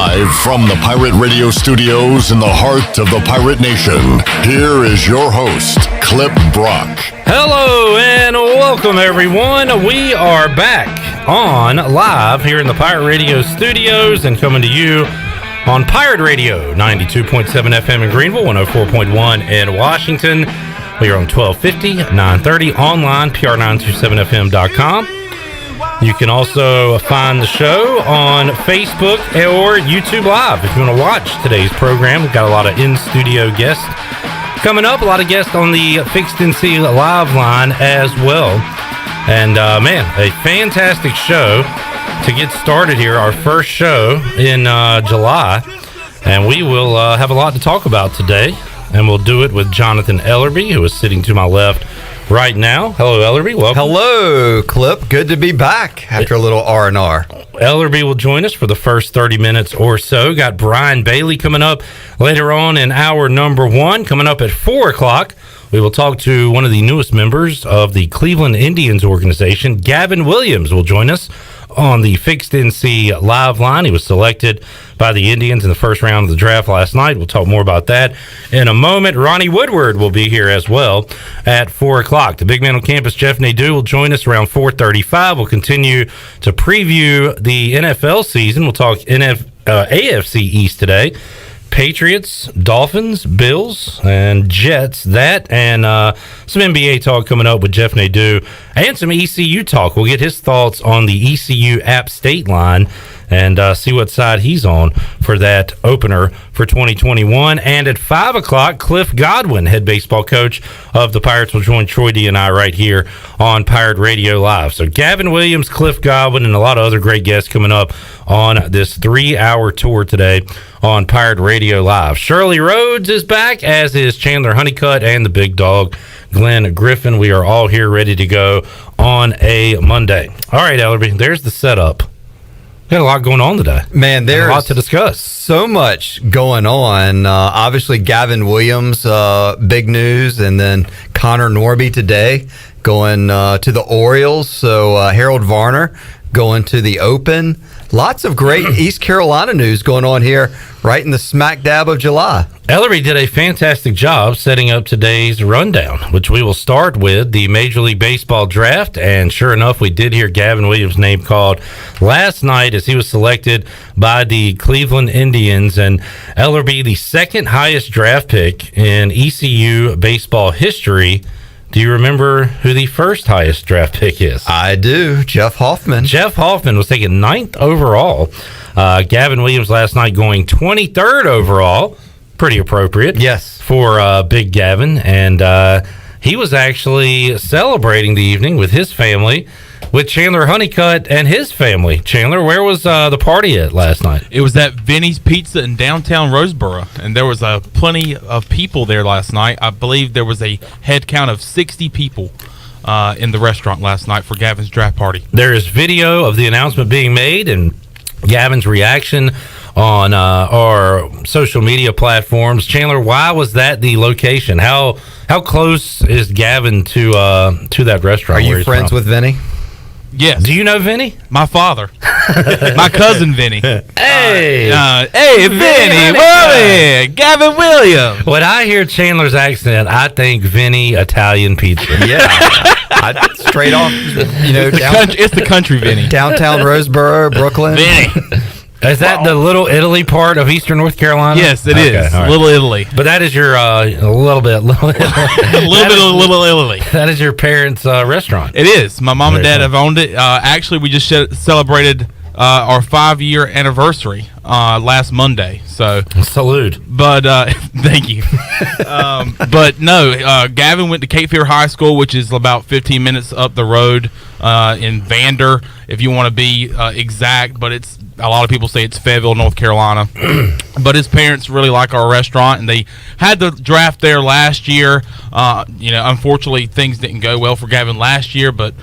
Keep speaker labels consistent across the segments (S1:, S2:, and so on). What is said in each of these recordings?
S1: Live from the Pirate Radio studios in the heart of the Pirate Nation, here is your host, Clip Brock.
S2: Hello and welcome, everyone. We are back on live here in the Pirate Radio studios and coming to you on Pirate Radio, 92.7 FM in Greenville, 104.1 in Washington. We are on 1250, 930, online, pr927fm.com. You can also find the show on Facebook or YouTube Live if you want to watch today's program. We've got a lot of in-studio guests coming up, a lot of guests on the Fixed NC Live line as well. And, man, a fantastic show to get started here, our first show in July. And we will have a lot to talk about today. And we'll do it with Jonathan Ellerbe, who is sitting to my left right now. Hello, Ellerbe. Welcome.
S3: Hello, Clip. Good to be back after a little R&R.
S2: Ellerbe will join us for the first 30 minutes or so. Got Brian Bailey coming up later on in hour number one. Coming up at 4 o'clock, we will talk to one of the newest members of the Cleveland Indians organization. Gavin Williams will join us on the Fixed NC Live line. He was selected by the Indians in the first round of the draft last night. We'll talk more about that in a moment. Ronnie Woodward will be here as well at 4 o'clock. The big man on campus, Jeff Nadeau, will join us around 4:35. We'll continue to preview the NFL season. We'll talk AFC East today. Patriots, Dolphins, Bills, and Jets. That and some NBA talk coming up with Jeff Nadeau and some ECU talk. We'll get his thoughts on the ECU App State line and see what side he's on for that opener for 2021. And at 5 o'clock, Cliff Godwin, head baseball coach of the Pirates, will join Troy D and I right here on Pirate Radio Live. So Gavin Williams, Cliff Godwin, and a lot of other great guests coming up on this 3-hour tour today on Pirate Radio Live. Shirley Rhodes is back, as is Chandler Honeycutt and the big dog, Glenn Griffin. We are all here ready to go on a Monday. All right, Ellerbe, there's the setup. Got a lot going on today. Man, there's a lot to discuss.
S3: So much going on. Obviously, Gavin Williams, big news, and then Connor Norby today going to the Orioles. So Harold Varner going to the Open. Lots of great East Carolina news going on here right in the smack dab of July.
S2: Ellerbe did a fantastic job setting up today's rundown, which we will start with the Major League Baseball draft. And sure enough, we did hear Gavin Williams' name called last night as he was selected by the Cleveland Indians. And Ellerbe, the second highest draft pick in ECU baseball history. Do you remember who the first highest draft pick is?
S3: I do. Jeff Hoffman.
S2: Jeff Hoffman was taken 9th overall. Gavin Williams last night going 23rd overall. Pretty appropriate.
S3: Yes.
S2: For Big Gavin. And he was actually celebrating the evening with his family, with Chandler Honeycutt and his family. Chandler, where was the party at last night?
S4: It was at Vinny's Pizza in downtown Roseboro, and there was plenty of people there last night. I believe there was a head count of 60 people in the restaurant last night for Gavin's draft party.
S2: There is video of the announcement being made and Gavin's reaction on our social media platforms. Chandler, why was that the location? How close is Gavin to that restaurant?
S3: Are you friends with Vinny?
S4: Yes.
S2: Do you know Vinny?
S4: My father. My cousin Vinny.
S2: Hey.
S4: Hey, Vinny. Boy, Gavin Williams.
S2: When I hear Chandler's accent, I think Vinny Italian pizza.
S3: Yeah. Straight off,
S4: it's the country Vinny.
S3: Downtown Roseboro, Brooklyn.
S4: Vinny.
S2: Is that the Little Italy part of Eastern North Carolina?
S4: Yes, it is. Right. Little Italy.
S2: But that is your Little
S4: Italy.
S2: That is your parents' restaurant.
S4: It is. My mom and dad have owned it. Actually, we just celebrated our 5-year anniversary last Monday. So
S2: salute.
S4: But thank you. But no, Gavin went to Cape Fear High School, which is about 15 minutes up the road in Vander, if you want to be exact. But it's a lot of people say it's Fayetteville, North Carolina. But his parents really like our restaurant, and they had the draft there last year. Unfortunately, things didn't go well for Gavin last year, but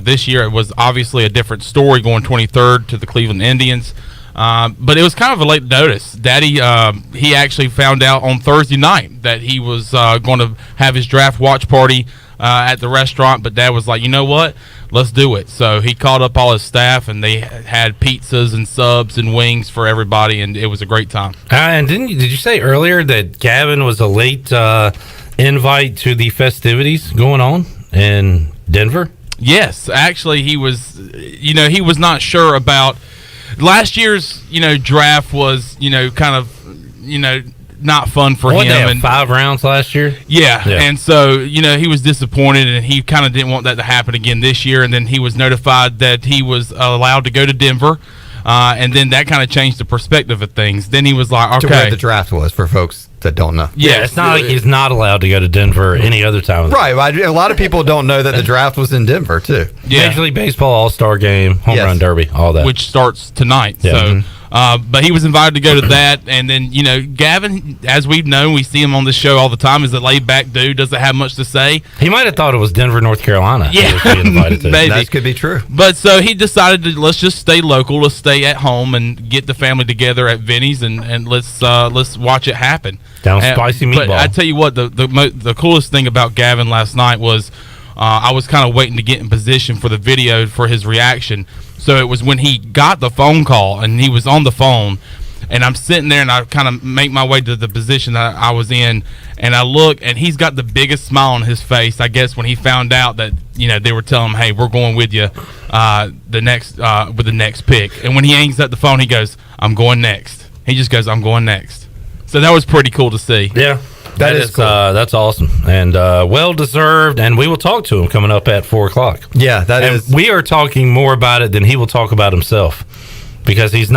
S4: this year it was obviously a different story, going 23rd to the Cleveland Indians. But it was kind of a late notice. Daddy, he actually found out on Thursday night that he was going to have his draft watch party at the restaurant, but Dad was like, you know what? Let's do it. So he called up all his staff, and they had pizzas and subs and wings for everybody, and it was a great time.
S2: And did you say earlier that Gavin was a late invite to the festivities going on in Denver?
S4: Yes, actually, he was. He was not sure about last year's. Draft was kind of not fun for him.
S2: They have
S4: and
S2: 5 rounds last year.
S4: Yeah, and so he was disappointed, and he kind of didn't want that to happen again this year. And then he was notified that he was allowed to go to Denver, and then that kind of changed the perspective of things. Then he was like, "Okay."
S3: To where the draft was for folks that don't know.
S2: Yeah, it's not like he's not allowed to go to Denver any other time.
S3: Right. A lot of people don't know that the draft was in Denver too.
S4: Yeah.
S2: Major League Baseball All-Star Game, Home Run Derby, all that.
S4: Which starts tonight.
S2: Yeah.
S4: So, but he was invited to go to that. And then, Gavin, as we've known, we see him on this show all the time, is a laid-back dude, doesn't have much to say.
S2: He might have thought it was Denver, North Carolina.
S4: Yeah,
S2: he was being invited to.
S4: maybe.
S3: That could be true.
S4: But so he decided to let's just stay local, let's stay at home and get the family together at Vinny's and let's watch it happen.
S2: Down spicy meatball.
S4: But I tell you what, the coolest thing about Gavin last night was I was kind of waiting to get in position for the video for his reaction. So it was when he got the phone call and he was on the phone, and I'm sitting there and I kind of make my way to the position that I was in, and I look and he's got the biggest smile on his face. I guess when he found out that they were telling him, "Hey, we're going with you with the next pick." And when he hangs up the phone, he goes, "I'm going next." He just goes, "I'm going next." So that was pretty cool to see.
S2: Yeah. That is cool. That's awesome and well deserved. And we will talk to him coming up at 4:00.
S3: Yeah, that
S2: and
S3: is.
S2: We are talking more about it than he will talk about himself, because he's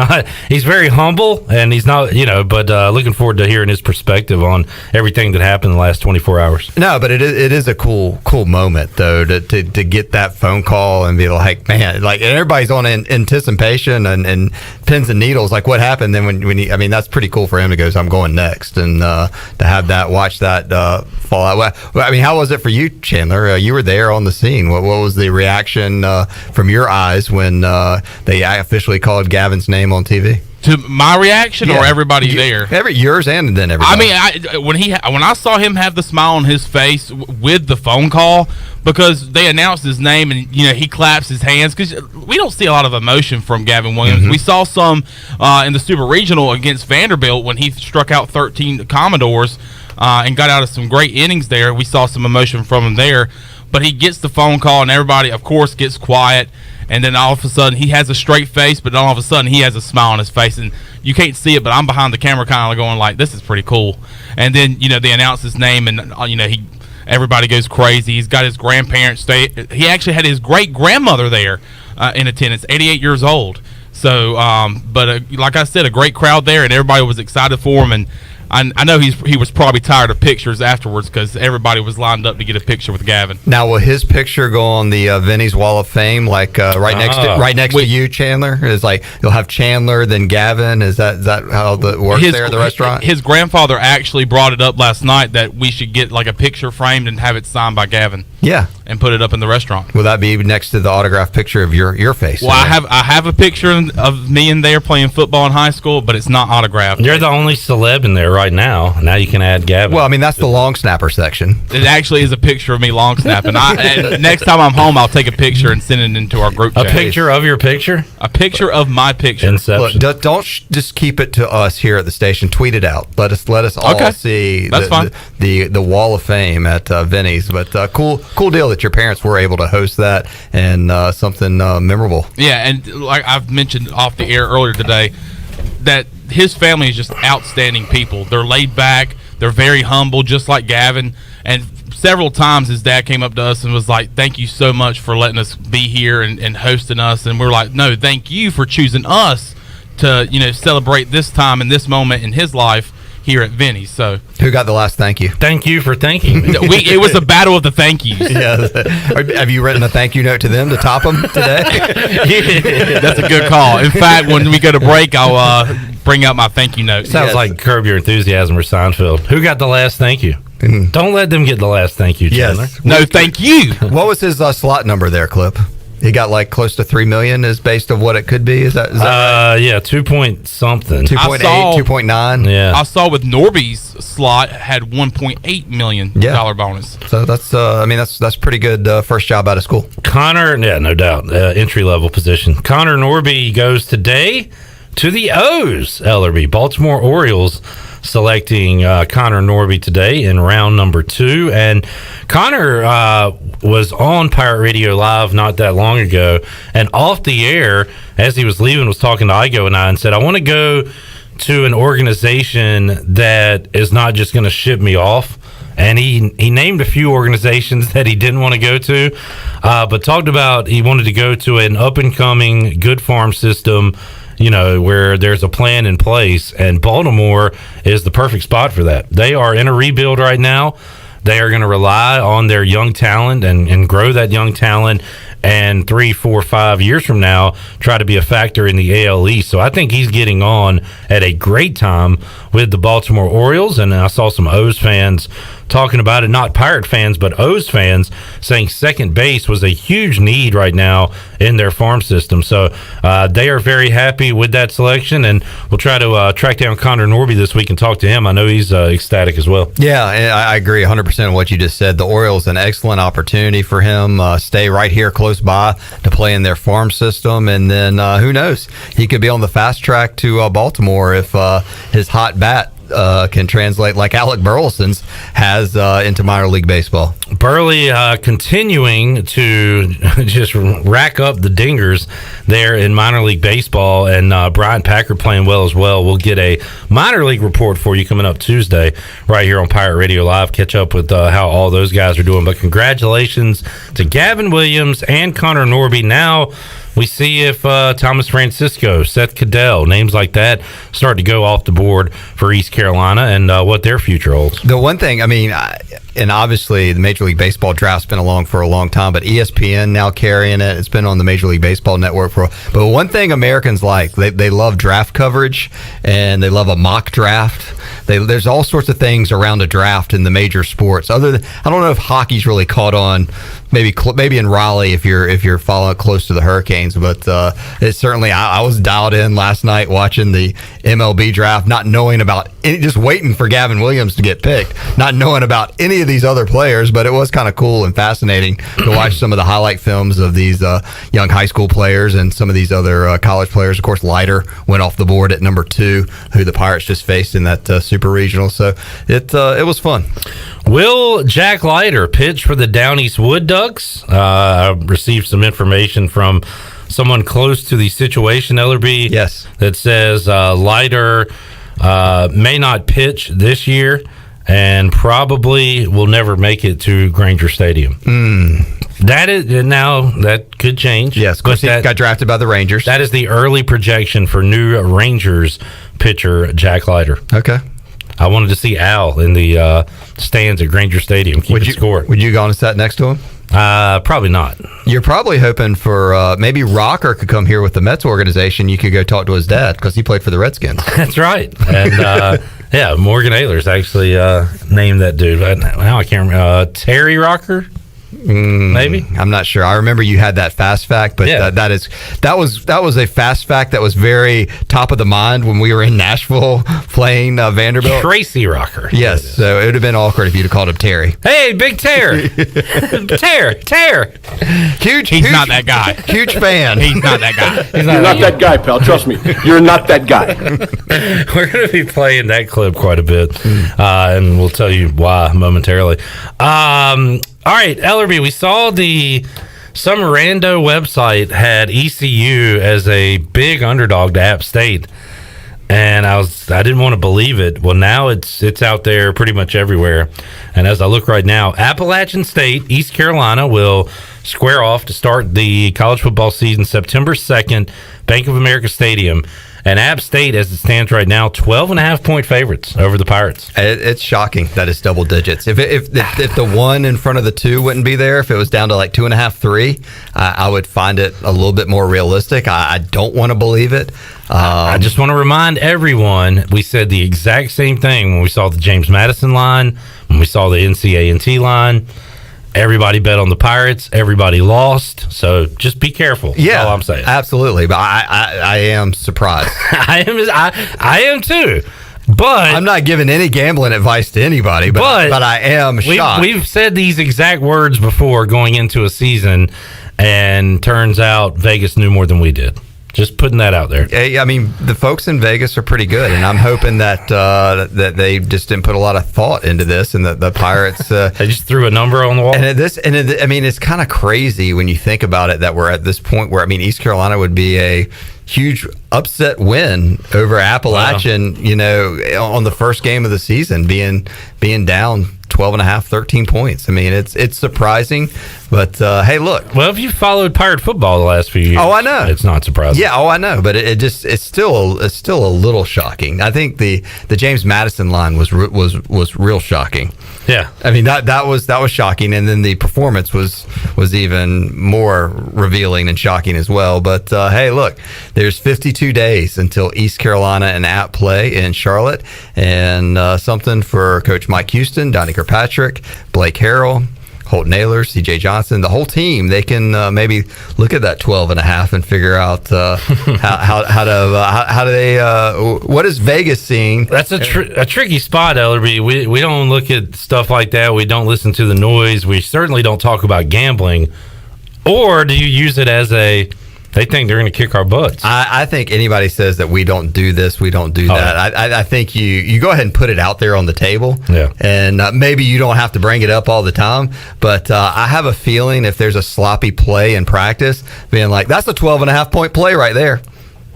S2: very humble and he's not, but looking forward to hearing his perspective on everything that happened in the last 24 hours.
S3: No, but it is a cool moment though to get that phone call and be like, man, like, and everybody's on anticipation and pins and needles, like what happened. Then when he, that's pretty cool for him to go, "I'm going next," and to have watch that fall out. Well, how was it for you, Chandler? You were there on the scene. What was the reaction from your eyes when they officially called Gavin's name on TV?
S4: To my reaction, or everybody there?
S3: Yours and then everybody.
S4: When I saw him have the smile on his face with the phone call, because they announced his name and he claps his hands, because we don't see a lot of emotion from Gavin Williams. Mm-hmm. We saw some in the Super Regional against Vanderbilt when he struck out 13 Commodores and got out of some great innings there. We saw some emotion from him there, but he gets the phone call and everybody, of course, gets quiet. And then all of a sudden, he has a straight face, but all of a sudden, he has a smile on his face. And you can't see it, but I'm behind the camera kind of going like, this is pretty cool. And then, they announce his name, and, everybody goes crazy. He's got his grandparents. He actually had his great-grandmother there in attendance, 88 years old. So, like I said, a great crowd there, and everybody was excited for him. And I know he was probably tired of pictures afterwards, because everybody was lined up to get a picture with Gavin.
S3: Now, will his picture go on the Vinny's Wall of Fame, like right next to you, Chandler? Is like you'll have Chandler, then Gavin. Is that how it works there at the restaurant?
S4: His grandfather actually brought it up last night that we should get like a picture framed and have it signed by Gavin.
S3: Yeah,
S4: and put it up in the restaurant.
S3: Will that be next to the autographed picture of your face?
S4: Well, I have a picture of me in there playing football in high school, but it's not autographed.
S2: You're the only celeb in there right now. Now you can add Gavin.
S3: Well, that's the long snapper section.
S4: It actually is a picture of me long snapping. And next time I'm home, I'll take a picture and send it into our group chat.
S2: A picture of your picture?
S4: A picture of my picture.
S2: Inception.
S3: Look, don't just keep it to us here at the station. Tweet it out. Let us all see the Wall of Fame at Vinny's. But cool deal that your parents were able to host that, and something memorable.
S4: Yeah, and like I've mentioned off the air earlier today, that his family is just outstanding people. They're laid back. They're very humble, just like Gavin. And several times his dad came up to us and was like, "Thank you so much for letting us be here and hosting us." And we're like, "No, thank you for choosing us to celebrate this time and this moment in his life here at Vinny's." So,
S3: who got the last thank you?
S2: Thank you for thanking me.
S4: It was a battle of the thank yous.
S3: Yeah. Have you written a thank you note to them to top them today?
S4: That's a good call. In fact, when we go to break, I'll bring out my thank you note.
S2: Sounds like Curb Your Enthusiasm or Seinfeld. Who got the last thank you? Don't let them get the last thank you, Chandler.
S3: Yes.
S4: No, thank you.
S3: What was his slot number there, Clip? He got like close to $3 million is based of what it could be. Is that right?
S2: Yeah, 2 point something.
S3: 2.8, 2.9.
S2: Yeah.
S4: I saw with Norby's slot had $1.8 million bonus.
S3: So that's that's pretty good first job out of school.
S2: Connor, yeah, no doubt, entry level position. Connor Norby goes today to the O's. Ellerbe, Baltimore Orioles, selecting Connor Norby today in round number 2. And Connor was on Pirate Radio Live not that long ago, and off the air as he was leaving was talking to Igo and I and said, I want to go to an organization that is not just going to ship me off. And he named a few organizations that he didn't want to go to, but talked about he wanted to go to an up-and-coming good farm system, where there's a plan in place, and Baltimore is the perfect spot for that. They are in a rebuild right now. They are going to rely on their young talent and grow that young talent, and 3, 4, 5 years from now try to be a factor in the AL East. So I think he's getting on at a great time with the Baltimore Orioles, and I saw some O's fans talking about it, not Pirate fans, but O's fans, saying second base was a huge need right now in their farm system. So they are very happy with that selection, and we'll try to track down Connor Norby this week and talk to him. I know he's ecstatic as well.
S3: Yeah, I agree 100% on what you just said. The Orioles, an excellent opportunity for him. Stay right here close by to play in their farm system, and then who knows? He could be on the fast track to Baltimore if his hot bat can translate like Alec Burleson's has into minor league baseball.
S2: Burley continuing to just rack up the dingers there in minor league baseball, and Brian Packard playing well as well. We'll get a minor league report for you coming up Tuesday right here on Pirate Radio Live. Catch up with how all those guys are doing. But congratulations to Gavin Williams and Connor Norby. Now we see if Thomas Francisco, Seth Cadell, names like that start to go off the board for East Carolina, and what their future holds.
S3: The one thing, and obviously the Major League Baseball draft's been along for a long time, but ESPN now carrying it. It's been on the Major League Baseball Network but one thing Americans like, they love draft coverage, and they love a mock draft. There's all sorts of things around a draft in the major sports. I don't know if hockey's really caught on. Maybe in Raleigh if you're following close to the Hurricanes, but it's certainly I was dialed in last night watching the MLB draft, not knowing about just waiting for Gavin Williams to get picked, not knowing about any of these other players. But it was kind of cool and fascinating to watch some of the highlight films of these young high school players and some of these other college players. Of course, Leiter went off the board at number 2, who the Pirates just faced in that super regional. So it was fun.
S2: Will Jack Leiter pitch for the Down East Wood Ducks? I received some information from someone close to the situation, Ellerbe.
S3: Yes. That
S2: says Leiter may not pitch this year and probably will never make it to Granger Stadium. That could change.
S3: Yes, of course, he got drafted by the Rangers.
S2: That is the early projection for new Rangers pitcher Jack Leiter.
S3: Okay.
S2: I wanted to see Al in the stands at Granger Stadium. Score.
S3: Would you go on and sat next to him?
S2: Probably not.
S3: You're probably hoping for maybe Rocker could come here with the Mets organization. You could go talk to his dad because he played for the Redskins.
S2: That's right. And Morgan Ayler's actually named that dude. Now I can't remember. Terry Rocker? Maybe.
S3: I'm not sure. I remember you had that fast fact, but that was a fast fact that was very top of the mind when we were in Nashville playing Vanderbilt.
S2: Tracy Rocker.
S3: Yes, so it would have been awkward if you'd have called him Terry.
S2: Hey, Big Tear. Tear.
S4: He's not that guy.
S3: Huge fan.
S4: He's not that guy.
S5: You're not that guy, pal. Trust me. You're not that guy.
S2: We're going to be playing that clip quite a bit, and we'll tell you why momentarily. All right, Ellerbe, we saw some rando website had ECU as a big underdog to App State, and I didn't want to believe it. Well, now it's out there pretty much everywhere. And as I look right now, Appalachian State, East Carolina will square off to start the college football season September 2nd, Bank of America Stadium. And App State, as it stands right now, 12.5-point favorites over the Pirates.
S3: It's shocking that it's double digits. If the 1 in front of the 2 wouldn't be there, if it was down to like 2.5, 3, I would find it a little bit more realistic. I don't want to believe it.
S2: I just want to remind everyone, we said the exact same thing when we saw the James Madison line, when we saw the NCA&T line. Everybody bet on the Pirates. Everybody lost. So just be careful.
S3: Yeah,
S2: That's all I'm saying.
S3: Absolutely. But I am surprised.
S2: I am too. But
S3: I'm not giving any gambling advice to anybody, but I am shocked.
S2: We've said these exact words before going into a season, and turns out Vegas knew more than we did. Just putting that out there.
S3: I mean, the folks in Vegas are pretty good, and I'm hoping that that they just didn't put a lot of thought into this, and that the Pirates
S2: they just threw a number on the wall.
S3: I mean, it's kind of crazy when you think about it that we're at this point where, I mean, East Carolina would be a huge upset win over Appalachian, on the first game of the season, being down 12.5, 13 points. I mean, it's surprising, but hey, look.
S2: Well, if you followed Pirate football the last few years,
S3: I know
S2: it's not surprising.
S3: Yeah, I know, but it's still a little shocking. I think the James Madison line was real shocking.
S2: Yeah,
S3: I mean that was shocking, and then the performance was even more revealing and shocking as well. But hey, look, there's 52 days until East Carolina and App play in Charlotte, and something for Coach Mike Houston, Donnie Kirkpatrick, Blake Harrell, Holt Naylor, C.J. Johnson, the whole team. They can maybe look at that 12.5 and figure out how do they what is Vegas seeing?
S2: That's a tricky spot, Ellerbe. We don't look at stuff like that. We don't listen to the noise. We certainly don't talk about gambling. Or do you use it as they think they're going to kick our butts?
S3: I think anybody says that we don't do this, we don't do that. I think you go ahead and put it out there on the table.
S2: Yeah.
S3: And maybe you don't have to bring it up all the time. But I have a feeling if there's a sloppy play in practice, being like, that's a 12.5 point play right there.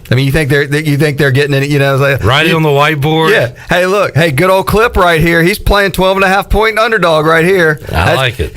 S3: I mean, you think they're getting it, like,
S2: writing on the whiteboard.
S3: Yeah. Hey, look. Hey, good old Clip right here. He's playing 12.5 point underdog right here.
S2: I like it.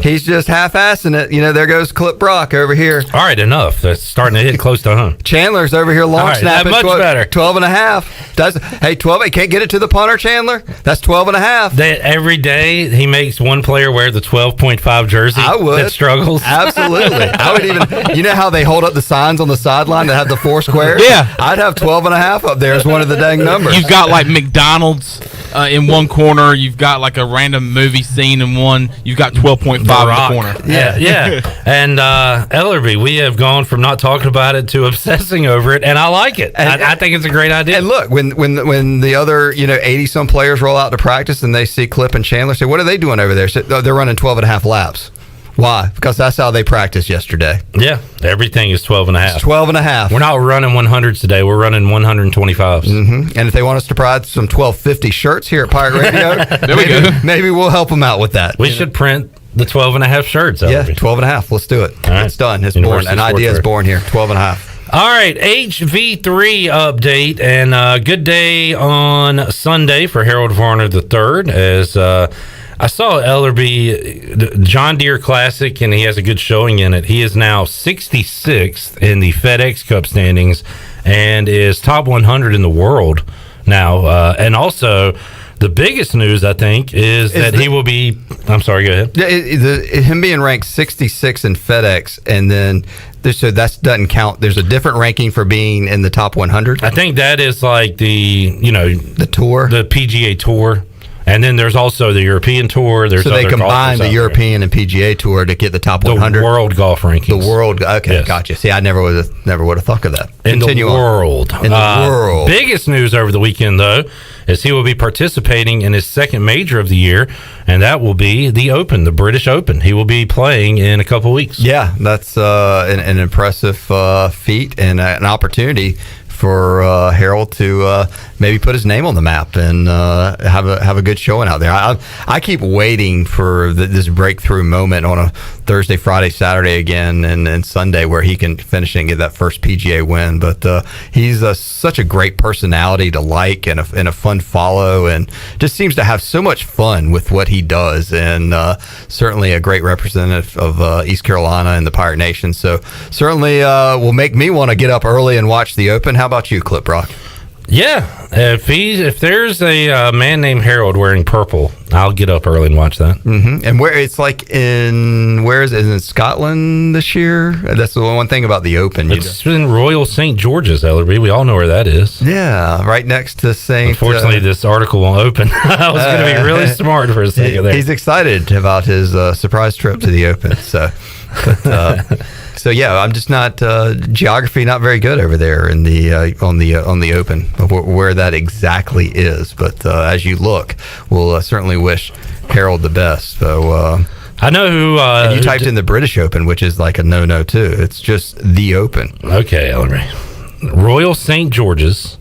S3: He's just half-assing it. There goes Clip Brock over here.
S2: All right, enough. That's starting to hit close to home.
S3: Chandler's over here long snapping.
S2: Much better.
S3: 12.5. Hey, 12. He can't get it to the punter, Chandler. That's 12.5.
S2: Every day he makes one player wear the 12.5 jersey.
S3: I would.
S2: That struggles.
S3: Absolutely. I would even. You know how they hold up the signs on the sideline that have the 4 squares?
S4: Yeah.
S3: I'd have 12.5 up there as one of the dang numbers.
S4: You've got like McDonald's in one corner. You've got like a random movie scene in one. You've got 12.5 in the corner.
S2: Yeah. And Ellerbe, we have gone from not talking about it to obsessing over it, and I like it. I think it's a great idea.
S3: And look, when the other 80 some players roll out to practice and they see Clip and Chandler, say, what are they doing over there? So they're running 12.5 laps. Why? Because that's how they practiced yesterday.
S2: Yeah, everything is 12.5.
S3: It's 12.5.
S2: We're not running 100s today. We're running 125s.
S3: Mm-hmm. And if they want us to provide some 1250 shirts here at Pirate Radio, maybe we'll help them out with that.
S2: We should print the 12.5 shirts.
S3: Yeah, 12.5. Let's do it.
S2: Right.
S3: It's done. It's
S2: University
S3: born. An idea is born here. 12.5.
S2: All right, HV3 update, and good day on Sunday for Harold Varner III, as I saw Ellerbe, John Deere Classic, and he has a good showing in it. He is now 66th in the FedEx Cup standings and is top 100 in the world now. And also, the biggest news, I think, is that he will be... I'm sorry, go ahead.
S3: Him being ranked 66 in FedEx, and then... So that doesn't count. There's a different ranking for being in the top 100.
S2: I think that is like the
S3: tour,
S2: the PGA Tour. And then there's also the European Tour.
S3: So they combine the European and PGA Tour to get the top 100.
S2: The world golf rankings.
S3: The world. Okay, yes. Gotcha. See, I never would have thought of that.
S2: Continue in the world.
S3: In the world.
S2: Biggest news over the weekend, though, is he will be participating in his second major of the year, and that will be the Open, the British Open. He will be playing in a couple weeks.
S3: Yeah, that's an impressive feat and an opportunity for Harold to maybe put his name on the map and have a good showing out there. I keep waiting for this breakthrough moment on a Thursday, Friday, Saturday again, and Sunday where he can finish and get that first PGA win. But he's such a great personality to like and a fun follow, and just seems to have so much fun with what he does, and certainly a great representative of East Carolina and the Pirate Nation. So certainly will make me want to get up early and watch the Open. How about you, Clip Brock?
S2: Yeah, if there's a man named Harold wearing purple I'll get up early and watch that.
S3: And where it's like where is it? Is it in Scotland this year? That's the one thing about the Open.
S2: It's in Royal St. George's, Ellerbe. We all know where that is.
S3: Yeah, right next to St.
S2: Unfortunately, this article won't open. I was going to be really smart for a second there.
S3: He's excited about his surprise trip to the Open. So yeah, I'm just not geography not very good over there in the on the Open where that exactly is. But as you look, we'll certainly wish Harold the best. So
S2: I know who.
S3: And you typed in the British Open, which is like a no too. It's just the Open.
S2: Okay, Ellerbe. Royal St. George's.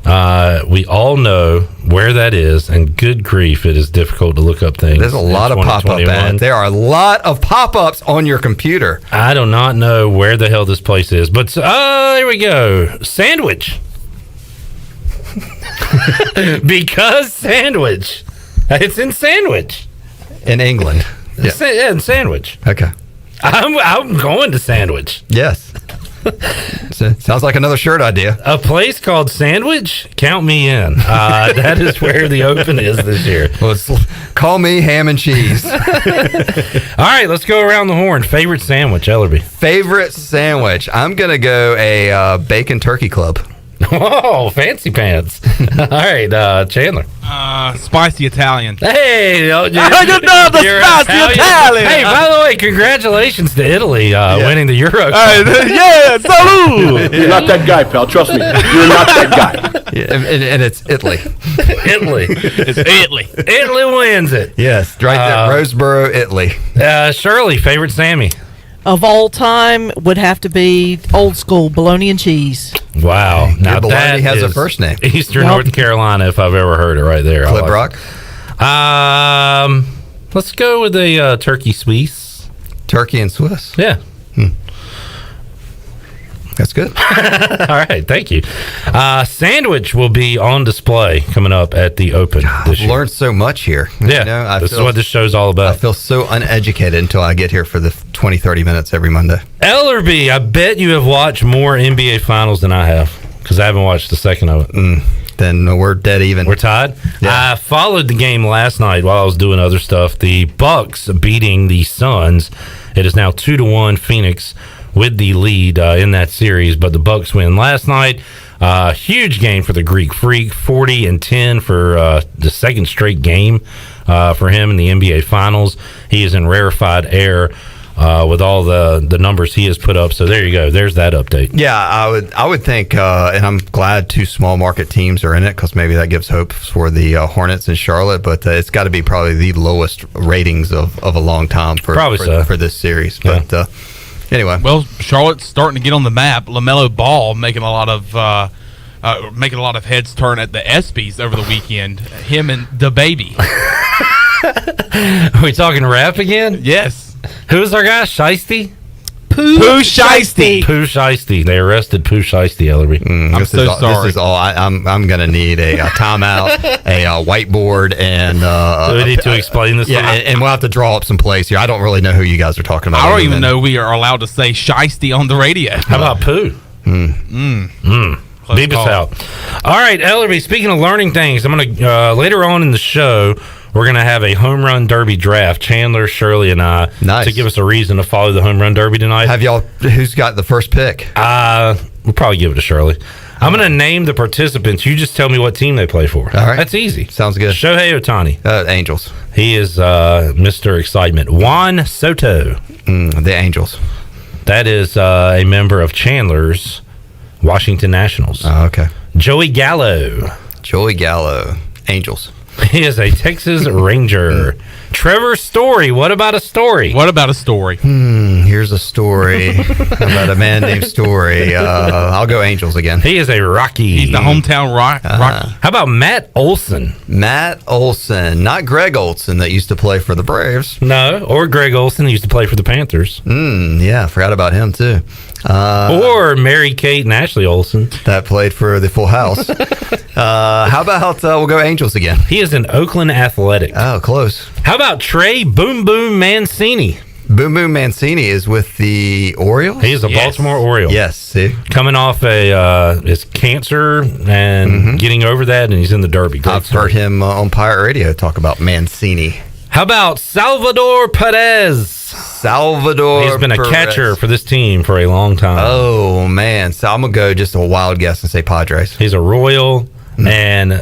S2: We all know where that is, and good grief, it is difficult to look up things.
S3: There's a lot of pop-up ads. There are a lot of pop-ups on your computer.
S2: I do not know where the hell this place is, but there we go. Sandwich. Because Sandwich. It's in Sandwich.
S3: In England.
S2: Yeah, in Sandwich.
S3: Okay.
S2: I'm going to Sandwich.
S3: Yes. Sounds like another shirt idea.
S2: A place called Sandwich? Count me in. That is where the Open is this year.
S3: Well, call me ham and cheese.
S2: All right, let's go around the horn. Favorite sandwich, Ellerbe?
S3: Favorite sandwich? I'm going to go a bacon turkey club.
S2: Oh, fancy pants. All right, Chandler.
S4: Spicy Italian.
S2: Hey,
S4: I don't know the spicy Italian.
S2: Hey, by the way, congratulations to Italy winning the Euro.
S4: Yeah, salute.
S5: You're not that guy, pal. Trust me. You're not that guy.
S3: Yeah, and it's Italy.
S2: Italy.
S4: It's Italy.
S2: Italy wins it.
S3: Yes, right there, Roseboro, Italy.
S2: Shirley, favorite Sammy?
S6: Of all time would have to be old school bologna and cheese.
S2: Wow. Now
S3: bologna
S2: that
S3: has a
S2: is
S3: first name.
S2: Eastern North Carolina, if I've ever heard it right there.
S3: Clip Rock.
S2: Let's go with a turkey Swiss.
S3: Turkey and Swiss.
S2: Yeah.
S3: That's good.
S2: All right, thank you. Sandwich will be on display coming up at the Open this year.
S3: Learned so much here.
S2: Yeah, this is what this show's all about.
S3: I feel so uneducated until I get here for the 20-30 minutes every Monday.
S2: Ellerbe, I bet you have watched more NBA Finals than I have, because I haven't watched the second of it.
S3: Then we're dead even.
S2: We're tied?
S3: Yeah.
S2: I followed the game last night while I was doing other stuff. The Bucks beating the Suns. It is now 2-1 Phoenix with the lead in that series, but the Bucks win last night. Huge game for the Greek Freak, 40-10 for the second straight game for him in the NBA Finals. He is in rarefied air with all the numbers he has put up. So there you go. There's that update.
S3: Yeah, I would think, and I'm glad two small market teams are in it because maybe that gives hope for the Hornets in Charlotte. But it's got to be probably the lowest ratings of a long time for this series.
S2: Yeah.
S3: But anyway,
S4: well, Charlotte's starting to get on the map. LaMelo Ball making a lot of heads turn at the ESPYs over the weekend. Him and the baby.
S2: Are we talking rap again?
S4: Yes.
S2: Who's our guy? Shiesty?
S4: Pooh Shiesty.
S2: Pooh Shiesty. They arrested Pooh Shiesty, Ellerbe.
S4: I'm so sorry.
S3: This is all. I'm going to need a timeout, a whiteboard, and
S2: Do we need to explain this?
S3: Yeah, and we'll have to draw up some plays here. I don't really know who you guys are talking about.
S4: I don't even know we are allowed to say Shiesty on the radio.
S2: How about Pooh? Beep us out. All right, Ellerbe, speaking of learning things, I'm going to, later on in the show, we're going to have a home run derby draft. Chandler, Shirley, and I, to give us a reason to follow the home run derby tonight.
S3: Have y'all, who's got the first pick?
S2: We'll probably give it to Shirley. I'm going to name the participants. You just tell me what team they play for.
S3: All right.
S2: That's easy.
S3: Sounds good.
S2: Shohei Ohtani.
S3: Angels.
S2: He is Mr. Excitement. Juan Soto.
S3: The Angels.
S2: That is a member of Chandler's Washington Nationals.
S3: Oh, okay.
S2: Joey Gallo.
S3: Angels.
S2: He is a Texas Ranger. Trevor Story. What about a story?
S3: Here's a story about a man named Story. I'll go Angels again.
S2: He is a Rocky.
S4: He's the hometown Rocky.
S2: How about Matt Olson?
S3: Not Greg Olson that used to play for the Braves.
S2: No, or Greg Olson, who used to play for the Panthers.
S3: Yeah, forgot about him too.
S2: Or Mary Kate and Ashley Olsen.
S3: That played for the Full House. How about we'll go Angels again?
S2: He is an Oakland Athletic.
S3: Oh, close.
S2: How about Trey Boom Boom Mancini?
S3: Boom Boom Mancini is with the Orioles?
S2: He's a Baltimore Oriole.
S3: Yes, see?
S2: Coming off his cancer and getting over that, and he's in the Derby. Great
S3: I've
S2: story.
S3: heard him on Pirate Radio talk about Mancini.
S2: How about Salvador Perez?
S3: Salvador
S2: He's been a
S3: Perez.
S2: catcher for this team for a long time.
S3: Oh, man. So I'm going to go just a wild guess and say Padres.
S2: He's a Royal, and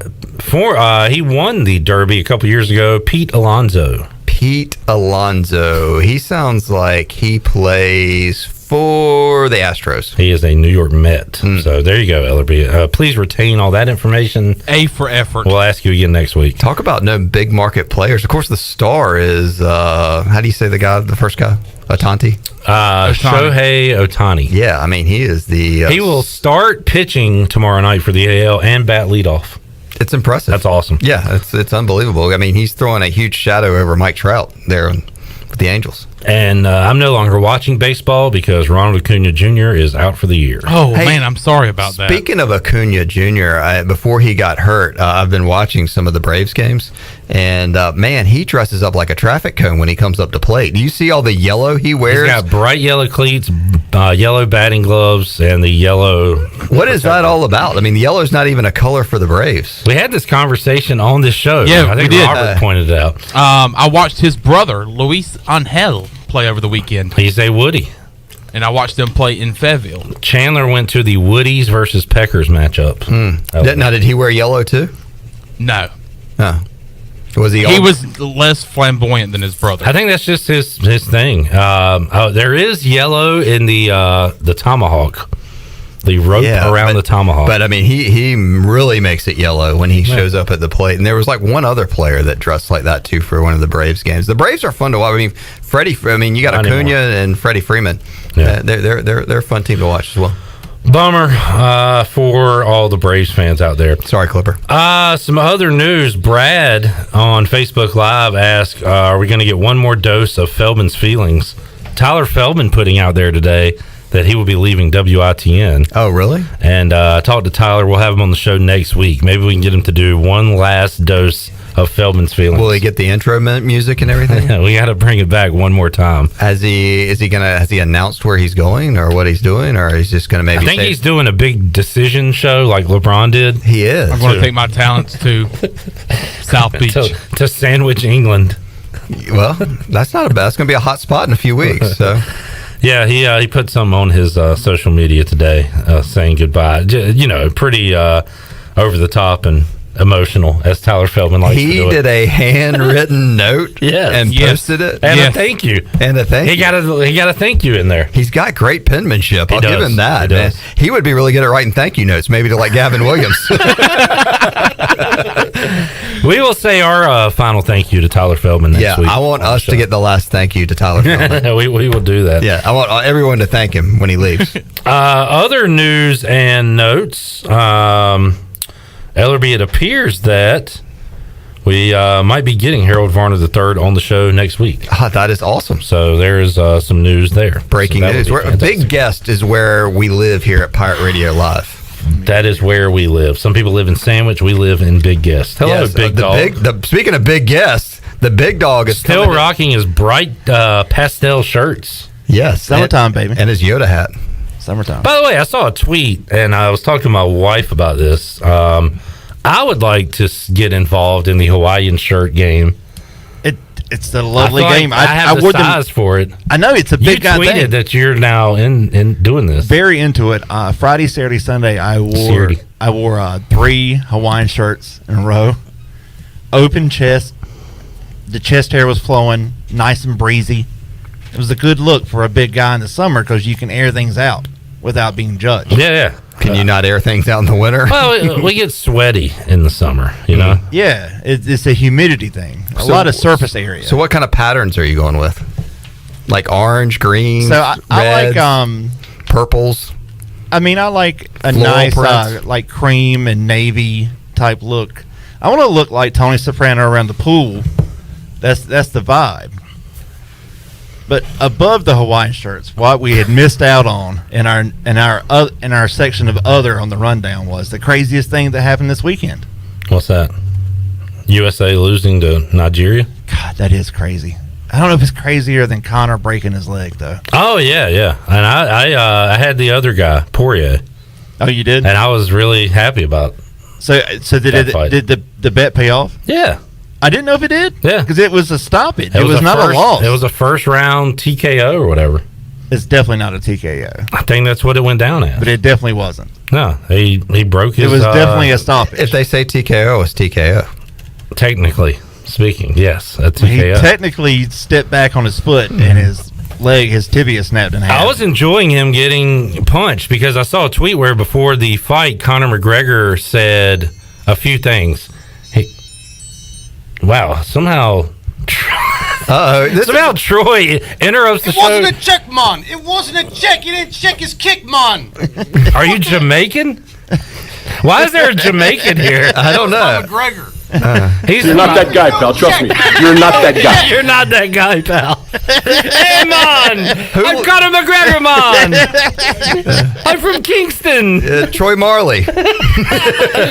S2: he won the Derby a couple years ago. Pete Alonso.
S3: Pete Alonso. He sounds like he plays for the Astros.
S2: He is a New York Met. So there you go, Ellerbe. Please retain all that information.
S4: A for effort.
S2: We'll ask you again next week.
S3: Talk about no big market players. Of course, the star is, how do you say the first guy? Ohtani?
S2: Shohei Ohtani.
S3: Yeah, I mean, he is the...
S2: He will start pitching tomorrow night for the AL and bat leadoff.
S3: It's impressive.
S2: That's awesome.
S3: Yeah, it's unbelievable. I mean, he's throwing a huge shadow over Mike Trout there with the Angels.
S2: And I'm no longer watching baseball because Ronald Acuna Jr. is out for the year.
S4: Oh,
S3: Hey,
S4: man, I'm sorry about that.
S3: Speaking of Acuna Jr., before he got hurt, I've been watching some of the Braves games, and man, he dresses up like a traffic cone when he comes up to plate. Do you see all the yellow he wears?
S2: He's got bright yellow cleats, yellow batting gloves, and the yellow.
S3: What is that all about? I mean, the yellow's not even a color for the Braves.
S2: We had this conversation on this show.
S4: Yeah,
S2: I think
S4: we did.
S2: Robert pointed it out.
S4: I watched his brother, Luis Angel, play over the weekend,
S2: He's a Woody.
S4: and I watched them play in Fayetteville.
S2: Chandler went to the Woodies versus Peckers matchup.
S3: Now, did he wear yellow too?
S4: No.
S3: Oh. Was he?
S4: He was less flamboyant than his brother.
S2: I think that's just his thing. There is yellow in the tomahawk, the rope around the tomahawk.
S3: But I mean, he really makes it yellow when he shows up at the plate. And there was like one other player that dressed like that too for one of the Braves games. The Braves are fun to watch. I mean, you got
S2: Not
S3: Acuna
S2: anymore.
S3: and Freddie Freeman.
S2: Yeah.
S3: They're a fun team to watch as well.
S2: Bummer for all the Braves fans out there.
S3: Sorry, Clipper.
S2: Some other news. Brad on Facebook Live asked, are we going to get one more dose of Feldman's feelings? Tyler Feldman putting out there today that he will be leaving WITN.
S3: Oh, really?
S2: And I talked to Tyler. We'll have him on the show next week. Maybe we can get him to do one last dose of Feldman's feelings.
S3: Will he get the intro music and everything?
S2: We got to bring it back one more time.
S3: Has he announced where he's going or what he's doing, or he's just going to maybe?
S2: I think he's doing a big decision show like LeBron did.
S3: He is.
S4: I'm going to take my talents to South Beach.
S2: to Sandwich, England.
S3: Well, that's not a bad. It's going to be a hot spot in a few weeks. So.
S2: Yeah, he put some on his social media today saying goodbye. Pretty over the top and emotional, as Tyler Feldman likes to do.
S3: He did a handwritten note and posted it.
S2: And a thank you.
S3: And a thank you.
S2: He got a thank you in there.
S3: He's got great penmanship.
S2: He
S3: I'll give
S2: does.
S3: him that.
S2: He
S3: Man.
S2: does.
S3: He would be really good at writing thank you notes, maybe to like Gavin Williams.
S2: We will say our final thank you to Tyler Feldman next week.
S3: I want us to get the last thank you to Tyler Feldman.
S2: we will do that.
S3: Yeah, I want everyone to thank him when he leaves.
S2: Other news and notes. Ellerbe, it appears that we might be getting Harold Varner III on the show next week.
S3: That is awesome.
S2: So there's some news there.
S3: Breaking
S2: So that
S3: news.
S2: would be
S3: A big guest is where we live here at Pirate Radio Live.
S2: That is where we live. Some people live in Sandwich. We live in Big Guest. Hello,
S3: Yes,
S2: Big Dog.
S3: Speaking of big guests, the Big Dog is
S2: Still
S3: coming in.
S2: rocking his bright pastel shirts.
S3: Yes,
S7: Summertime, baby.
S3: and his Yoda hat.
S7: Summertime.
S2: By the way, I saw a tweet, and I was talking to my wife about this. I would like to get involved in the Hawaiian shirt game.
S7: It's a lovely
S2: I feel
S7: game.
S2: like I have the size for it.
S7: I know it's a
S2: You
S7: big guy
S2: tweeted
S7: thing.
S2: that you're now in doing this.
S7: Very into it. Friday, Saturday, Sunday, I wore 3 Hawaiian shirts in a row. Open chest. The chest hair was flowing, nice and breezy. It was a good look for a big guy in the summer because you can air things out without being judged.
S2: Yeah.
S3: Can you not air things out in the winter?
S2: Well, we get sweaty in the summer, you know?
S7: Yeah, it's a humidity thing. A lot of surface area.
S3: So what kind of patterns are you going with? Like orange, green,
S7: So I
S3: reds,
S7: like
S3: purples.
S7: I mean, I like a
S3: Floral
S7: nice
S3: prints.
S7: like cream and navy type look. I want to look like Tony Soprano around the pool. That's the vibe. But above the Hawaiian shirts, what we had missed out on in our section of other on the rundown was the craziest thing that happened this weekend.
S2: What's that? USA losing to Nigeria?
S7: God, that is crazy. I don't know if it's crazier than Connor breaking his leg though.
S2: Oh yeah. And I had the other guy, Poirier.
S7: Oh, you did?
S2: And I was really happy about.
S7: So did the bet pay off?
S2: Yeah.
S7: I didn't know if it did.
S2: Yeah.
S7: Because it was a stoppage. It was not a loss.
S2: It was a first round TKO or whatever.
S7: It's definitely not a TKO.
S2: I think that's what it went down at.
S7: But it definitely wasn't.
S2: No, he broke his.
S7: It was definitely a stoppage.
S3: If they say TKO, it's TKO.
S2: Technically speaking, yes, a TKO.
S7: He technically stepped back on his foot and his tibia snapped in half.
S2: I was enjoying him getting punched because I saw a tweet where before the fight, Conor McGregor said a few things. Somehow Troy interrupts the show.
S8: It wasn't a check, man. It wasn't a check. You didn't check his kick, man.
S2: Are you Jamaican? Why is there a Jamaican here?
S3: I don't know.
S8: McGregor.
S5: You're not that guy, pal. Trust me. You're not that guy.
S2: You're not that guy, pal. Hey, man. I'm Conor McGregor, man. I'm from Kingston.
S3: Troy Marley.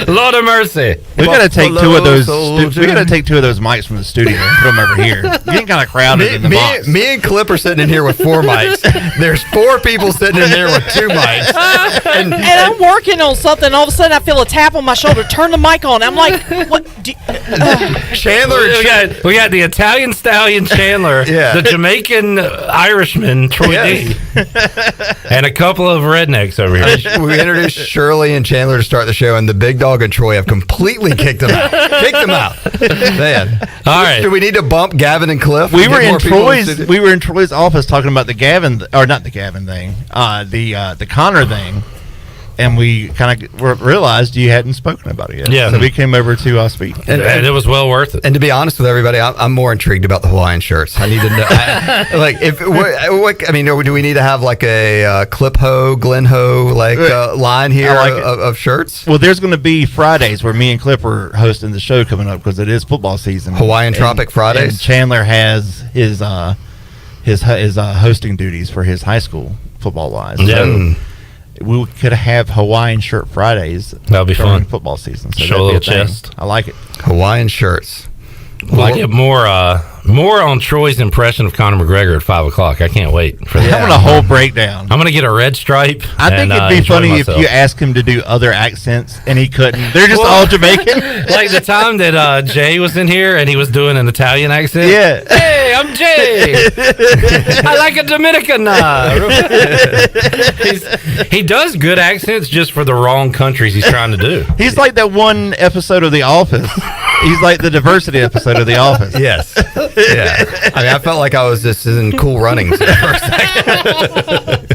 S2: Lord of mercy.
S7: We gotta take two of those.
S3: Soldier.
S7: We gotta take two of those mics from the studio and put them over here. Getting kind of crowded in the box.
S3: Me and Clip are sitting in here with 4 mics. There's 4 people sitting in there with 2 mics.
S6: And I'm working on something. And all of a sudden, I feel a tap on my shoulder. Turn the mic on. I'm like, what?
S3: Chandler.
S2: We got the Italian stallion Chandler,
S3: Yeah.
S2: the Jamaican Irishman Troy D, and a couple of rednecks over here.
S3: We introduced Shirley and Chandler to start the show, and the big dog and Troy have completely kicked them out. Man.
S2: All right.
S3: Do we need to bump Gavin and Cliff?
S7: We
S3: and
S7: were
S3: get
S7: in
S3: more people
S7: Troy's.
S3: to-
S7: We were in Troy's office talking about the Gavin, or not the Gavin thing, the Connor thing, and we kind of realized you hadn't spoken about it yet.
S2: Yeah.
S7: So we came over to speak.
S2: And it was well worth it.
S3: And to be honest with everybody, I'm more intrigued about the Hawaiian shirts. I need to know, do we need to have like a Clip Ho, Glen Ho line here
S7: like
S3: of shirts?
S7: Well, there's going to be Fridays where me and Clip are hosting the show coming up because it is football season.
S3: Hawaiian Tropic Fridays.
S7: And Chandler has his hosting duties for his high school football wise.
S2: Yeah.
S7: So we could have Hawaiian shirt Fridays.
S2: That'll be
S7: during
S2: fun.
S7: Football season. So
S2: Show a
S7: that'd be
S2: little
S7: thing.
S2: chest.
S7: I like it.
S3: Hawaiian shirts.
S2: Well, I get more on Troy's impression of Conor McGregor at 5 o'clock. I can't wait for that.
S7: I want a whole breakdown.
S2: I'm going to get a red stripe.
S7: I think it'd be funny if you asked him to do other accents and he couldn't. They're just all Jamaican.
S2: Like the time that Jay was in here and he was doing an Italian accent.
S7: Yeah.
S2: Hey, I'm Jay. I like a Dominican. He does good accents just for the wrong countries he's trying to do.
S7: He's like that one episode of The Office. He's like the diversity episode of The Office.
S3: Yes. Yeah. I mean, I felt like I was just in Cool Runnings for a second.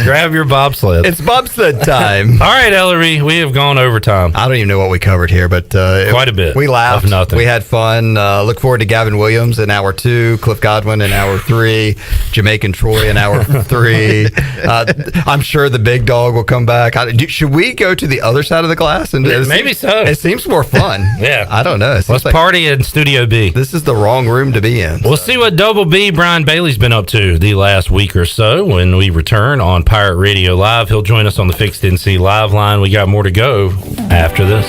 S2: Grab your bobsled.
S3: It's bobsled time.
S2: All right, Ellerbe, we have gone overtime.
S3: I don't even know what we covered here, but
S2: Quite a bit.
S3: We laughed.
S2: Of nothing.
S3: We had fun. Look forward to Gavin Williams in hour 2, Cliff Godwin in hour 3, Jamaican Troy in hour 3. I'm sure the big dog will come back. Should we go to the other side of the glass? And
S2: Maybe so.
S3: It seems more fun.
S2: Yeah.
S3: I don't know.
S2: Let's party in Studio B.
S3: This is the wrong room to be in.
S2: We'll see what Double B Brian Bailey's been up to the last week or so when we return on Pirate Radio Live. He'll join us on the Fixed NC Live line. We got more to go after this.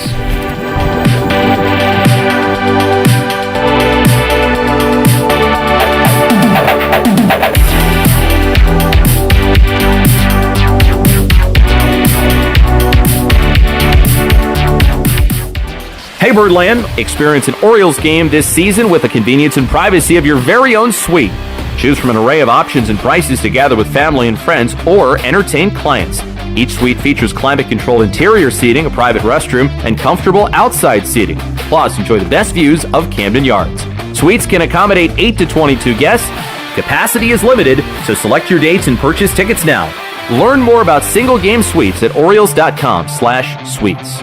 S9: Hey Birdland, experience an Orioles game this season with the convenience and privacy of your very own suite. Choose from an array of options and prices to gather with family and friends or entertain clients. Each suite features climate-controlled interior seating, a private restroom, and comfortable outside seating. Plus, enjoy the best views of Camden Yards. Suites can accommodate 8 to 22 guests. Capacity is limited, so select your dates and purchase tickets now. Learn more about single-game suites at Orioles.com/suites.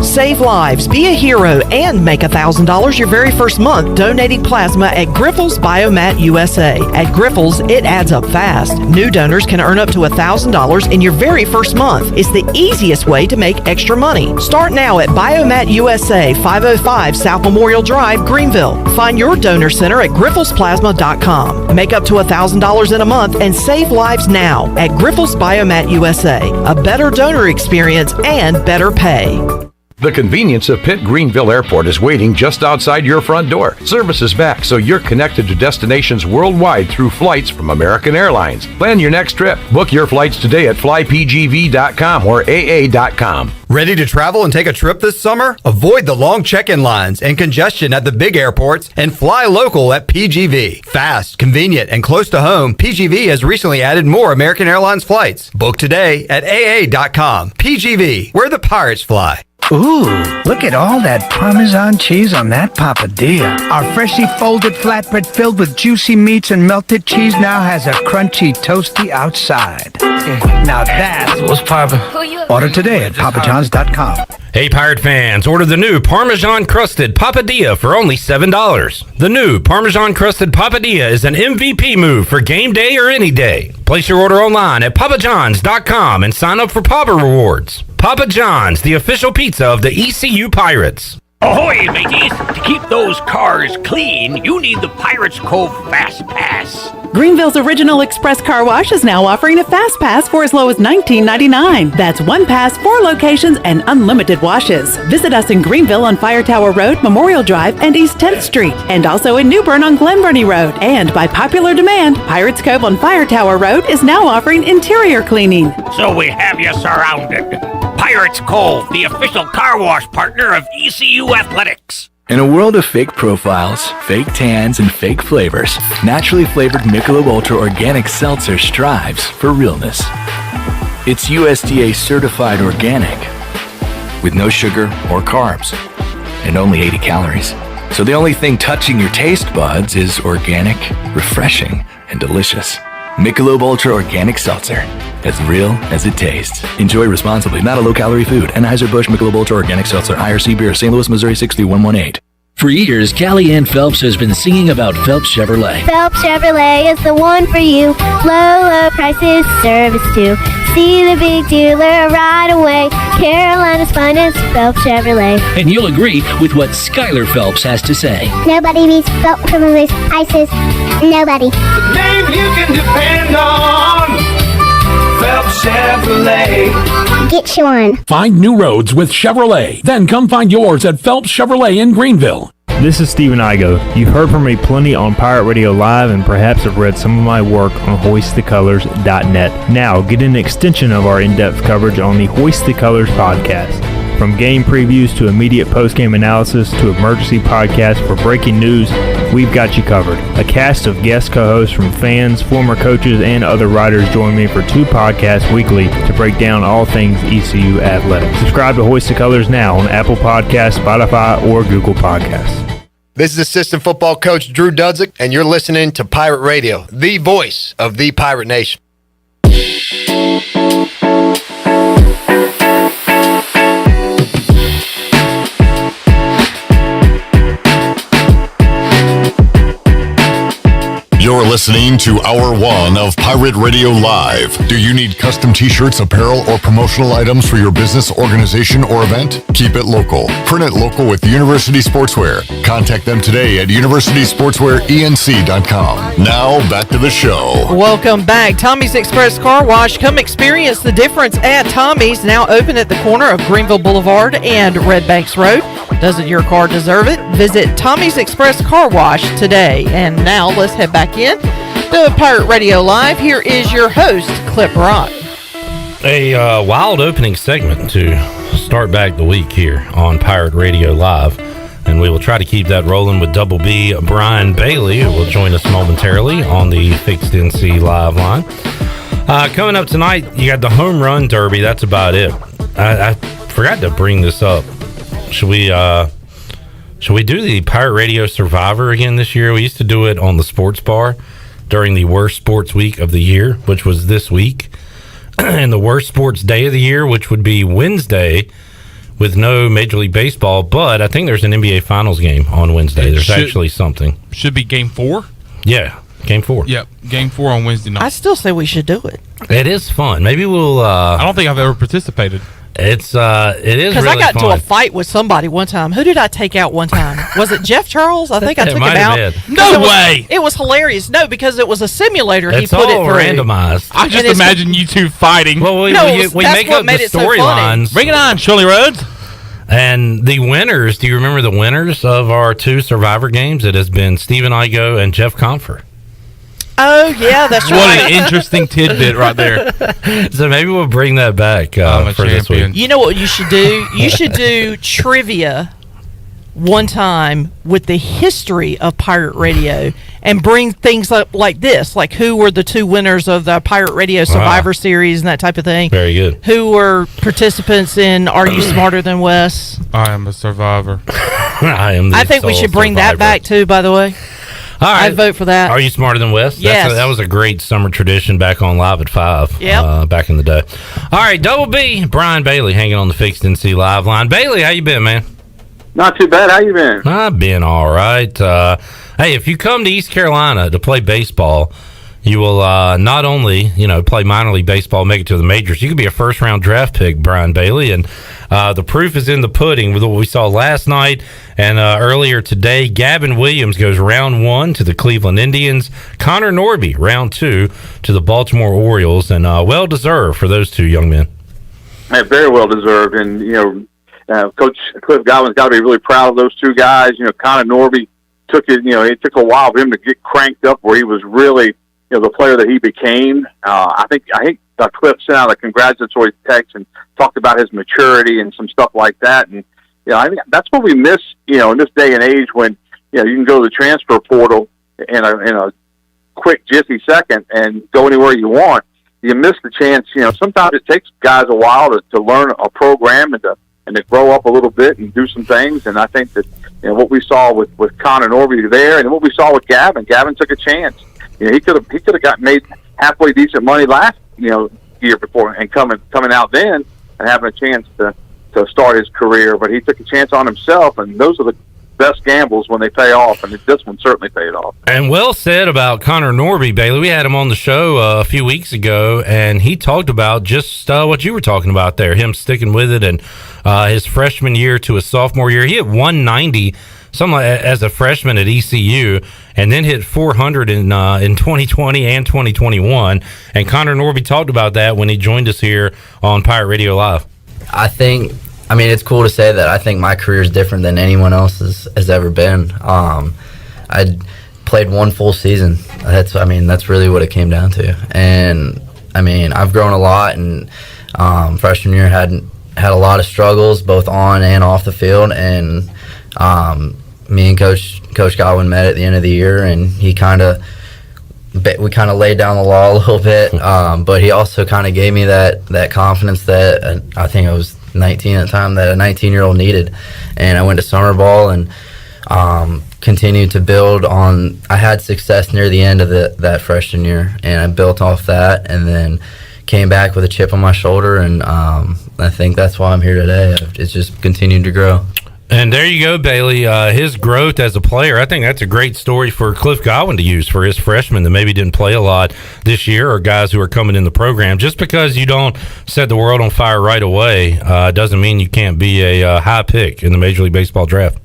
S6: Save lives, be a hero, and make $1,000 your very first month donating plasma at Grifols Biomat USA. At Grifols, it adds up fast. New donors can earn up to $1,000 in your very first month. It's the easiest way to make extra money. Start now at Biomat USA, 505 South Memorial Drive, Greenville. Find your donor center at grifolsplasma.com. Make up to $1,000 in a month and save lives now at Grifols Biomat USA. A better donor experience and better pay.
S10: The convenience of Pitt Greenville Airport is waiting just outside your front door. Service is back, so you're connected to destinations worldwide through flights from American Airlines. Plan your next trip. Book your flights today at flypgv.com or aa.com.
S3: Ready to travel and take a trip this summer? Avoid the long check-in lines and congestion at the big airports and fly local at PGV. Fast, convenient, and close to home, PGV has recently added more American Airlines flights. Book today at aa.com. PGV, where the pirates fly.
S11: Ooh, look at all that Parmesan cheese on that papadilla. Our freshly folded flatbread filled with juicy meats and melted cheese now has a crunchy, toasty outside. Now that's what's Papa. Order today at papajohns.com.
S2: Hey, Pirate fans, order the new Parmesan-crusted papadilla for only $7. The new Parmesan-crusted papadilla is an MVP move for game day or any day. Place your order online at papajohns.com and sign up for Papa Rewards. Papa John's, the official pizza of the ECU Pirates.
S12: Ahoy, mateys! To keep those cars clean, you need the Pirates Cove Fast Pass.
S13: Greenville's original express car wash is now offering a fast pass for as low as $19.99. That's one pass, 4 locations, and unlimited washes. Visit us in Greenville on Fire Tower Road, Memorial Drive, and East 10th Street, and also in New Bern on Glen Burnie Road. And by popular demand, Pirates Cove on Fire Tower Road is now offering interior cleaning.
S12: So we have you surrounded. Pirates Cove, the official car wash partner of ECU Athletics.
S14: In a world of fake profiles, fake tans, and fake flavors, naturally flavored Michelob Ultra Organic Seltzer strives for realness. It's USDA certified organic, with no sugar or carbs, and only 80 calories. So the only thing touching your taste buds is organic, refreshing, and delicious. Michelob Ultra Organic Seltzer, as real as it tastes. Enjoy responsibly, not a low-calorie food. Anheuser-Busch Michelob Ultra Organic Seltzer, IRC Beer, St. Louis, Missouri, 63118.
S15: For years, Callie Ann Phelps has been singing about Phelps Chevrolet.
S16: Phelps Chevrolet is the one for you. Low prices, service too. See the big dealer right away. Carolina's finest, Phelps Chevrolet.
S15: And you'll agree with what Skylar Phelps has to say.
S16: Nobody beats Phelps Chevrolet's prices. Nobody.
S17: The name you can depend on. Phelps Chevrolet.
S16: Get you one.
S18: Find new roads with Chevrolet. Then come find yours at Phelps Chevrolet in Greenville.
S19: This is Steven Igo. You've heard from me plenty on Pirate Radio Live and perhaps have read some of my work on hoistthecolors.net. Now, get an extension of our in-depth coverage on the Hoist the Colors podcast. From game previews to immediate post-game analysis to emergency podcasts for breaking news, we've got you covered. A cast of guest co-hosts from fans, former coaches, and other writers join me for 2 podcasts weekly to break down all things ECU athletics. Subscribe to Hoist the Colors now on Apple Podcasts, Spotify, or Google Podcasts.
S20: This is assistant football coach Drew Dudzik, and you're listening to Pirate Radio, the voice of the Pirate Nation.
S1: You're listening to Hour 1 of Pirate Radio Live. Do you need custom t-shirts, apparel, or promotional items for your business, organization, or event? Keep it local. Print it local with University Sportswear. Contact them today at universitysportswearenc.com. Now, back to the show.
S6: Welcome back. Tommy's Express Car Wash. Come experience the difference at Tommy's, now open at the corner of Greenville Boulevard and Red Banks Road. Doesn't your car deserve it? Visit Tommy's Express Car Wash today. And now let's head back in to Pirate Radio Live. Here is your host, Clip Rock.
S2: A wild opening segment to start back the week here on Pirate Radio Live. And we will try to keep that rolling with Double B Brian Bailey, who will join us momentarily on the Fixed NC Live line. Coming up tonight, you got the Home Run Derby. That's about it. I forgot to bring this up. Should we do the Pirate Radio Survivor again this year? We used to do it on the sports bar during the worst sports week of the year, which was this week, and the worst sports day of the year, which would be Wednesday, with no Major League Baseball. But I think there's an NBA Finals game on Wednesday. There's actually something.
S4: Should be Game 4?
S2: Yeah, Game 4.
S4: Yep, Game 4 on Wednesday night.
S6: I still say we should do it.
S2: It is fun. Maybe we'll...
S4: I don't think I've ever participated.
S2: It is
S6: because
S2: really
S6: I got
S2: fun.
S6: into a fight with somebody one time. Who did I take out one time? Was it Jeff Charles? I think I took him
S2: might
S6: out.
S2: have been.
S4: No way!
S6: It was hilarious. No, because it was a simulator.
S2: It's
S6: he put
S2: all
S6: it through.
S2: randomized.
S4: I just imagine you two fighting.
S2: Well, we
S6: that's
S2: make
S6: what
S2: up
S6: made
S2: the
S6: it so funny.
S2: storylines.
S4: Bring it on, Shirley Rhodes.
S2: And the winners, do you remember the winners of our 2 Survivor games? It has been Stephen Igo and Jeff Comfort.
S6: Oh, yeah, that's right.
S4: What an interesting tidbit right there.
S2: So maybe we'll bring that back for this week.
S6: You know what you should do? You should do trivia one time with the history of pirate radio and bring things up like this, like who were the 2 winners of the Pirate Radio Survivor Series and that type of thing.
S2: Very good.
S6: Who were participants in Are You Smarter Than Wes?
S4: I am a survivor.
S6: I think we should bring that back too, by the way.
S2: All right.
S6: I'd vote for that.
S2: Are You Smarter Than Wes?
S6: Yes.
S2: That was a great summer tradition back on Live at 5 back in the day. All right, Double B, Brian Bailey hanging on the Fixed NC Live line. Bailey, how you been, man?
S21: Not too bad. How you been?
S2: I've been all right. Hey, if you come to East Carolina to play baseball, you will not only play minor league baseball, make it to the majors. You could be a first-round draft pick, Brian Bailey, and the proof is in the pudding with what we saw last night and earlier today. Gavin Williams goes round 1 to the Cleveland Indians. Connor Norby, round 2 to the Baltimore Orioles, and well-deserved for those 2 young men.
S21: Yeah, very well-deserved, and, Coach Cliff Godwin's got to be really proud of those 2 guys. Connor Norby it took a while for him to get cranked up where he was really, the player that he became. I think Cliff sent out a congratulatory text and talked about his maturity and some stuff like that. And, I think that's what we miss, in this day and age when, you can go to the transfer portal in a quick, jiffy second and go anywhere you want. You miss the chance, sometimes it takes guys a while to learn a program and to grow up a little bit and do some things. And I think that what we saw with Connor Norby there, and what we saw with Gavin took a chance. He could have got made halfway decent money last year before and coming out then and having a chance to start his career. But he took a chance on himself, and those are the best gambles when they pay off, and this one certainly paid off.
S2: And well said about Connor Norby, Bailey. We had him on the show a few weeks ago, and he talked about just what you were talking about there, him sticking with it, and his freshman year to his sophomore year. He hit 190 as a freshman at ECU, and then hit 400 in 2020 and 2021. And Connor Norby talked about that when he joined us here on Pirate Radio Live.
S22: I mean, it's cool to say that. I think my career is different than anyone else's has ever been. I played 1 full season. That's really what it came down to. And I've grown a lot. And freshman year had a lot of struggles, both on and off the field. And me and Coach Godwin met at the end of the year, and we kind of laid down the law a little bit. But he also kind of gave me that confidence that I think I was 19 at the time, that a 19-year-old needed. And I went to summer ball and continued to build on. I had success near the end of that freshman year, and I built off that, and then came back with a chip on my shoulder. And I think that's why I'm here today. It's just continued to grow.
S2: And there you go, Bailey. His growth as a player, I think that's a great story for Cliff Godwin to use for his freshmen that maybe didn't play a lot this year, or guys who are coming in the program. Just because you don't set the world on fire right away doesn't mean you can't be a high pick in the Major League Baseball draft.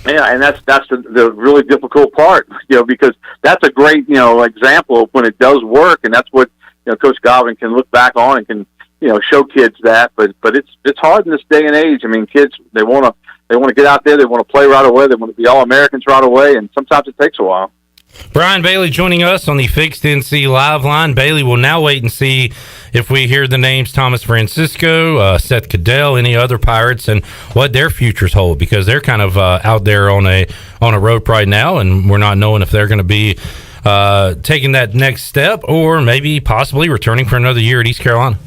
S21: Yeah, and that's the really difficult part, because that's a great, example of when it does work, and that's what, Coach Gavin can look back on and can, show kids that. But it's hard in this day and age. I mean, kids, they want to get out there, they want to play right away, they want to be All-Americans right away, and sometimes it takes a while.
S2: Brian Bailey joining us on the Fixed NC Live line. Bailey will now wait and see if we hear the names Thomas Francisco, Seth Cadell, any other Pirates, and what their futures hold, because they're kind of out there on a rope right now, and we're not knowing if they're going to be taking that next step or maybe possibly returning for another year at East Carolina.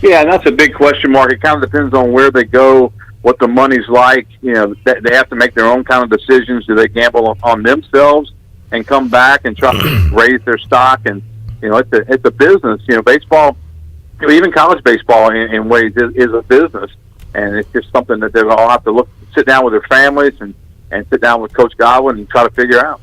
S21: Yeah, and that's a big question mark. It kind of depends on where they go, what the money's like. They have to make their own kind of decisions. Do they gamble on themselves and come back and try to raise their stock? And it's a business. Baseball, even college baseball in ways is a business, and it's just something that they'll all have to sit down with their families and sit down with Coach Godwin and try to figure out.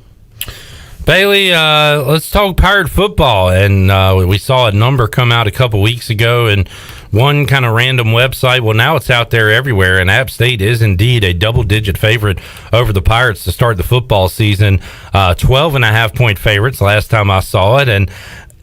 S2: Bailey, let's talk Pirate football. And we saw a number come out a couple weeks ago, and one kind of random website. Well, now it's out there everywhere, and App State is indeed a double-digit favorite over the Pirates to start the football season. 12.5-point favorites last time I saw it, and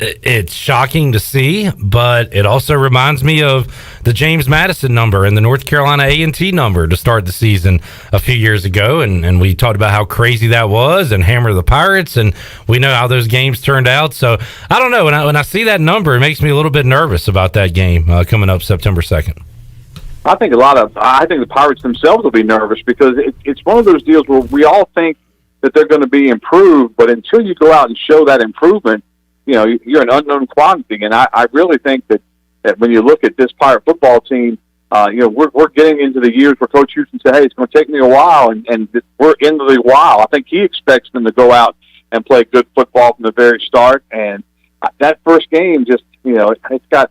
S2: it's shocking to see, but it also reminds me of the James Madison number and the North Carolina A&T number to start the season a few years ago, and we talked about how crazy that was and hammer the Pirates, and we know how those games turned out. So I don't know, when I see that number, it makes me a little bit nervous about that game coming up September 2nd.
S21: I think the Pirates themselves will be nervous because it's one of those deals where we all think that they're going to be improved, but until you go out and show that improvement, you're an unknown quantity. And I really think that when you look at this Pirate football team, we're getting into the years where Coach Houston said, hey, it's going to take me a while, and we're into the while. I think he expects them to go out and play good football from the very start. And that first game just, it's got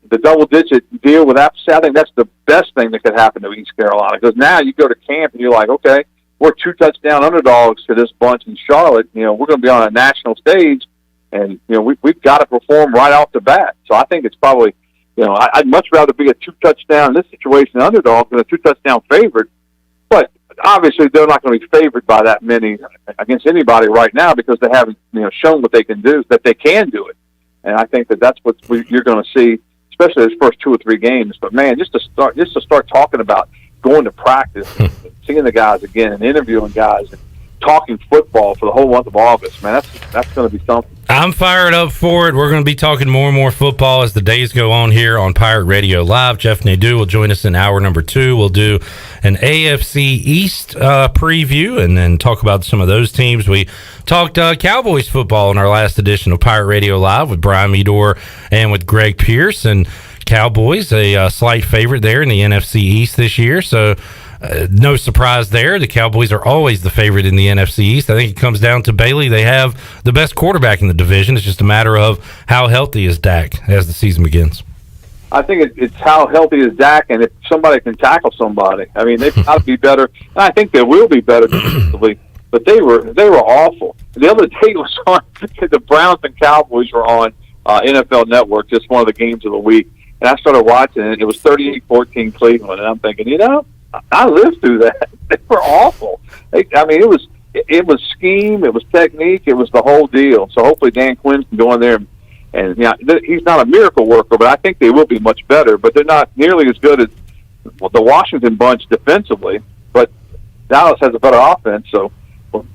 S21: the double-digit deal with App State. I think that's the best thing that could happen to East Carolina, because now you go to camp and you're like, okay, we're 2-touchdown underdogs to this bunch in Charlotte. We're going to be on a national stage, and we've got to perform right off the bat. So I think it's probably, I'd much rather be a 2-touchdown in this situation underdog than a 2-touchdown favorite. But obviously they're not going to be favored by that many against anybody right now because they haven't shown what they can do, that they can do it. And I think that's what you're going to see, especially those first 2 or 3 games. But man, just to start talking about going to practice, and seeing the guys again, and interviewing guys, and talking football for the whole month of August, man, that's going to be something.
S2: I'm fired up for it. We're going to be talking more and more football as the days go on here on Pirate Radio Live. Jeff Nadeau will join us in hour number 2. We'll do an AFC East preview and then talk about some of those teams. We talked Cowboys football in our last edition of Pirate Radio Live with Brian Meador and with Greg Pierce. And Cowboys, a slight favorite there in the NFC East this year. So no surprise there. The Cowboys are always the favorite in the NFC East. I think it comes down to Bailey. They have the best quarterback in the division. It's just a matter of how healthy is Dak as the season begins.
S21: I think it's how healthy is Dak, and if somebody can tackle somebody. I mean, they've got to be better. And I think they will be better defensively, but they were awful. The other day was on the Browns and Cowboys were on NFL Network, just one of the games of the week. And I started watching it. It was 38-14 Cleveland, and I'm thinking, I lived through that. They were awful. It was scheme, it was technique, it was the whole deal. So hopefully Dan Quinn can go in there and he's not a miracle worker, but I think they will be much better. But they're not nearly as good as the Washington bunch defensively. But Dallas has a better offense, so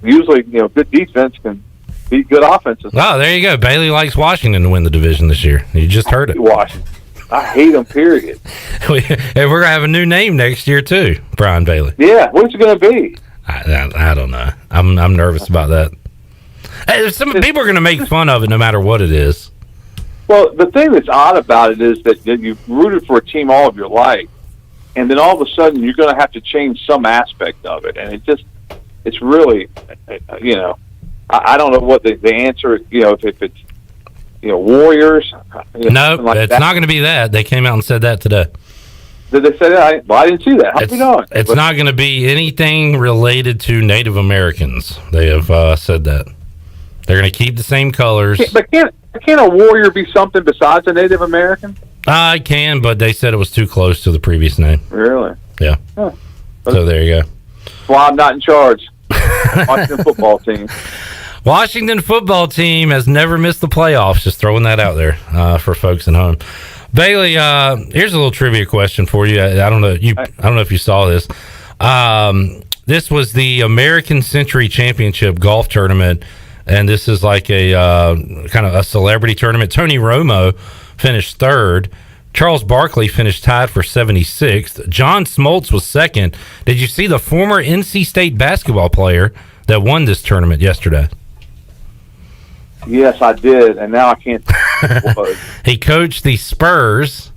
S21: usually good defense can beat good offenses.
S2: Oh, there you go. Bailey likes Washington to win the division this year. You just heard it.
S21: Washington. I hate them, period.
S2: And we're going to have a new name next year, too, Brian Bailey.
S21: Yeah, what's it going to be?
S2: I don't know. I'm nervous about that. Hey, some people are going to make fun of it no matter what it is.
S21: Well, the thing that's odd about it is that you've rooted for a team all of your life, and then all of a sudden you're going to have to change some aspect of it. And it's really, I don't know what the answer is, if it's, Warriors.
S2: No, it's not going to be that. They came out and said that today.
S21: Did they say that? I didn't see that. How's it going?
S2: It's not going to be anything related to Native Americans. They have said that. They're going to keep the same colors.
S21: But can't a Warrior be something besides a Native American?
S2: I can, but they said it was too close to the previous name.
S21: Really?
S2: Yeah. Huh. So there you go.
S21: Well, I'm not in charge. Washington football team.
S2: Washington football team has never missed the playoffs. Just throwing that out there for folks at home. Bailey, here's a little trivia question for you. I don't know. I don't know if you saw this. This was the American Century Championship golf tournament, and this is like a kind of a celebrity tournament. Tony Romo finished third. Charles Barkley finished tied for 76th. John Smoltz was second. Did you see the former NC State basketball player that won this tournament yesterday?
S21: Yes, I did, and now I can't.
S2: He coached the Spurs.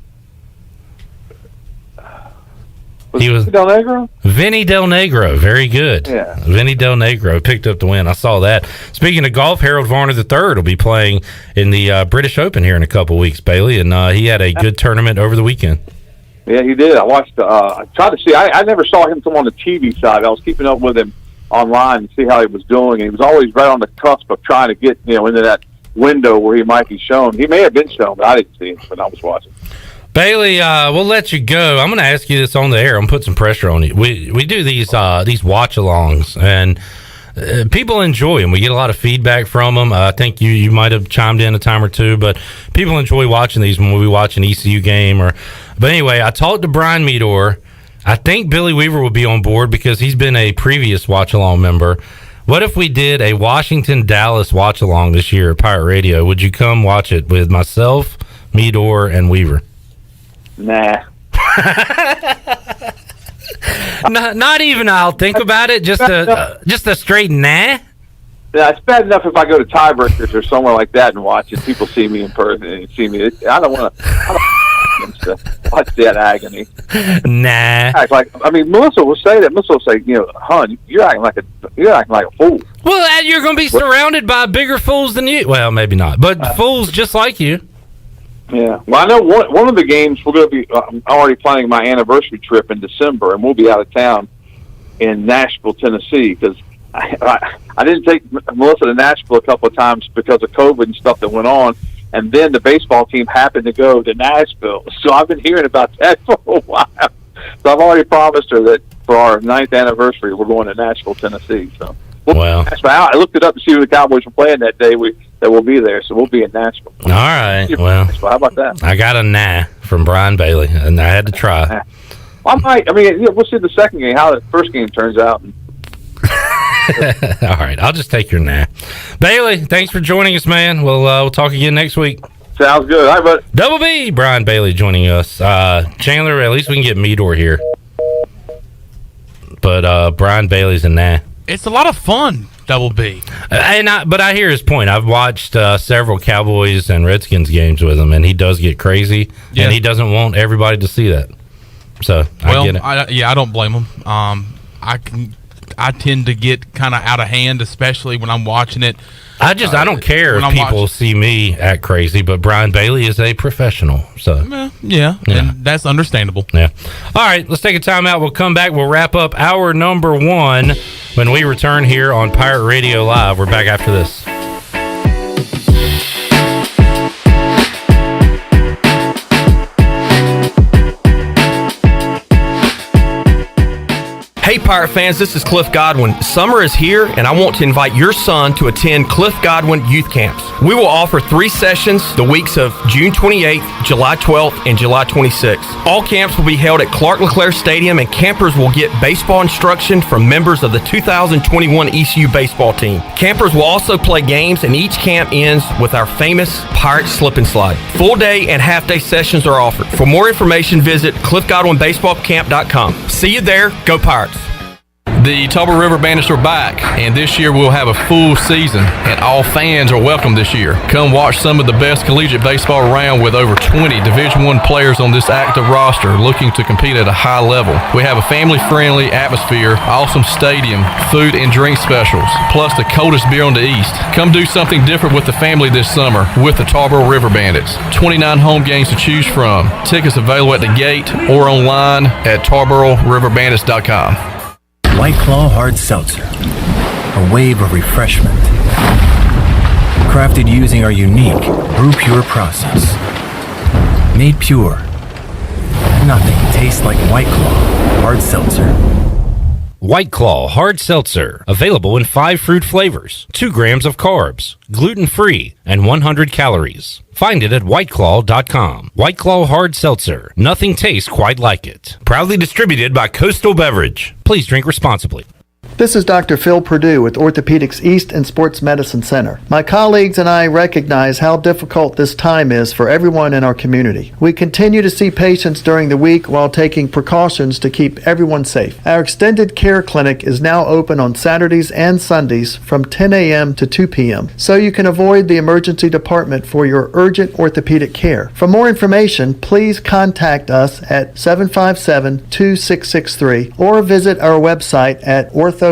S2: He was
S21: Del Negro?
S2: Vinny Del Negro. Very good.
S21: Yeah.
S2: Vinny Del Negro picked up the win. I saw that. Speaking of golf, Harold Varner III will be playing in the British Open here in a couple weeks, Bailey, and he had a good tournament over the weekend.
S21: Yeah, he did. I watched. I tried to see. I never saw him come on the TV side. I was keeping up with him online to see how he was doing, and he was always right on the cusp of trying to get into that window where he might be shown. He may have been shown, but I didn't see him when I was watching.
S2: Bailey, we'll let you go. I'm going to ask you this on the air. I'm going to put some pressure on you. We do these watch-alongs, and people enjoy them. We get a lot of feedback from them. I think you might have chimed in a time or two, but people enjoy watching these when we watch an ECU game. But anyway, I talked to Brian Meador. I think Billy Weaver will be on board because he's been a previous watch-along member. What if we did a Washington-Dallas watch-along this year at Pirate Radio? Would you come watch it with myself, Meador, and Weaver?
S21: Nah.
S2: Not even I'll think about it. Just a straight nah.
S21: Yeah, it's bad enough if I go to Tiebreakers or somewhere like that and watch it. People see me in person and see me. I don't want to watch that agony.
S2: Nah.
S21: Melissa will say that. Melissa will say, hon, you're acting like a fool.
S2: Well, you're going to be surrounded by bigger fools than you. Well, maybe not, but fools just like you.
S21: Yeah. Well, I know one of the games we're going to be. I'm already planning my anniversary trip in December, and we'll be out of town in Nashville, Tennessee, because I didn't take Melissa to Nashville a couple of times because of COVID and stuff that went on, and then the baseball team happened to go to Nashville. So I've been hearing about that for a while. So I've already promised her that for our 9th anniversary, we're going to Nashville, Tennessee. So I looked it up to see who the Cowboys were playing that day. That we'll be there, so we'll be in Nashville.
S2: All right. Well,
S21: how about that?
S2: I got a nah from Brian Bailey, and I had to try.
S21: We'll see the second game, how the first game turns out.
S2: All right, I'll just take your nah. Bailey, thanks for joining us, man. We'll talk again next week.
S21: Sounds good. All right, buddy.
S2: Double B, Brian Bailey joining us. Chandler, at least we can get Meador here. But Brian Bailey's a nah.
S4: It's a lot of fun, Double B.
S2: But I hear his point. I've watched several Cowboys and Redskins games with him, and he does get crazy, and he doesn't want everybody to see that. So I get it.
S4: I don't blame him. I tend to get kind of out of hand, especially when I'm watching it.
S2: I don't care if people see me act crazy, but Brian Bailey is a professional. So
S4: yeah, and that's understandable.
S2: Yeah. All right, let's take a time out. We'll come back. We'll wrap up hour number 1 when we return here on Pirate Radio Live. We're back after this.
S5: Hey Pirate fans, this is Cliff Godwin. Summer is here and I want to invite your son to attend Cliff Godwin Youth Camps. We will offer 3 sessions the weeks of June 28th, July 12th, and July 26th. All camps will be held at Clark LeClaire Stadium and campers will get baseball instruction from members of the 2021 ECU baseball team. Campers will also play games and each camp ends with our famous Pirate Slip and Slide. Full day and half day sessions are offered. For more information, visit cliffgodwinbaseballcamp.com. See you there. Go Pirates.
S8: The Tauber River Bandits are back, and this year we'll have a full season, and all fans are welcome this year. Come watch some of the best collegiate baseball around with over 20 Division I players on this active roster looking to compete at a high level. We have a family-friendly atmosphere, awesome stadium, food and drink specials, plus the coldest beer on the East. Come do something different with the family this summer with the Tauber River Bandits. 29 home games to choose from. Tickets available at the gate or online at TarboroughRiverBandits.com.
S23: White Claw Hard Seltzer, a wave of refreshment, crafted using our unique Brew Pure process. Made pure, nothing tastes like White Claw Hard Seltzer.
S2: White Claw Hard Seltzer, available in 5 fruit flavors, 2 grams of carbs, gluten-free, and 100 calories. Find it at whiteclaw.com. White Claw Hard Seltzer, nothing tastes quite like it. Proudly distributed by Coastal Beverage. Please drink responsibly.
S24: This is Dr. Phil Perdue with Orthopedics East and Sports Medicine Center. My colleagues and I recognize how difficult this time is for everyone in our community. We continue to see patients during the week while taking precautions to keep everyone safe. Our extended care clinic is now open on Saturdays and Sundays from 10 a.m. to 2 p.m. so you can avoid the emergency department for your urgent orthopedic care. For more information, please contact us at 757-2663 or visit our website at orthoeast.com.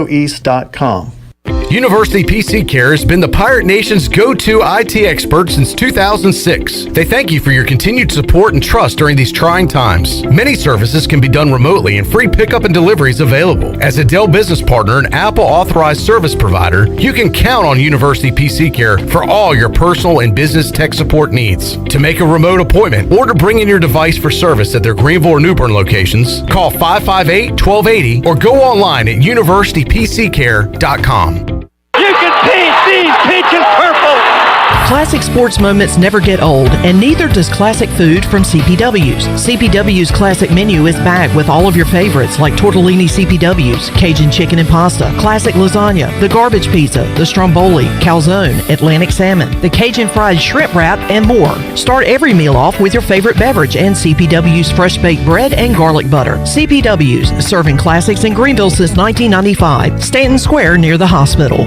S5: University PC Care has been the Pirate Nation's go-to IT expert since 2006. They thank you for your continued support and trust during these trying times. Many services can be done remotely and free pickup and delivery is available. As a Dell business partner and Apple authorized service provider, you can count on University PC Care for all your personal and business tech support needs. To make a remote appointment or to bring in your device for service at their Greenville or New Bern locations, call 558-1280 or go online at universitypccare.com.
S17: You can paint these peaches purple!
S6: Classic sports moments never get old, and neither does classic food from CPW's. CPW's classic menu is back with all of your favorites like tortellini CPW's, Cajun chicken and pasta, classic lasagna, the garbage pizza, the stromboli, calzone, Atlantic salmon, the Cajun fried shrimp wrap, and more. Start every meal off with your favorite beverage and CPW's fresh baked bread and garlic butter. CPW's, serving classics in Greenville since 1995. Stanton Square near the hospital.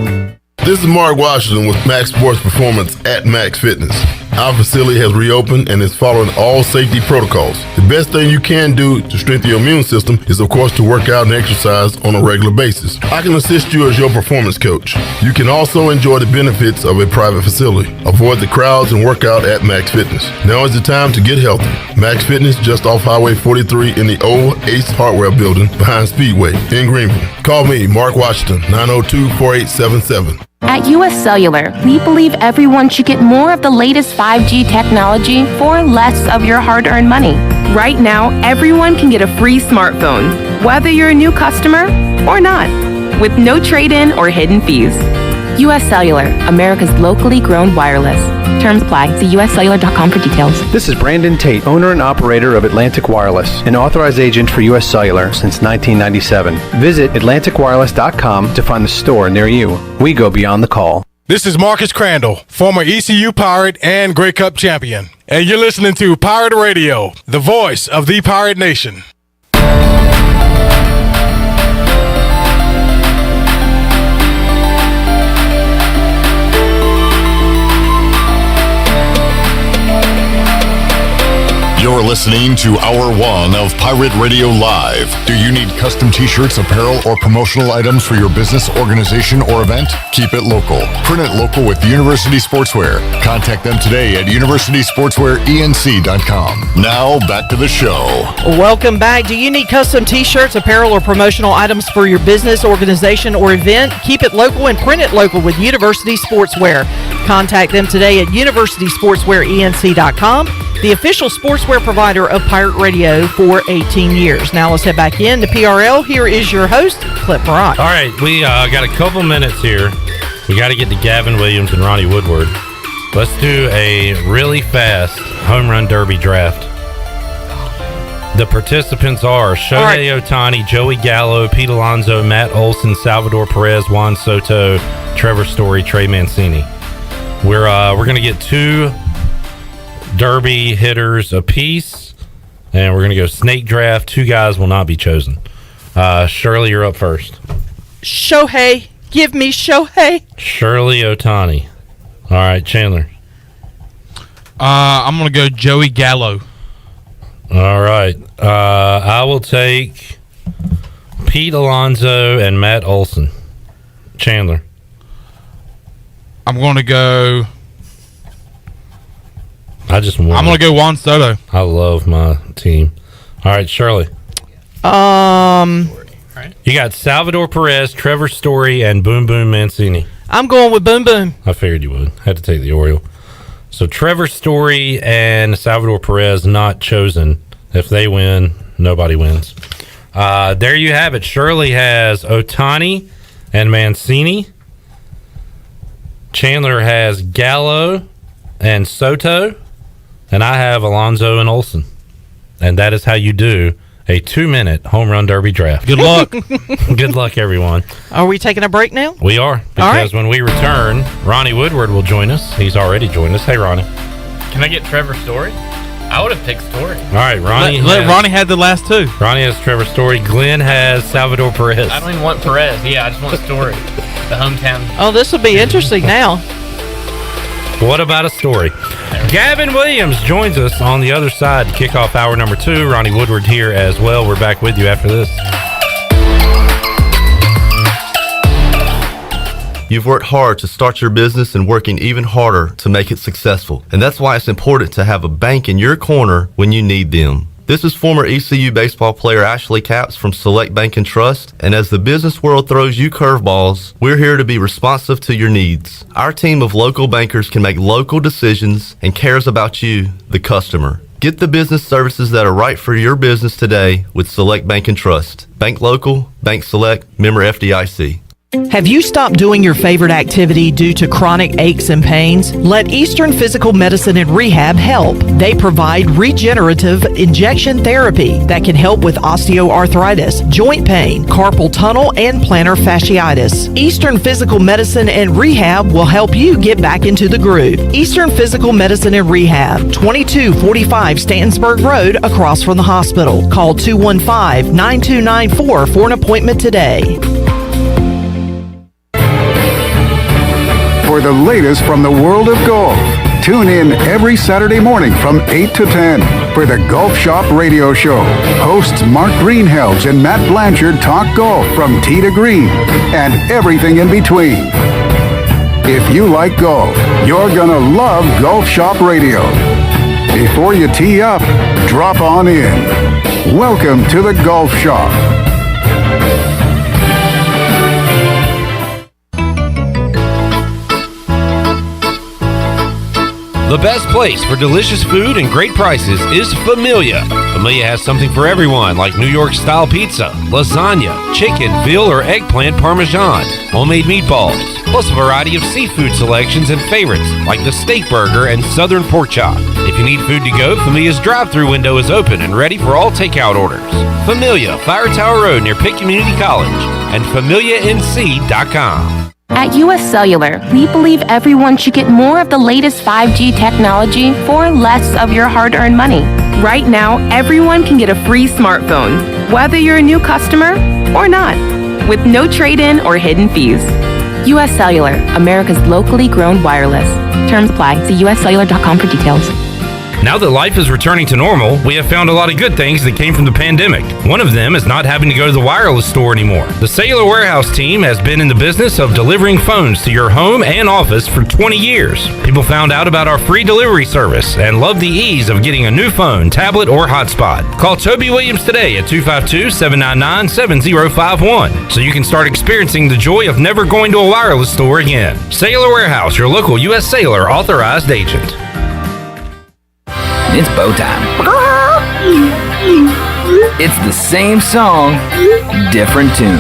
S3: This is Mark Washington with Max Sports Performance at Max Fitness. Our facility has reopened and is following all safety protocols. The best thing you can do to strengthen your immune system is, of course, to work out and exercise on a regular basis. I can assist you as your performance coach. You can also enjoy the benefits of a private facility. Avoid the crowds and work out at Max Fitness. Now is the time to get healthy. Max Fitness, just off Highway 43 in the old Ace Hardware building behind Speedway in Greenville. Call me, Mark Washington, 902-4877.
S7: At US Cellular, we believe everyone should get more of the latest 5G technology for less of your hard-earned money. Right now, everyone can get a free smartphone, whether you're a new customer or not, with no trade-in or hidden fees. US Cellular, America's locally grown wireless. Terms apply. See uscellular.com for details.
S9: This is Brandon Tate, owner and operator of Atlantic Wireless, an authorized agent for US Cellular since 1997. Visit atlanticwireless.com to find the store near you. We go beyond the call.
S10: This is Marcus Crandall, former ECU Pirate and Grey Cup champion. And you're listening to Pirate Radio, the voice of the Pirate Nation.
S1: You're listening to Hour 1 of Pirate Radio Live. Do you need custom t-shirts, apparel, or promotional items for your business, organization, or event? Keep it local. Print it local with University Sportswear. Contact them today at universitysportswearenc.com. Now, back to the show.
S6: Welcome back. Do you need custom t-shirts, apparel, or promotional items for your business, organization, or event? Keep it local and print it local with University Sportswear. Contact them today at universitysportswearenc.com, the official sportswear provider of Pirate Radio for 18 years. Now let's head back in to PRL. Here is your host, Cliff Brock.
S2: All right, we got a couple minutes here. We got to get to Gavin Williams and Ronnie Woodward. Let's do a really fast home run derby draft. The participants are Shohei Ohtani, Joey Gallo, Pete Alonso, Matt Olson, Salvador Perez, Juan Soto, Trevor Story, Trey Mancini. We're going to get two derby hitters apiece, and we're going to go snake draft. Two guys will not be chosen. Shirley, you're up first.
S6: Shohei. Give me Shohei.
S2: Shirley Ohtani. All right, Chandler.
S4: I'm going to go Joey Gallo.
S2: All right. I will take Pete Alonso and Matt Olson. Chandler.
S4: I'm going to go...
S2: I'm going
S4: to go Juan Soto.
S2: I love my team. All right, Shirley. You got Salvador Perez, Trevor Story, and Boom Boom Mancini.
S6: I'm going with Boom Boom.
S2: I figured you would. Had to take the Oriole. So Trevor Story and Salvador Perez not chosen. If they win, nobody wins. There you have it. Shirley has Ohtani and Mancini. Chandler has Gallo and Soto. And I have Alonso and Olson. And that is how you do a 2-minute home run derby draft.
S4: Good luck.
S2: Good luck, everyone.
S6: Are we taking a break now?
S2: We are. Because when we return, Ronnie Woodward will join us. He's already joined us. Hey, Ronnie.
S25: Can I get Trevor Story? I would have picked Story.
S2: All right, Ronnie.
S4: Let Ronnie have the last two.
S2: Ronnie has Trevor Story. Glenn has Salvador Perez.
S25: I don't even want Perez. Yeah, I just want Story. The hometown.
S6: Oh, this will be interesting now.
S2: What about a story? Gavin Williams joins us on the other side to kick off hour number 2. Ronnie Woodward here as well. We're back with you after this.
S11: You've worked hard to start your business and working even harder to make it successful. And that's why it's important to have a bank in your corner when you need them. This is former ECU baseball player Ashley Capps from Select Bank and Trust, and as the business world throws you curveballs, we're here to be responsive to your needs. Our team of local bankers can make local decisions and cares about you, the customer. Get the business services that are right for your business today with Select Bank and Trust. Bank local, bank select, member FDIC.
S6: Have you stopped doing your favorite activity due to chronic aches and pains? Let Eastern Physical Medicine and Rehab help. They provide regenerative injection therapy that can help with osteoarthritis, joint pain, carpal tunnel, and plantar fasciitis. Eastern Physical Medicine and Rehab will help you get back into the groove. Eastern Physical Medicine and Rehab, 2245 Stantonsburg Road, across from the hospital. Call 215-9294 for an appointment today.
S12: For the latest from the world of golf, tune in every Saturday morning from 8 to 10 for the Golf Shop Radio Show. Hosts Mark Greenhelms and Matt Blanchard talk golf from tee to green and everything in between. If you like golf, you're gonna love Golf Shop Radio. Before you tee up, drop on in. Welcome to the Golf Shop.
S13: The best place for delicious food and great prices is Familia. Familia has something for everyone, like New York-style pizza, lasagna, chicken, veal, or eggplant parmesan, homemade meatballs, plus a variety of seafood selections and favorites, like the steak burger and southern pork chop. If you need food to go, Familia's drive-thru window is open and ready for all takeout orders. Familia, Fire Tower Road near Pitt Community College, and FamiliaNC.com.
S7: At US Cellular, we believe everyone should get more of the latest 5G technology for less of your hard-earned money. Right now, everyone can get a free smartphone, whether you're a new customer or not, with no trade-in or hidden fees. US Cellular, America's locally grown wireless. Terms apply. See uscellular.com for details.
S2: Now that life is returning to normal, we have found a lot of good things that came from the pandemic. One of them is not having to go to the wireless store anymore. The Cellular Warehouse team has been in the business of delivering phones to your home and office for 20 years. People found out about our free delivery service and love the ease of getting a new phone, tablet, or hotspot. Call Toby Williams today at 252-799-7051 so you can start experiencing the joy of never going to a wireless store again. Cellular Warehouse, your local U.S. Cellular authorized agent.
S14: It's bow time. It's the same song, different tune.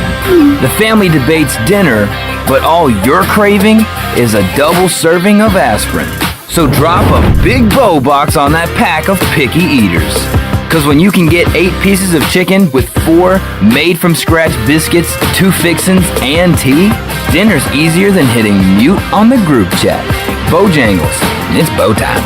S14: The family debates dinner, but all you're craving is a double serving of aspirin. So drop a big bow box on that pack of picky eaters. Cause when you can get 8 pieces of chicken with 4 made-from-scratch biscuits, 2 fixins, and tea, dinner's easier than hitting mute on the group chat. Bojangles, it's bow time.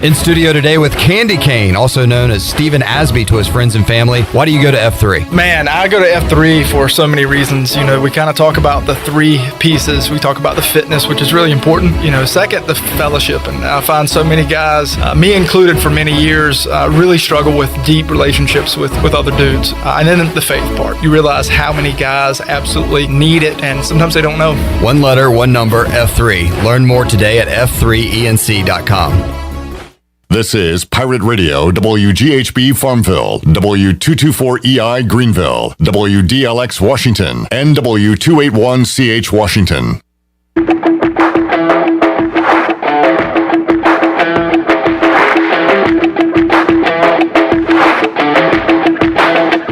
S15: In studio today with Candy Cane, also known as Stephen Asby to his friends and family. Why do you go to F3?
S26: Man, I go to F3 for so many reasons. You know, we kind of talk about the 3 pieces. We talk about the fitness, which is really important. You know, second, the fellowship. And I find so many guys, me included for many years, really struggle with deep relationships with other dudes. And then the faith part. You realize how many guys absolutely need it, and sometimes they don't know.
S15: One letter, one number, F3. Learn more today at f3enc.com.
S1: This is Pirate Radio, WGHB Farmville, W224EI Greenville, WDLX Washington, and W281CH Washington.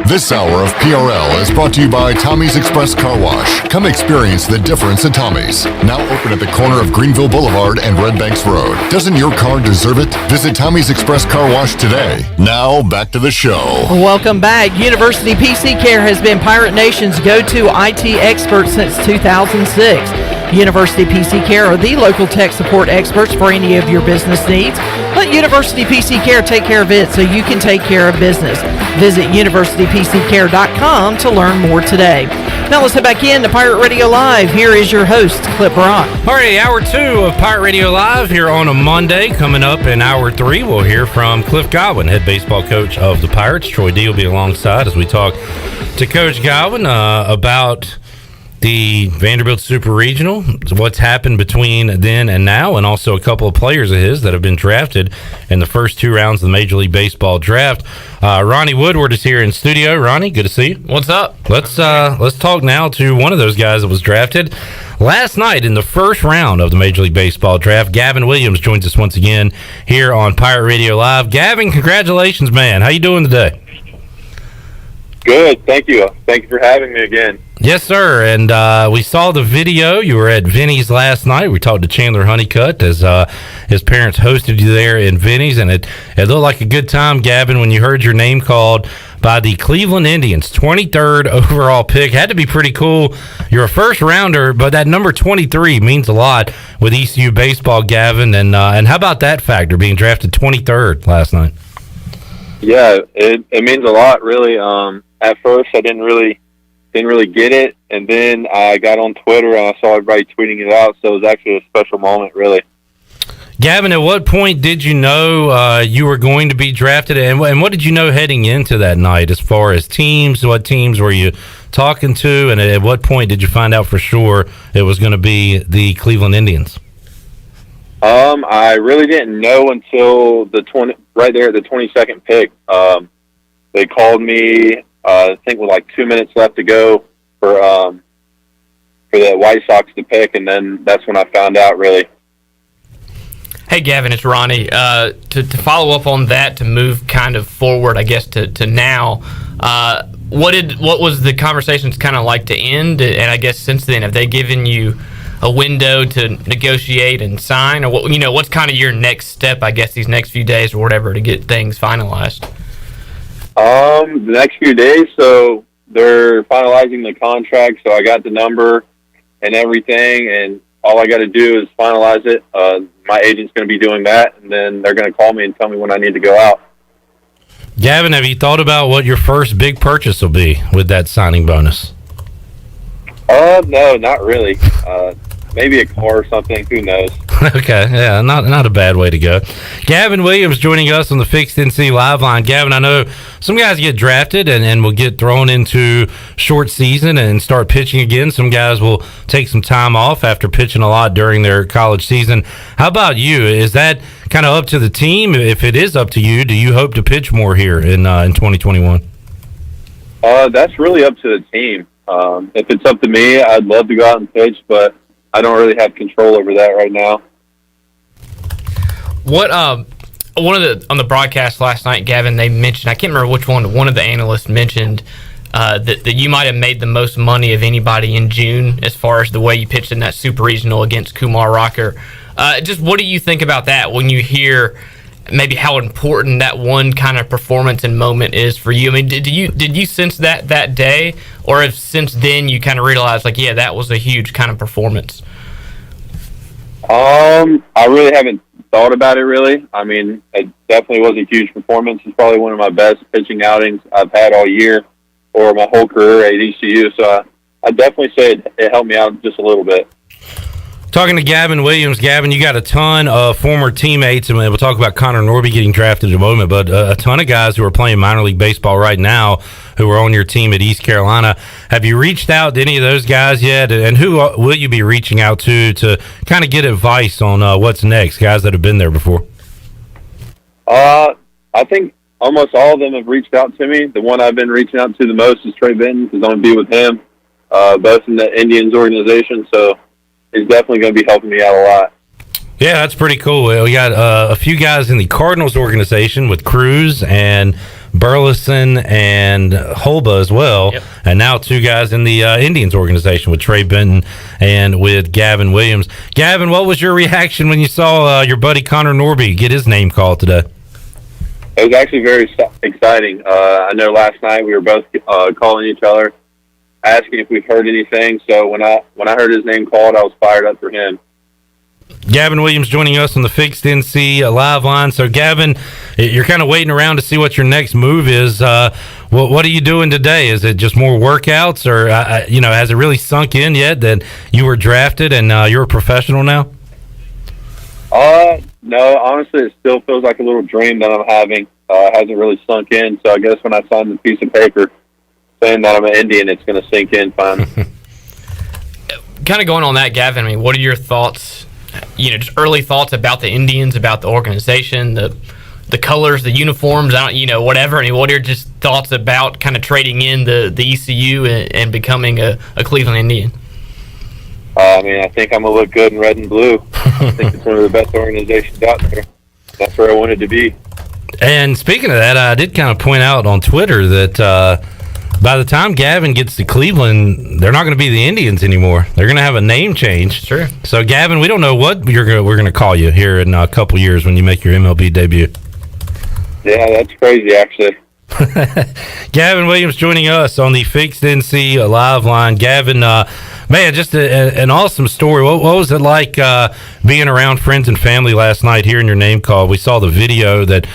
S1: This hour of PRL is brought to you by Tommy's Express Car Wash. Come experience the difference at Tommy's. Now open at the corner of Greenville Boulevard and Red Banks Road. Doesn't your car deserve it? Visit Tommy's Express Car Wash today. Now back to the show.
S6: Welcome back. University PC Care has been Pirate Nation's go-to IT expert since 2006. University PC Care are the local tech support experts for any of your business needs. Let University PC Care take care of it so you can take care of business. Visit universitypccare.com to learn more today. Now let's head back in to Pirate Radio Live. Here is your host, Clip Brock.
S2: All right, hour 2 of Pirate Radio Live here on a Monday. Coming up in hour 3, we'll hear from Cliff Godwin, head baseball coach of the Pirates. Troy D will be alongside as we talk to Coach Gavin about the Vanderbilt Super Regional, what's happened between then and now, and also a couple of players of his that have been drafted in the first 2 rounds of the Major League Baseball draft. Ronnie Woodward is here in studio. Ronnie, good to see you.
S25: What's up?
S2: Let's talk now to one of those guys that was drafted last night in the first round of the Major League Baseball draft. Gavin Williams joins us once again here on Pirate Radio Live. Gavin, congratulations, man. How you doing today?
S16: Good, thank you. Thank you for having me again.
S2: Yes, sir. And we saw the video. You were at Vinny's last night. We talked to Chandler Honeycutt as his parents hosted you there in Vinny's, and it looked like a good time, Gavin, when you heard your name called by the Cleveland Indians, 23rd overall pick. Had to be pretty cool. You're a first rounder, but that number 23 means a lot with ECU baseball, Gavin. And how about that factor, being drafted 23rd last night?
S16: Yeah, it means a lot, really. At first, I didn't really get it, and then I got on Twitter and I saw everybody tweeting it out, so it was actually a special moment, really.
S2: Gavin, at what point did you know you were going to be drafted, and what did you know heading into that night as far as teams? What teams were you talking to, and at what point did you find out for sure it was going to be the Cleveland Indians?
S16: I really didn't know until right there at the 22nd pick. They called me, I think with like 2 minutes left to go for the White Sox to pick, and then that's when I found out, really.
S25: Hey, Gavin, it's Ronnie. To follow up on that, to move kind of forward, I guess, to now, what was the conversations kind of like to end? And I guess since then, have they given you a window to negotiate and sign, or what's kind of your next step, I guess, these next few days or whatever to get things finalized?
S16: The next few days, so they're finalizing the contract, so I got the number and everything, and all I got to do is finalize it. My agent's going to be doing that, and then they're going to call me and tell me when I need to go out.
S2: Gavin, have you thought about what your first big purchase will be with that signing bonus?
S16: No, not really. Maybe a car or something. Who knows?
S2: Okay, yeah, not a bad way to go. Gavin Williams joining us on the Fixed NC Live Line. Gavin, I know some guys get drafted and will get thrown into short season and start pitching again. Some guys will take some time off after pitching a lot during their college season. How about you? Is that kind of up to the team? If it is up to you, do you hope to pitch more here in 2021?
S16: That's really up to the team. If it's up to me, I'd love to go out and pitch, but I don't really have control over that right now.
S25: What on the broadcast last night, Gavin, they mentioned, I can't remember which one of the analysts mentioned that you might have made the most money of anybody in June as far as the way you pitched in that super regional against Kumar Rocker. Just what do you think about that when you hear maybe how important that one kind of performance and moment is for you? I mean, did you sense that day, or if since then you kind of realized like, yeah, that was a huge kind of performance?
S16: I really haven't thought about it, really. I mean, it definitely was a huge performance. It's probably one of my best pitching outings I've had all year or my whole career at ECU. So I definitely say it helped me out just a little bit.
S2: Talking to Gavin Williams. Gavin, you got a ton of former teammates, and we'll talk about Connor Norby getting drafted in a moment, but a ton of guys who are playing minor league baseball right now who are on your team at East Carolina. Have you reached out to any of those guys yet, and who will you be reaching out to kind of get advice on what's next, guys that have been there before?
S16: I think almost all of them have reached out to me. The one I've been reaching out to the most is Trey Benton, because I'm going to be with him, both in the Indians organization, so he's definitely going to be helping me out a lot.
S2: Yeah, that's pretty cool. We got a few guys in the Cardinals organization with Cruz and Burleson and Holba as well. Yep. And now 2 guys in the Indians organization with Trey Benton and with Gavin Williams. Gavin, what was your reaction when you saw your buddy Connor Norby get his name called today?
S16: It was actually very exciting. I know last night we were both calling each other, asking if we've heard anything. So when I heard his name called, I was fired up for him.
S2: Gavin Williams joining us on the Fixed NC Live Line. So, Gavin, you're kind of waiting around to see what your next move is. What are you doing today? Is it just more workouts, or has it really sunk in yet that you were drafted and you're a professional now?
S16: No, honestly, it still feels like a little dream that I'm having. It hasn't really sunk in. So I guess when I sign the piece of paper saying that I'm an Indian, it's going to sink in finally.
S25: kind of going on that, Gavin, I mean, what are your thoughts, just early thoughts about the Indians, about the organization, the colors, the uniforms, whatever? I mean, what are your just thoughts about kind of trading in the ECU and becoming a Cleveland Indian?
S16: I think I'm going to look good in red and blue. I think it's one of the best organizations out there. That's where I wanted to be.
S2: And speaking of that, I did kind of point out on Twitter that by the time Gavin gets to Cleveland, they're not going to be the Indians anymore. They're going to have a name change.
S25: Sure.
S2: So, Gavin, we don't know what we're going to call you here in a couple years when you make your MLB debut.
S16: Yeah, that's crazy, actually.
S2: Gavin Williams joining us on the Fixed NC Live line. Gavin, man, just an awesome story. What was it like being around friends and family last night, hearing your name called? We saw the video that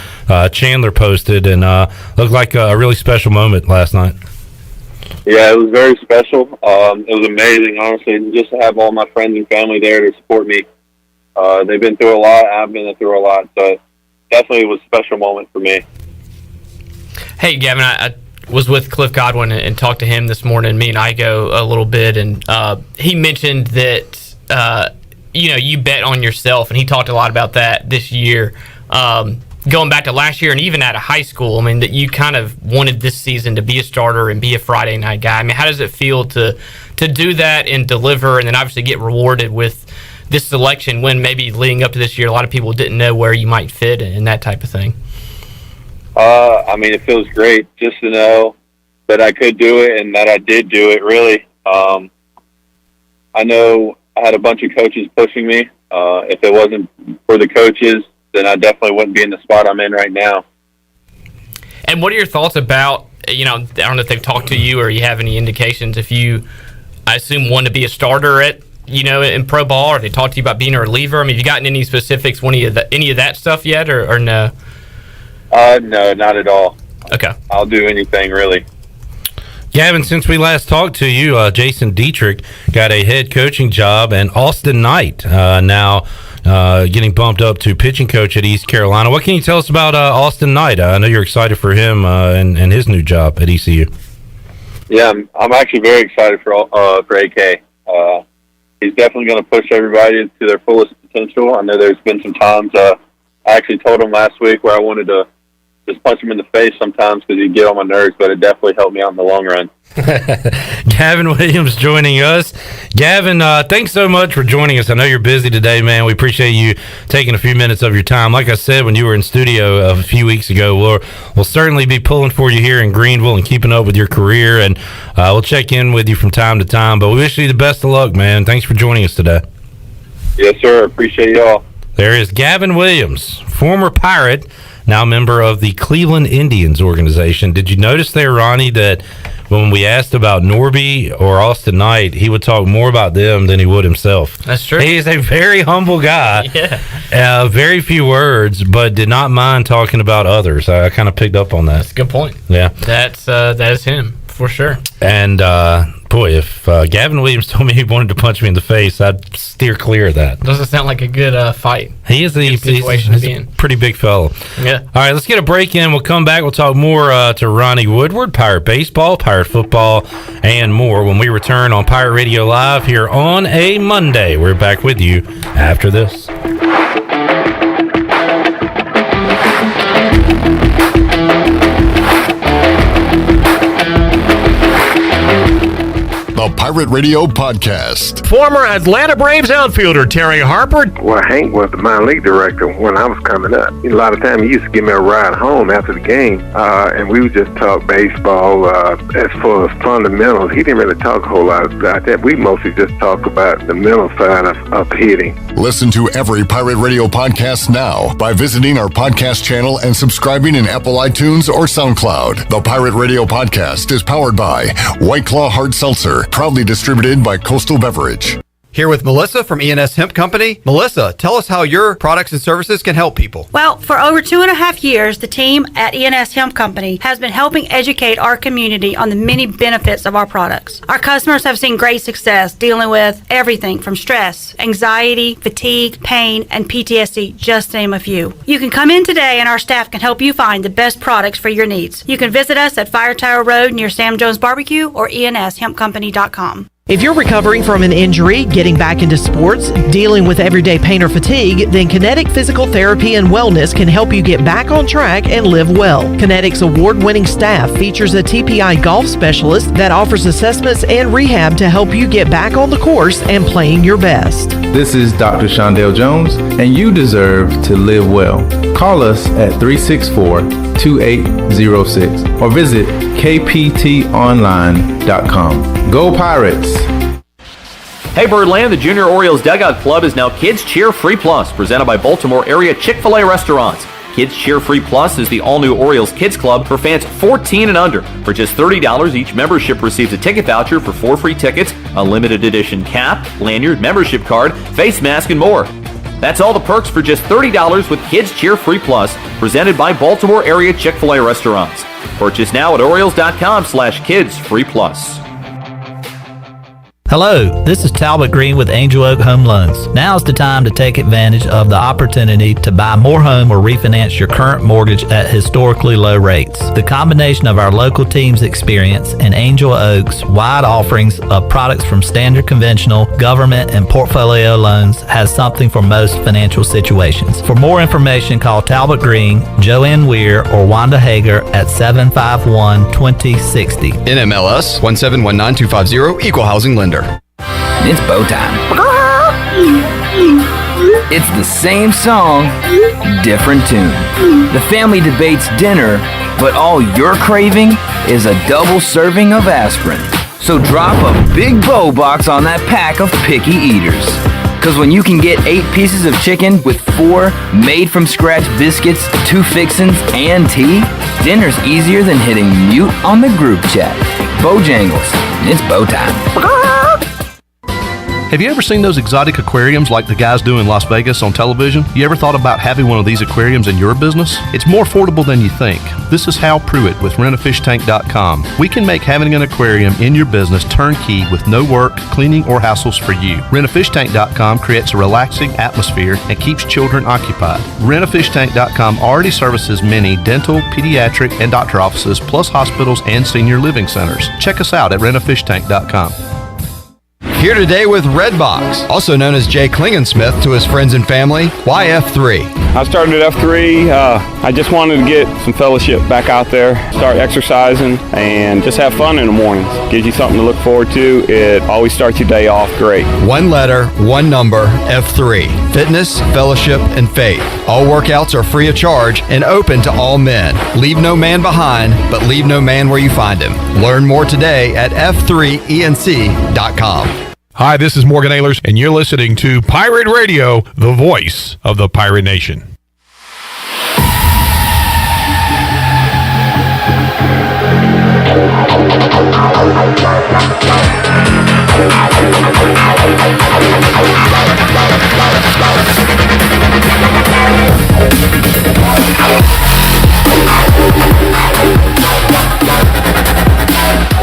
S2: Chandler posted, and looked like a really special moment last night.
S16: Yeah, it was very special. It was amazing, honestly, just to have all my friends and family there to support me. They've been through a lot. I've been through a lot, so it definitely was a special moment for me.
S25: Hey, Gavin, I was with Cliff Godwin and talked to him this morning. Me and I go a little bit, and he mentioned that you bet on yourself, and he talked a lot about that this year. Going back to last year and even out of high school, I mean, that you kind of wanted this season to be a starter and be a Friday night guy. I mean, how does it feel to do that and deliver, and then obviously get rewarded with this selection when maybe leading up to this year, a lot of people didn't know where you might fit and that type of thing?
S16: It feels great just to know that I could do it and that I did do it, really. I know I had a bunch of coaches pushing me. If it wasn't for the coaches, then I definitely wouldn't be in the spot I'm in right now.
S25: And what are your thoughts about, I don't know if they've talked to you or you have any indications if you, I assume, want to be a starter at, in pro ball, or they talked to you about being a reliever? I mean, have you gotten any specifics, any of that stuff yet, or no?
S16: No, not at all.
S25: Okay.
S16: I'll do anything, really.
S2: Gavin, since we last talked to you, Jason Dietrich got a head coaching job, and Austin Knight now getting bumped up to pitching coach at East Carolina. What can you tell us about Austin Knight? I know you're excited for him and his new job at ECU.
S16: Yeah, I'm actually very excited for AK. He's definitely going to push everybody to their fullest potential. I know there's been some times I actually told him last week where I wanted to just punch him in the face sometimes because he'd get on my nerves, but it definitely helped me out in the long run.
S2: Gavin Williams joining us. Gavin, thanks so much for joining us. I know you're busy today, man. We appreciate you taking a few minutes of your time. Like I said, when you were in studio a few weeks ago, we'll certainly be pulling for you here in Greenville and keeping up with your career, and we'll check in with you from time to time. But we wish you the best of luck, man. Thanks for joining us today.
S16: Yes, sir. Appreciate y'all.
S2: There is Gavin Williams, former Pirate, now member of the Cleveland Indians organization. Did you notice there, Ronnie, that when we asked about Norby or Austin Knight, he would talk more about them than he would himself?
S25: That's true.
S2: He is a very humble guy.
S25: Yeah.
S2: Very few words, but did not mind talking about others. I kind of picked up on that.
S25: That's a good point.
S2: Yeah.
S25: That is him, for sure.
S2: And, boy, if Gavin Williams told me he wanted to punch me in the face, I'd steer clear of that.
S25: Doesn't sound like a good fight.
S2: He is he's a pretty big fellow.
S25: Yeah.
S2: All right, let's get a break in. We'll come back. We'll talk more to Ronnie Woodward, Pirate Baseball, Pirate Football, and more when we return on Pirate Radio Live here on a Monday. We're back with you after this.
S1: The Pirate Radio Podcast.
S8: Former Atlanta Braves outfielder Terry Harper.
S18: Well, Hank was the minor league director when I was coming up. A lot of times he used to give me a ride home after the game, and we would just talk baseball as far as fundamentals. He didn't really talk a whole lot about that. We mostly just talk about the mental side of hitting.
S1: Listen to every Pirate Radio podcast now by visiting our podcast channel and subscribing in Apple iTunes or SoundCloud. The Pirate Radio Podcast is powered by White Claw Hard Seltzer, proudly distributed by Coastal Beverage.
S15: Here with Melissa from ENS Hemp Company. Melissa, tell us how your products and services can help people.
S19: Well, for over 2.5 years, the team at ENS Hemp Company has been helping educate our community on the many benefits of our products. Our customers have seen great success dealing with everything from stress, anxiety, fatigue, pain, and PTSD, just to name a few. You can come in today and our staff can help you find the best products for your needs. You can visit us at Fire Tower Road near Sam Jones Barbecue or enshempcompany.com.
S6: If you're recovering from an injury, getting back into sports, dealing with everyday pain or fatigue, then Kinetic Physical Therapy and Wellness can help you get back on track and live well. Kinetic's award-winning staff features a TPI golf specialist that offers assessments and rehab to help you get back on the course and playing your best.
S5: This is Dr. Shondell Jones, and you deserve to live well. Call us at 364-2806 or visit kptonline.com. Go Pirates!
S20: Hey Birdland, the Junior Orioles Dugout Club is now Kids Cheer Free Plus, presented by Baltimore area Chick-fil-A restaurants. Kids Cheer Free Plus is the all-new Orioles Kids Club for fans 14 and under. For just $30, each membership receives a ticket voucher for 4 free tickets, a limited edition cap, lanyard, membership card, face mask, and more. That's all the perks for just $30 with Kids Cheer Free Plus, presented by Baltimore area Chick-fil-A restaurants. Purchase now at Orioles.com/kidsfreeplus.
S21: Hello, this is Talbot Green with Angel Oak Home Loans. Now's the time to take advantage of the opportunity to buy more home or refinance your current mortgage at historically low rates. The combination of our local team's experience and Angel Oak's wide offerings of products from standard conventional, government, and portfolio loans has something for most financial situations. For more information, call Talbot Green, Joanne Weir, or Wanda Hager at 751-2060.
S15: NMLS 1719250, Equal Housing Lender.
S14: It's bow time. It's the same song, different tune. The family debates dinner, but all you're craving is a double serving of aspirin. So drop a big bow box on that pack of picky eaters. Cause when you can get 8 pieces of chicken with 4 made-from-scratch biscuits, 2 fixins, and tea, dinner's easier than hitting mute on the group chat. Bojangles, it's bow time.
S22: Have you ever seen those exotic aquariums like the guys do in Las Vegas on television? You ever thought about having one of these aquariums in your business? It's more affordable than you think. This is Hal Pruitt with rentafishtank.com. We can make having an aquarium in your business turnkey with no work, cleaning, or hassles for you. Rentafishtank.com creates a relaxing atmosphere and keeps children occupied. Rentafishtank.com already services many dental, pediatric, and doctor offices, plus hospitals and senior living centers. Check us out at rentafishtank.com.
S15: Here today with Redbox, also known as Jay Klingensmith to his friends and family. Why F3?
S23: I started at F3. I just wanted to get some fellowship back out there, start exercising, and just have fun in the mornings. Gives you something to look forward to. It always starts your day off great.
S15: One letter, one number, F3. Fitness, fellowship, and faith. All workouts are free of charge and open to all men. Leave no man behind, but leave no man where you find him. Learn more today at f3enc.com.
S24: Hi, this is Morgan Ehlers, and you're listening to Pirate Radio, the voice of the Pirate Nation.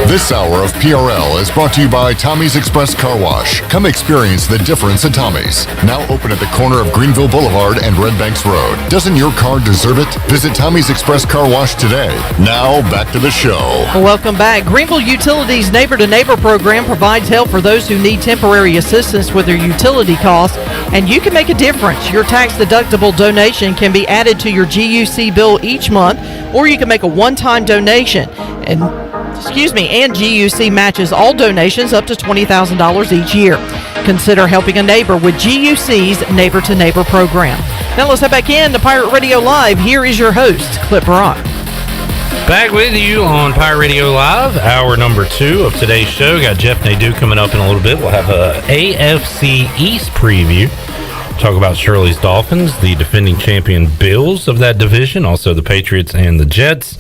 S1: This hour of PRL is brought to you by Tommy's Express Car Wash. Come experience the difference at Tommy's. Now open at the corner of Greenville Boulevard and Red Banks Road. Doesn't your car deserve it? Visit Tommy's Express Car Wash today. Now back to the show.
S6: Welcome back. Greenville Utilities Neighbor to Neighbor program provides help for those who need temporary assistance with their utility costs, and you can make a difference. Your tax-deductible donation can be added to your GUC bill each month, or you can make a one-time donation. And GUC matches all donations up to $20,000 each year. Consider helping a neighbor with GUC's Neighbor to Neighbor program. Now let's head back in to Pirate Radio Live. Here is your host, Clip Rock.
S2: Back with you on Pirate Radio Live, hour number 2 of today's show. Got Jeff Nadeau coming up in a little bit. We'll have a AFC East preview. Talk about Shirley's Dolphins, the defending champion Bills of that division, also the Patriots and the Jets,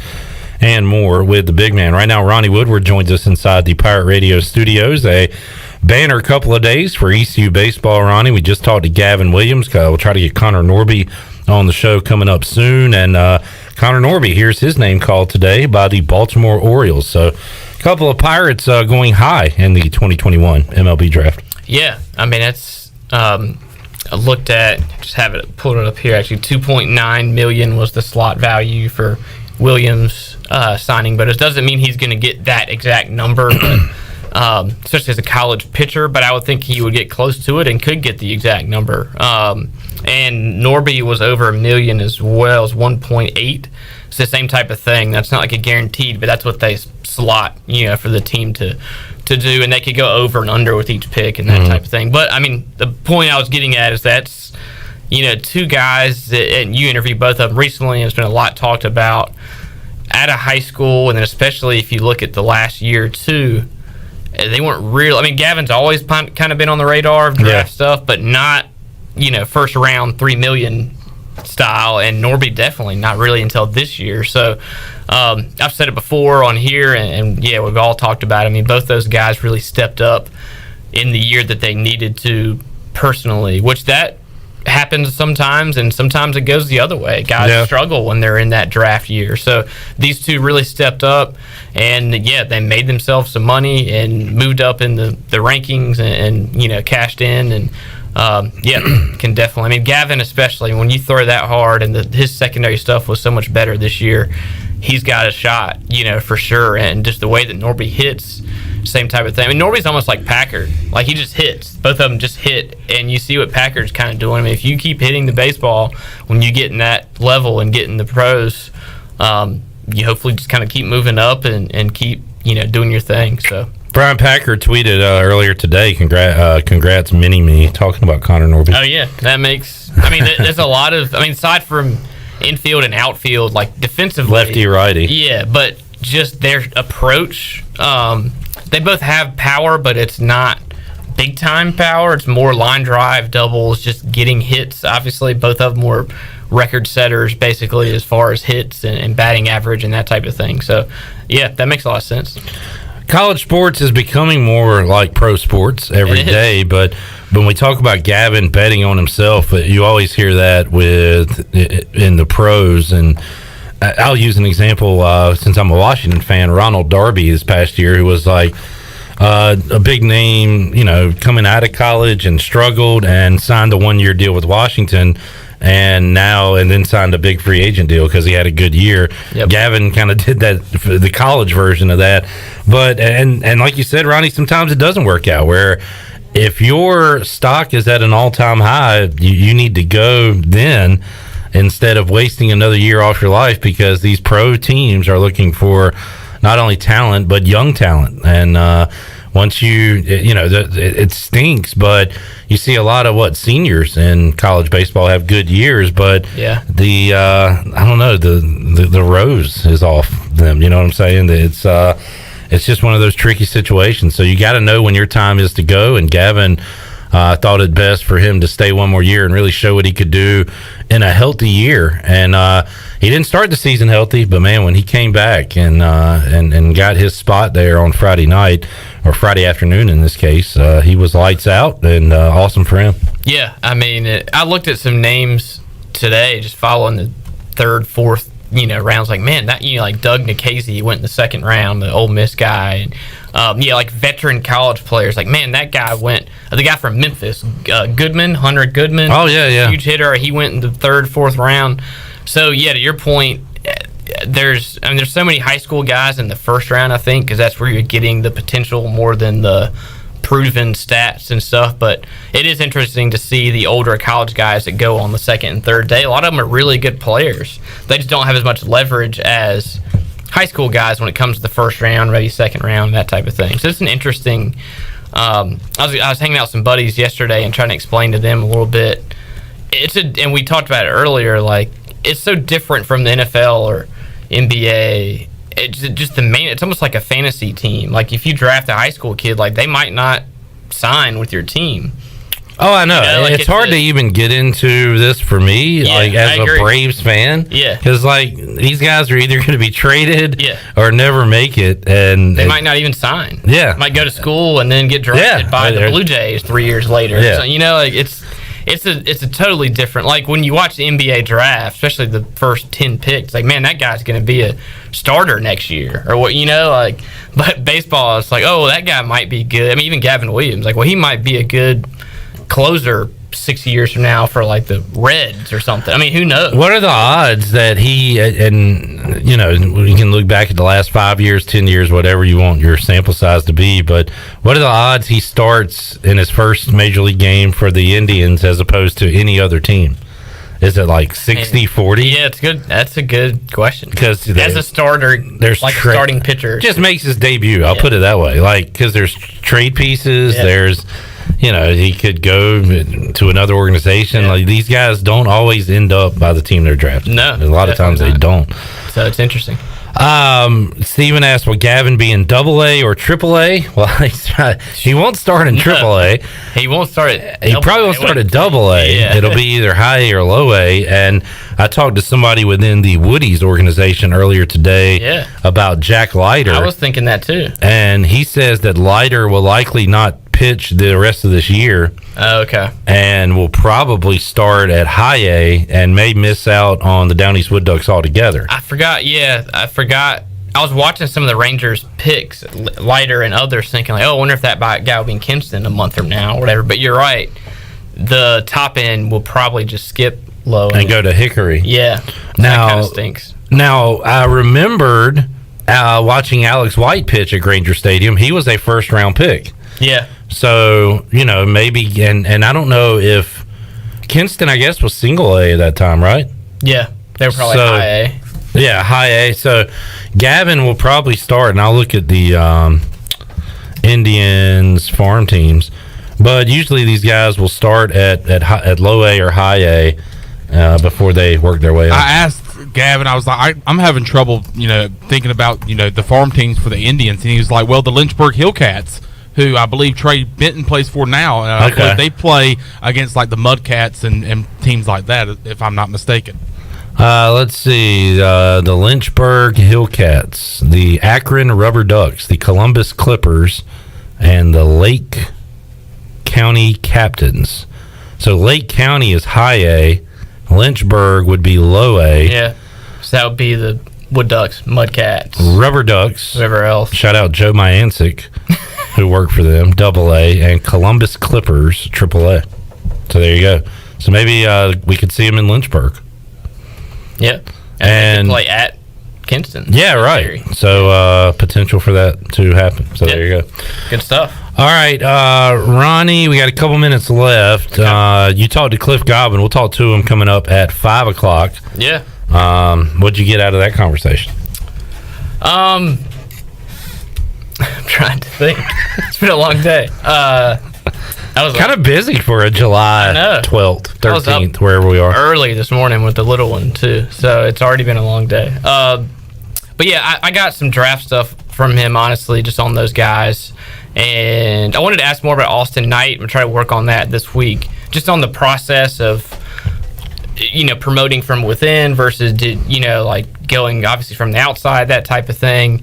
S2: and more with the big man. Right now, Ronnie Woodward joins us inside the Pirate Radio studios. A banner couple of days for ECU baseball, Ronnie. We just talked to Gavin Williams. We'll try to get Connor Norby on the show coming up soon. And Connor Norby hears his name called today by the Baltimore Orioles. So a couple of Pirates going high in the 2021 MLB draft.
S25: Yeah, I mean, that's I looked at, just have it pulled it up here, actually. $2.9 million was the slot value for Williams signing, but it doesn't mean he's going to get that exact number. But especially as a college pitcher, but I would think he would get close to it and could get the exact number. And Norby was over $1 million as well, as 1.8. It's the same type of thing. That's not like a guaranteed, but that's what they slot, for the team to do, and they could go over and under with each pick and that type of thing. But I mean, the point I was getting at is that's two guys that, and you interviewed both of them recently, and it's been a lot talked about out of high school, and then especially if you look at the last year or two, they weren't real. I mean, Gavin's always kind of been on the radar of draft stuff, but not first round $3 million style, and Norby definitely not really until this year. So I've said it before on here, and we've all talked about it. I mean, both those guys really stepped up in the year that they needed to personally, which that happens sometimes, and sometimes it goes the other way. Guys struggle when they're in that draft year. So these two really stepped up, and they made themselves some money and moved up in the rankings and cashed in, and can definitely. I mean, Gavin especially, when you throw that hard, and his secondary stuff was so much better this year, he's got a shot, for sure. And just the way that Norby hits, same type of thing. I mean, Norby's almost like Packard. Like, he just hits. Both of them just hit, and you see what Packard's kind of doing. I mean, if you keep hitting the baseball when you get in that level and get in the pros, you hopefully just kind of keep moving up and keep, doing your thing. So
S2: Brian Packard tweeted earlier today, congrats Mini-Me, talking about Connor Norby.
S25: Oh, yeah. That makes, I mean, there's a lot of, I mean, aside from infield and outfield, like defensively.
S2: Lefty, righty.
S25: Yeah, but just their approach, they both have power, but it's not big-time power. It's more line drive, doubles, just getting hits. Obviously, both of them were record setters, basically, as far as hits and batting average and that type of thing. So, that makes a lot of sense.
S2: College sports is becoming more like pro sports every day, but when we talk about Gavin betting on himself, you always hear that in the pros. And I'll use an example, since I'm a Washington fan, Ronald Darby this past year, who was like a big name, coming out of college and struggled and signed a 1-year deal with Washington, and then signed a big free agent deal because he had a good year. Yep. Gavin kind of did that, the college version of that. But and like you said, Ronnie, sometimes it doesn't work out, where if your stock is at an all-time high, you need to go then, instead of wasting another year off your life, because these pro teams are looking for not only talent but young talent. And once it stinks, but you see a lot of seniors in college baseball have good years, but the I don't know, the rose is off them. You know what I'm saying? It's just one of those tricky situations. So you got to know when your time is to go. And Gavin thought it best for him to stay one more year and really show what he could do in a healthy year. And he didn't start the season healthy, but man, when he came back and got his spot there on Friday night, or Friday afternoon in this case, he was lights out, and awesome for him.
S25: Yeah, I mean, I looked at some names today, just following the third, fourth, rounds. Like, man, that like Doug Nikhazy went in the second round, the Ole Miss guy. And, like veteran college players. Like, man, that guy went. The guy from Memphis, Goodman, Hunter Goodman.
S2: Oh yeah,
S25: huge hitter. He went in the third, fourth round. So to your point, there's so many high school guys in the first round, I think, because that's where you're getting the potential more than the proven stats and stuff. But it is interesting to see the older college guys that go on the second and third day. A lot of them are really good players. They just don't have as much leverage as high school guys when it comes to the first round, maybe second round, that type of thing. So it's an interesting. I was hanging out with some buddies yesterday and trying to explain to them a little bit. And we talked about it earlier. Like, it's so different from the NFL or NBA. It's just it's almost like a fantasy team. Like, if you draft a high school kid, like, they might not sign with your team.
S2: Oh, I know. Like, it's hard to even get into this for me, like, as a Braves fan.
S25: Yeah.
S2: Because, like, these guys are either going to be traded or never make it. And
S25: they might not even sign.
S2: Yeah.
S25: Might go to school and then get drafted by the Blue Jays 3 years later.
S2: Yeah.
S25: So, like, it's a totally different. Like, when you watch the NBA draft, especially the first 10 picks, like, man, that guy's going to be a starter next year, or what, like. But baseball, it's like, oh, that guy might be good. I mean, even Gavin Williams, like, well, he might be a good closer 6 years from now for like the Reds or something. I mean, who knows?
S2: What are the odds that he, and you know, you can look back at the last 5 years, 10 years, whatever you want your sample size to be, but what are the odds he starts in his first major league game for the Indians as opposed to any other team? Is it like 60-40?
S25: Yeah, it's good. That's a good question.
S2: Because
S25: as a starter,
S2: there's
S25: like a starting pitcher,
S2: just makes his debut. I'll put it that way. Like, because there's trade pieces.
S25: Yeah.
S2: There's, you know, he could go to another organization. Like, these guys don't always end up by the team they're drafted.
S25: No,
S2: a lot of times they don't.
S25: So it's interesting.
S2: Steven asked, will Gavin be in AA or AAA? Well, he won't start in AAA.
S25: He won't start at
S2: He probably won't start at AA.
S25: Yeah.
S2: It'll be either high A or low A. And I talked to somebody within the Woody's organization earlier today about Jack Leiter.
S25: I was thinking that too.
S2: And he says that Leiter will likely not pitch the rest of this year.
S25: Oh, okay.
S2: And will probably start at high A and may miss out on the Down East Wood Ducks altogether.
S25: I forgot. I was watching some of the Rangers picks, Leiter and others, thinking like, oh, I wonder if that guy will be in Kinston a month from now or whatever. But you're right. The top end will probably just skip low
S2: and go to Hickory.
S25: Yeah.
S2: Now,
S25: that kind of stinks.
S2: Now, I remembered watching Alex White pitch at Granger Stadium. He was a first-round pick.
S25: Yeah.
S2: So, you know, maybe, and I don't know if Kinston, I guess, was single A at that time, right?
S25: Yeah. They were probably high A.
S2: Yeah, high A. So Gavin will probably start, and I'll look at the Indians farm teams. But usually these guys will start at low A or high A before they work their way up.
S3: I asked Gavin, I was like, I'm having trouble, you know, thinking about, you know, the farm teams for the Indians. And he was like, well, the Lynchburg Hillcats, who I believe Trey Benton plays for now. I believe they play against like the Mudcats and teams like that, if I'm not mistaken.
S2: Let's see. The Lynchburg Hillcats, the Akron Rubber Ducks, the Columbus Clippers, and the Lake County Captains. So Lake County is high A. Lynchburg would be low A.
S25: Yeah. So that would be the Wood Ducks, Mudcats,
S2: Rubber Ducks.
S25: Whoever else.
S2: Shout out Joe Myancic, who worked for them, AA, and Columbus Clippers, AAA. So there you go. So maybe we could see him in Lynchburg.
S25: Yep.
S2: And
S25: play at Kinston.
S2: Yeah, right. So potential for that to happen. So there you go.
S25: Good stuff.
S2: All right, Ronnie, we got a couple minutes left. You talked to Cliff Godwin. We'll talk to him coming up at 5 o'clock.
S25: Yeah.
S2: What'd you get out of that conversation?
S25: I'm trying to think. It's been a long day. I was
S2: kind of busy for a July 12th, 13th, wherever we are.
S25: Early this morning with the little one, too. So it's already been a long day. But yeah, I got some draft stuff from him, honestly, just on those guys. And I wanted to ask more about Austin Knight. I'm going to try to work on that this week. Just on the process of, you know, promoting from within versus, like going obviously from the outside, that type of thing.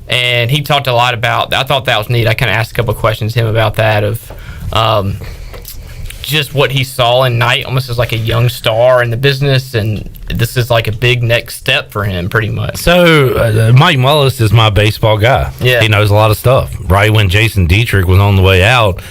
S25: And he talked a lot about, I thought that was neat. I kind of asked a couple of questions to him about that of just what he saw in Knight almost as like a young star in the business, and this is like a big next step for him pretty much.
S2: So Mike Mullis is my baseball guy.
S25: Yeah.
S2: He knows a lot of stuff. Right when Jason Dietrich was on the way out,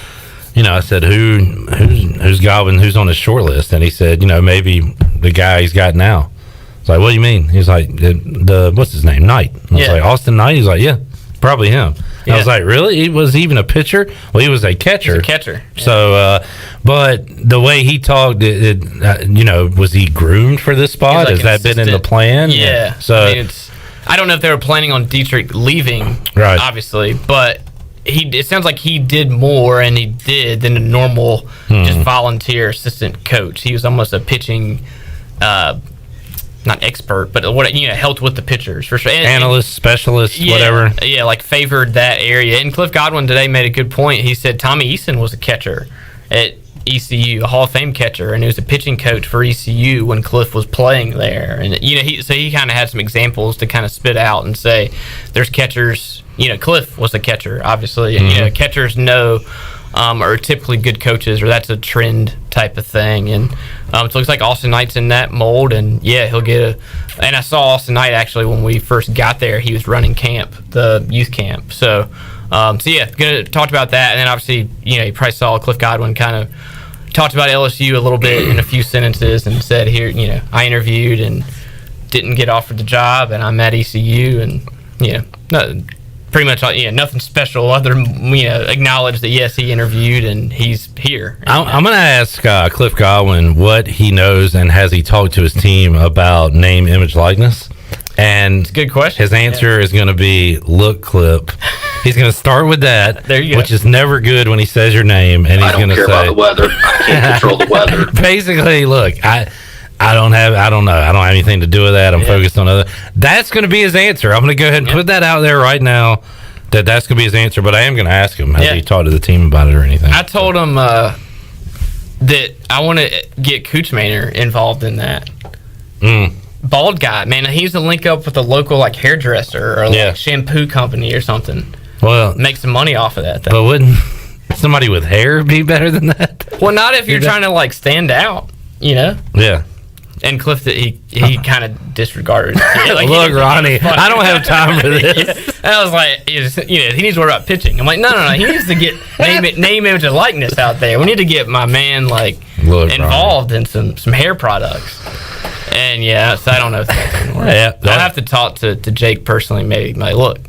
S2: you know, I said, who's Godwin, who's on his short list? And he said, you know, maybe the guy he's got now. I was like, what do you mean? He's like, the what's his name? Knight. I was like, Austin Knight? He's like, yeah, probably him. Yeah. I was like, really? He was even a pitcher? Well, he was a catcher.
S25: He's a catcher. Yeah.
S2: So, but the way he talked, you know, was he groomed for this spot?
S25: Like
S2: Has that been in the plan?
S25: Yeah.
S2: So
S25: I mean, I don't know if they were planning on Dietrich leaving,
S2: right?
S25: Obviously, but it sounds like he did more, and he did than a normal just volunteer assistant coach. He was almost a pitching. Not expert, but helped with the pitchers for sure.
S2: Analyst, specialist, whatever.
S25: Yeah, like favored that area. And Cliff Godwin today made a good point. He said Tommy Eason was a catcher at ECU, a Hall of Fame catcher, and he was a pitching coach for ECU when Cliff was playing there. And he kind of had some examples to kind of spit out and say, there's catchers. Cliff was a catcher, obviously, and catchers know. Are typically good coaches, or that's a trend type of thing. And so it looks like Austin Knight's in that mold, and he'll get and I saw Austin Knight actually when we first got there. He was running camp, the youth camp. So gonna talk about that, and then obviously you probably saw Cliff Godwin kind of talked about LSU a little bit in a few sentences and said, here, I interviewed and didn't get offered the job, and I'm at ECU, and pretty much nothing special other than acknowledge that yes, he interviewed and he's here.
S2: I'm going to ask Cliff Godwin what he knows and has he talked to his team about name, image, likeness. And
S25: it's a good question.
S2: His answer is going to be, look, Clip. He's going to start with that,
S25: there you go.
S2: Which is never good when he says your name, and he's going to say,
S4: I don't care about the weather. I can't control the weather.
S2: Basically, look, I don't know. I don't have anything to do with that. I'm focused on other. That's going to be his answer. I'm going to go ahead and put that out there right now. That's going to be his answer. But I am going to ask him, has he talked to the team about it or anything?
S25: I told him that I want to get Coochmaner involved in that. Bald guy, man. He's a link up with a local hairdresser or shampoo company or something.
S2: Well,
S25: make some money off of that.
S2: But wouldn't somebody with hair be better than that?
S25: Well, not if you're trying to stand out.
S2: Yeah.
S25: And Cliff, he kind of disregarded it.
S2: Look, Ronnie, I don't have time for this.
S25: I was like, he needs to worry about pitching. I'm like, no. He needs to get name, image, and likeness out there. We need to get my man involved in some hair products. And so I don't know if that's going to work. I'll have to talk to Jake personally. Maybe look,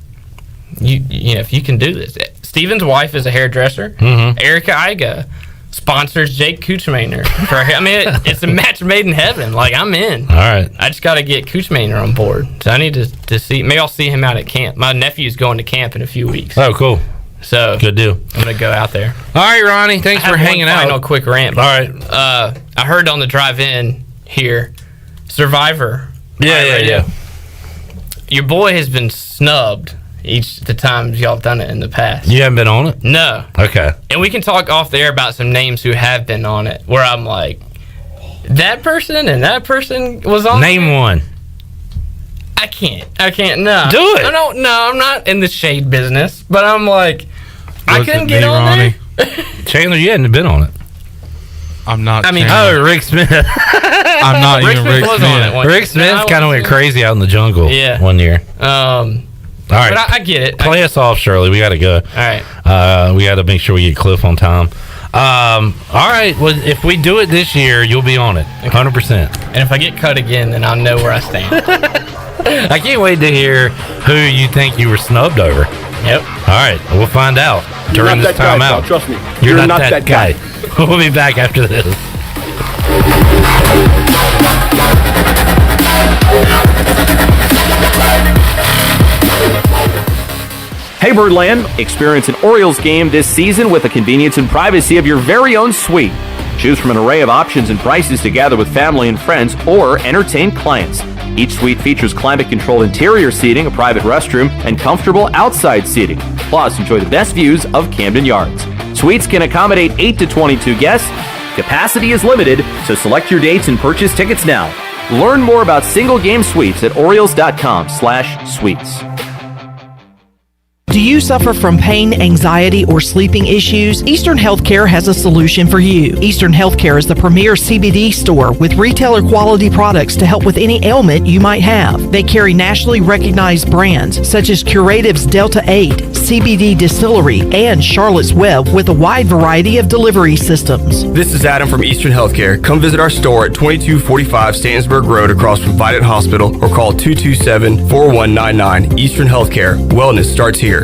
S25: if you can do this. Steven's wife is a hairdresser. Erica Iga sponsors Jake Coochmaner for hair. I mean, it's a match made in heaven. I'm in.
S2: All right.
S25: I just got to get Coochmaner on board. So I need to see. Maybe I'll see him out at camp. My nephew's going to camp in a few weeks.
S2: Oh, cool.
S25: So
S2: good deal.
S25: I'm gonna go out there.
S2: All right, Ronnie. Thanks for hanging out.
S25: Final quick rant.
S2: All right.
S25: I heard on the drive-in here, Survivor.
S2: Yeah.
S25: Your boy has been snubbed the times y'all have done it in the past.
S2: You haven't been on it?
S25: No.
S2: Okay.
S25: And we can talk off the air about some names who have been on it, where I'm like, that person and that person was on
S2: Name one.
S25: I can't. No.
S2: Do it.
S25: I'm not in the shade business, but I'm like, I couldn't get on
S3: Ronnie?
S25: there.
S2: Chandler, you hadn't been on it.
S3: I'm not.
S2: Rick Smith.
S3: I'm not even Rick Smith.
S2: Rick Smith kind of went crazy out in the jungle one year. All right.
S25: But I get it.
S2: Play us off, Shirley. We got to go.
S25: All right.
S2: We got to make sure we get Cliff on time. All right. Well, if we do it this year, you'll be on it. 100%.
S25: And if I get cut again, then I'll know where I stand.
S2: I can't wait to hear who you think you were snubbed over.
S25: Yep.
S2: All right. We'll find out during this time out.
S4: Trust me.
S2: You're not that guy. We'll be back after this.
S20: Hey Birdland, experience an Orioles game this season with the convenience and privacy of your very own suite. Choose from an array of options and prices to gather with family and friends or entertain clients. Each suite features climate-controlled interior seating, a private restroom, and comfortable outside seating. Plus, enjoy the best views of Camden Yards. Suites can accommodate 8 to 22 guests. Capacity is limited, so select your dates and purchase tickets now. Learn more about single-game suites at Orioles.com/suites.
S6: Do you suffer from pain, anxiety, or sleeping issues? Eastern Healthcare has a solution for you. Eastern Healthcare is the premier CBD store with retailer quality products to help with any ailment you might have. They carry nationally recognized brands such as Curative's Delta 8, CBD Distillery, and Charlotte's Web with a wide variety of delivery systems.
S9: This is Adam from Eastern Healthcare. Come visit our store at 2245 Stansburg Road across from Vidant Hospital or call 227-4199. Eastern Healthcare. Wellness starts here.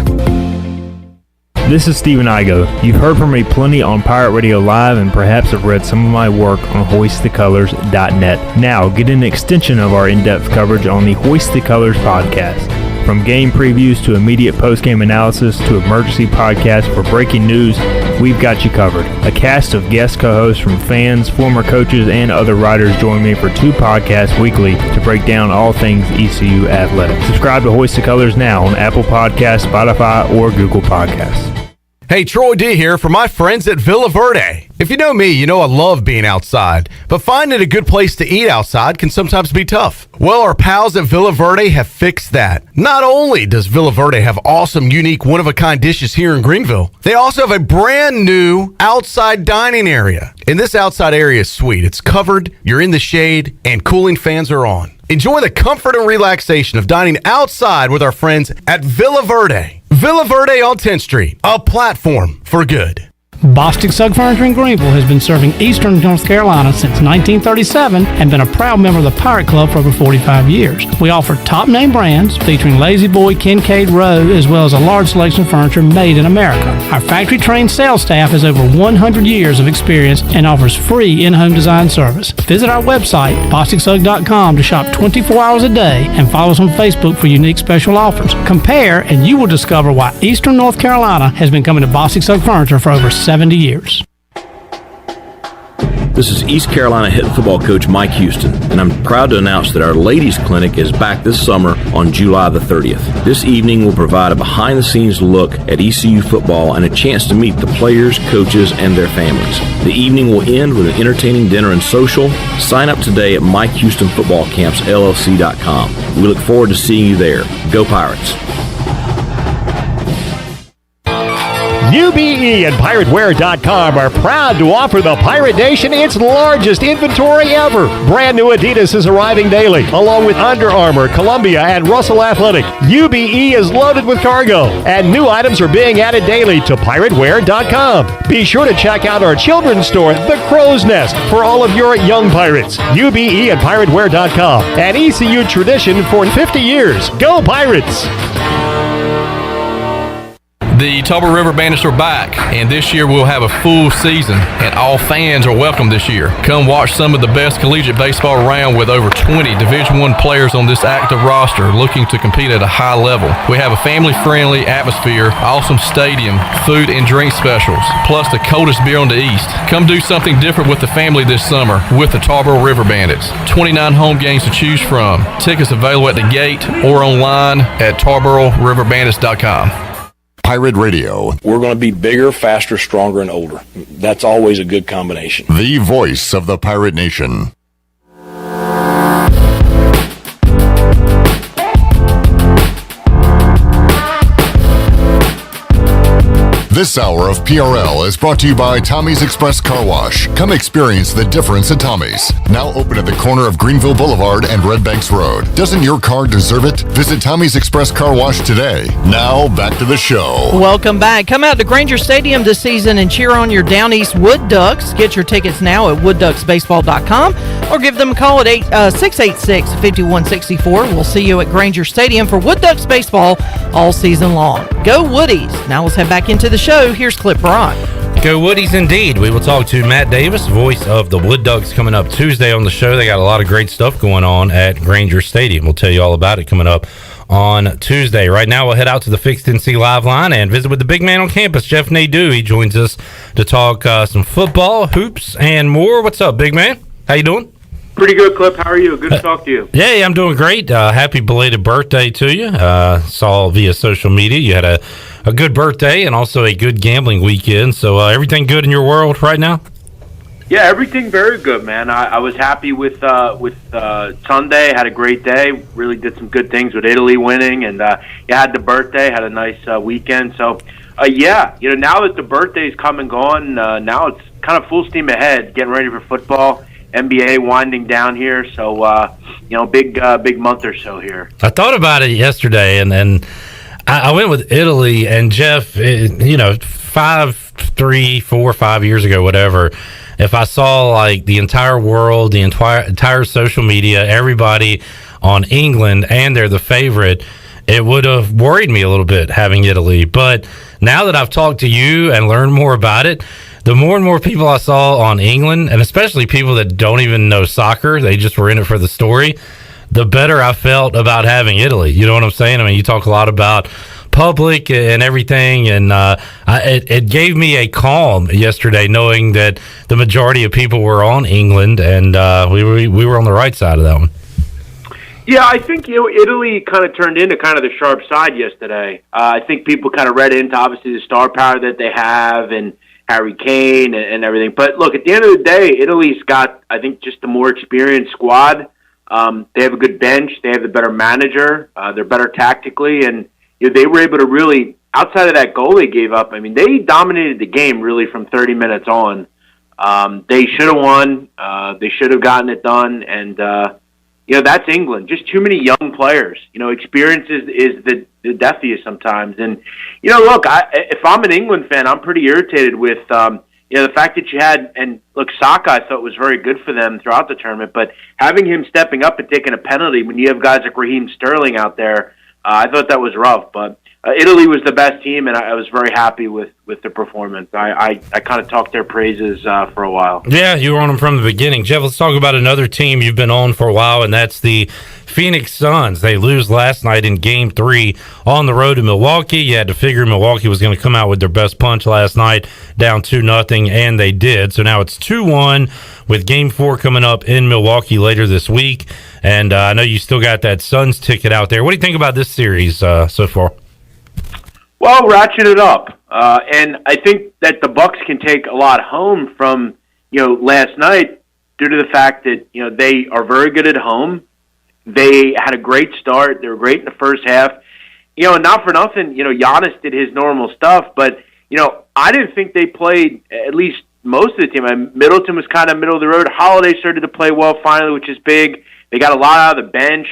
S10: This is Stephen Igo. You've heard from me plenty on Pirate Radio Live and perhaps have read some of my work on HoistTheColors.net. Now, get an extension of our in-depth coverage on the Hoist the Colors podcast. From game previews to immediate post-game analysis to emergency podcasts for breaking news, we've got you covered. A cast of guest co-hosts from fans, former coaches, and other writers join me for 2 podcasts weekly to break down all things ECU athletics. Subscribe to Hoist the Colors now on Apple Podcasts, Spotify, or Google Podcasts.
S11: Hey, Troy D here for my friends at Villa Verde. If you know me, you know I love being outside, but finding a good place to eat outside can sometimes be tough. Well, our pals at Villa Verde have fixed that. Not only does Villa Verde have awesome, unique, one-of-a-kind dishes here in Greenville, they also have a brand new outside dining area. And this outside area is sweet. It's covered, you're in the shade, and cooling fans are on. Enjoy the comfort and relaxation of dining outside with our friends at Villa Verde. Villa Verde on 10th Street, a platform for good.
S7: Bostic Sugg Furniture in Greenville has been serving Eastern North Carolina since 1937 and been a proud member of the Pirate Club for over 45 years. We offer top-name brands featuring Lazy Boy, Kincaid, Rowe, as well as a large selection of furniture made in America. Our factory-trained sales staff has over 100 years of experience and offers free in-home design service. Visit our website, BosticSugg.com, to shop 24 hours a day and follow us on Facebook for unique special offers. Compare, and you will discover why Eastern North Carolina has been coming to Bostic Sugg Furniture for over 70 years.
S12: This is East Carolina head football coach Mike Houston, and I'm proud to announce that our ladies clinic is back this summer on July the 30th. This evening will provide a behind-the-scenes look at ECU football and a chance to meet the players, coaches, and their families. The evening will end with an entertaining dinner and social. Sign up today at MikeHoustonFootballCampsLLC.com. We look forward to seeing you there. Go Pirates!
S8: UBE and PirateWear.com are proud to offer the Pirate Nation its largest inventory ever. Brand new Adidas is arriving daily, along with Under Armour, Columbia, and Russell Athletic. UBE is loaded with cargo, and new items are being added daily to PirateWear.com. Be sure to check out our children's store, The Crow's Nest, for all of your young pirates. UBE and PirateWear.com, an ECU tradition for 50 years. Go Pirates!
S24: The Tauber River Bandits are back, and this year we'll have a full season, and all fans are welcome this year. Come watch some of the best collegiate baseball around with over 20 Division I players on this active roster looking to compete at a high level. We have a family-friendly atmosphere, awesome stadium, food and drink specials, plus the coldest beer on the East. Come do something different with the family this summer with the Tauber River Bandits. 29 home games to choose from. Tickets available at the gate or online at TarboroughRiverBandits.com.
S1: Pirate Radio.
S13: We're going to be bigger, faster, stronger, and older. That's always a good combination.
S1: The voice of the Pirate Nation. This hour of PRL is brought to you by Tommy's Express Car Wash. Come experience the difference at Tommy's. Now open at the corner of Greenville Boulevard and Red Banks Road. Doesn't your car deserve it? Visit Tommy's Express Car Wash today. Now back to the show.
S6: Welcome back. Come out to Granger Stadium this season and cheer on your Down East Wood Ducks. Get your tickets now at woodducksbaseball.com or give them a call at 686-5164. We'll see you at Granger Stadium for Wood Ducks baseball all season long. Go Woodies. Now let's head back into the show. Here's Clip Brock.
S2: Go Woodies indeed. We will talk to Matt Davis, voice of the Wood Ducks, coming up Tuesday on the show. They got a lot of great stuff going on at Granger Stadium. We'll tell you all about it coming up on Tuesday. Right now, we'll head out to the Fixed NC Live line and visit with the big man on campus, Jeff Nadeau. He joins us to talk some football, hoops, and more. What's up, big man? How you doing?
S16: Pretty good, Clip. How are you? Good to talk to you.
S2: Yeah, I'm doing great. Happy belated birthday to you. Saw via social media you had a good birthday and also a good gambling weekend. So everything good in your world right now?
S16: Yeah, everything very good, man. I was happy with Sunday. Had a great day. Really did some good things with Italy winning, and you had the birthday. Had a nice weekend. So, yeah, now that the birthday's come and gone, now it's kind of full steam ahead, getting ready for football. NBA winding down here, so big month or so here.
S2: I thought about it yesterday, and I went with Italy. And Jeff, 3, 4, 5 years ago, whatever, if I saw like the entire world, the entire social media, everybody on England, and they're the favorite, it would have worried me a little bit having Italy. But now that I've talked to you and learned more about it, the more and more people I saw on England, and especially people that don't even know soccer, they just were in it for the story, the better I felt about having Italy. You know what I'm saying? I mean, you talk a lot about public and everything, and it gave me a calm yesterday knowing that the majority of people were on England, and we were on the right side of that one.
S16: Yeah, I think Italy kind of turned into kind of the sharp side yesterday. I think people kind of read into obviously the star power that they have and Harry Kane and everything. But look, at the end of the day, Italy's got, I think, just a more experienced squad. They have a good bench. They have the better manager. They're better tactically. And they were able to really, outside of that goal they gave up, I mean, they dominated the game really from 30 minutes on. They should have won. They should have gotten it done. And, that's England. Just too many young players. Experience is the death of you sometimes. And, look, if I'm an England fan, I'm pretty irritated with, the fact that you had, and look, Saka I thought was very good for them throughout the tournament, but having him stepping up and taking a penalty when you have guys like Raheem Sterling out there, I thought that was rough. But Italy was the best team, and I was very happy with the performance. I kind of talked their praises for a while.
S2: Yeah, you were on them from the beginning. Jeff, let's talk about another team you've been on for a while, and that's the Phoenix Suns. They lose last night in Game 3 on the road to Milwaukee. You had to figure Milwaukee was going to come out with their best punch last night, down 2-0, and they did. So now it's 2-1 with Game 4 coming up in Milwaukee later this week. And I know you still got that Suns ticket out there. What do you think about this series so far?
S16: Well, ratchet it up. And I think that the Bucks can take a lot home from, last night due to the fact that, they are very good at home. They had a great start. They were great in the first half. Not for nothing, Giannis did his normal stuff, but, I didn't think they played, at least most of the team. Middleton was kind of middle of the road. Holiday started to play well finally, which is big. They got a lot out of the bench.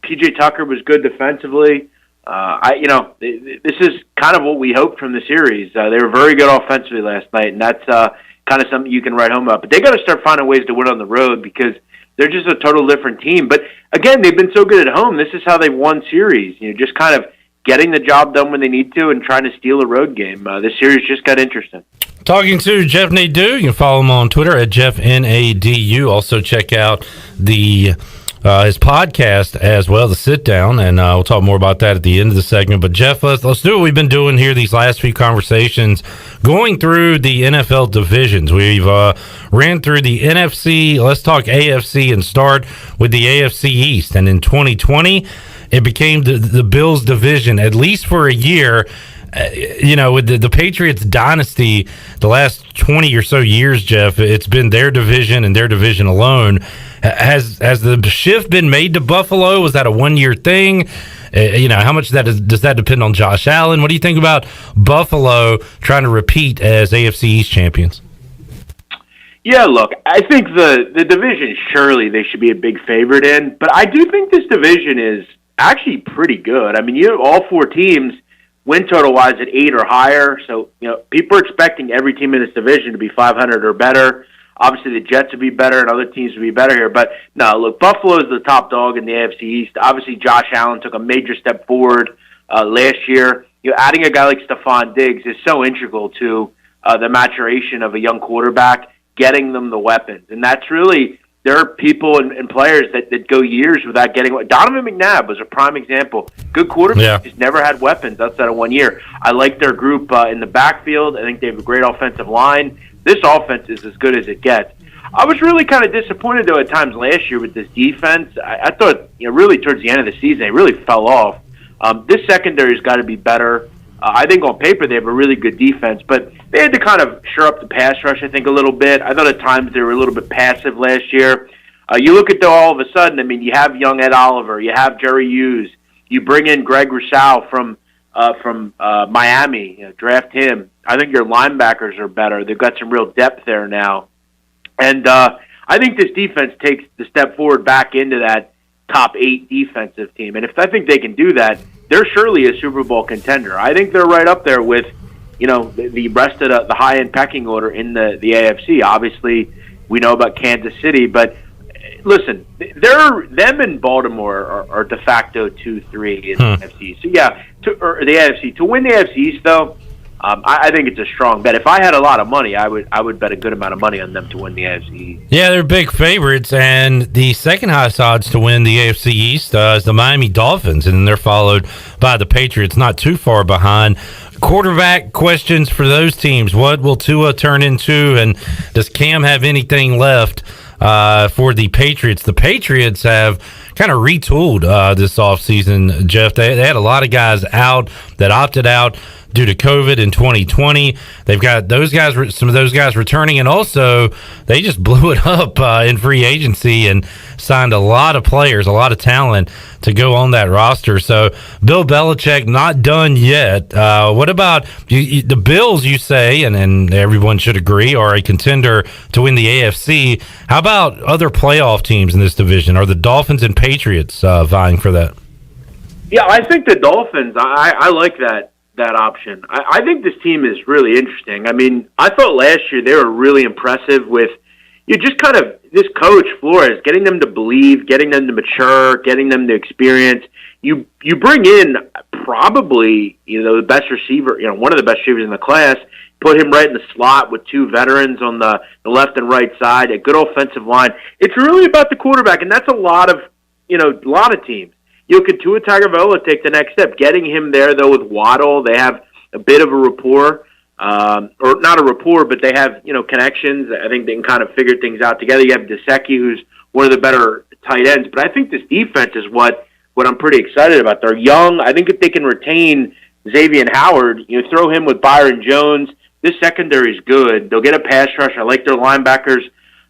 S16: P.J. Tucker was good defensively. This is kind of what we hoped from the series. They were very good offensively last night, and that's kind of something you can write home about. But they got to start finding ways to win on the road because they're just a total different team. But again, they've been so good at home. This is how they won series. Just kind of getting the job done when they need to and trying to steal a road game. This series just got interesting.
S2: Talking to Jeff Nadeau. You can follow him on Twitter at Jeff Nadu. Also check out the his podcast as well, The Sit Down, and we'll talk more about that at the end of the segment. But Jeff, let's do what we've been doing here these last few conversations, going through the NFL divisions. We've ran through the NFC. Let's talk AFC and start with the AFC East. And in 2020, it became the Bills division, at least for a year. With the Patriots dynasty, the last 20 or so years, Jeff, it's been their division and their division alone. Has the shift been made to Buffalo? Was that a one-year thing? How much does that depend on Josh Allen? What do you think about Buffalo trying to repeat as AFC East champions?
S16: Yeah, look, I think the division, surely they should be a big favorite in, but I do think this division is actually pretty good. You have all four teams win total-wise at 8 or higher, so people are expecting every team in this division to be 500 or better. Obviously, the Jets would be better and other teams would be better here. But, no, look, Buffalo is the top dog in the AFC East. Obviously, Josh Allen took a major step forward last year. Adding a guy like Stephon Diggs is so integral to the maturation of a young quarterback, getting them the weapons. And that's really – there are people and players that go years without getting – Donovan McNabb was a prime example. Good quarterback, just never had weapons outside of 1 year. I like their group in the backfield. I think they have a great offensive line. This offense is as good as it gets. I was really kind of disappointed, though, at times last year with this defense. I thought, really towards the end of the season, they really fell off. This secondary's got to be better. I think on paper they have a really good defense, but they had to kind of shore up the pass rush, I think, a little bit. I thought at times they were a little bit passive last year. You look at, though, all of a sudden, you have young Ed Oliver, you have Jerry Hughes, you bring in Greg Rousseau from Miami, draft him. I think your linebackers are better. They've got some real depth there now. And I think this defense takes the step forward back into that top 8 defensive team. And if I think they can do that, they're surely a Super Bowl contender. I think they're right up there with, the rest of the high-end pecking order in the AFC. Obviously, we know about Kansas City, but listen, them and Baltimore are de facto 2-3 in the NFC. So yeah, the AFC to win the AFC East, though, I think it's a strong bet. If I had a lot of money, I would bet a good amount of money on them to win the AFC East.
S2: Yeah, they're big favorites, and the second highest odds to win the AFC East is the Miami Dolphins, and they're followed by the Patriots, not too far behind. Quarterback questions for those teams. What will Tua turn into, and does Cam have anything left for the Patriots? The Patriots have kind of retooled this offseason, Jeff. They had a lot of guys out that opted out due to COVID in 2020. They've got some of those guys returning, and also they just blew it up in free agency and signed a lot of players, a lot of talent to go on that roster. So Bill Belichick not done yet. What about the Bills, you say, and everyone should agree, are a contender to win the AFC. How about other playoff teams in this division? Are the Dolphins and Patriots vying for that?
S16: Yeah, I think the Dolphins, I like that option. I think this team is really interesting. I mean, I thought last year they were really impressive with just kind of this coach, Flores, getting them to believe, getting them to mature, getting them to experience. You bring in probably, the best receiver, one of the best receivers in the class, put him right in the slot with two veterans on the left and right side, a good offensive line. It's really about the quarterback, and that's a lot of teams. Can Tua Tagovailoa take the next step? Getting him there, though, with Waddle, they have a bit of a rapport, or not a rapport, but they have, connections. I think they can kind of figure things out together. You have Gesicki, who's one of the better tight ends. But I think this defense is what I'm pretty excited about. They're young. I think if they can retain Xavier Howard, throw him with Byron Jones, this secondary is good. They'll get a pass rush. I like their linebackers.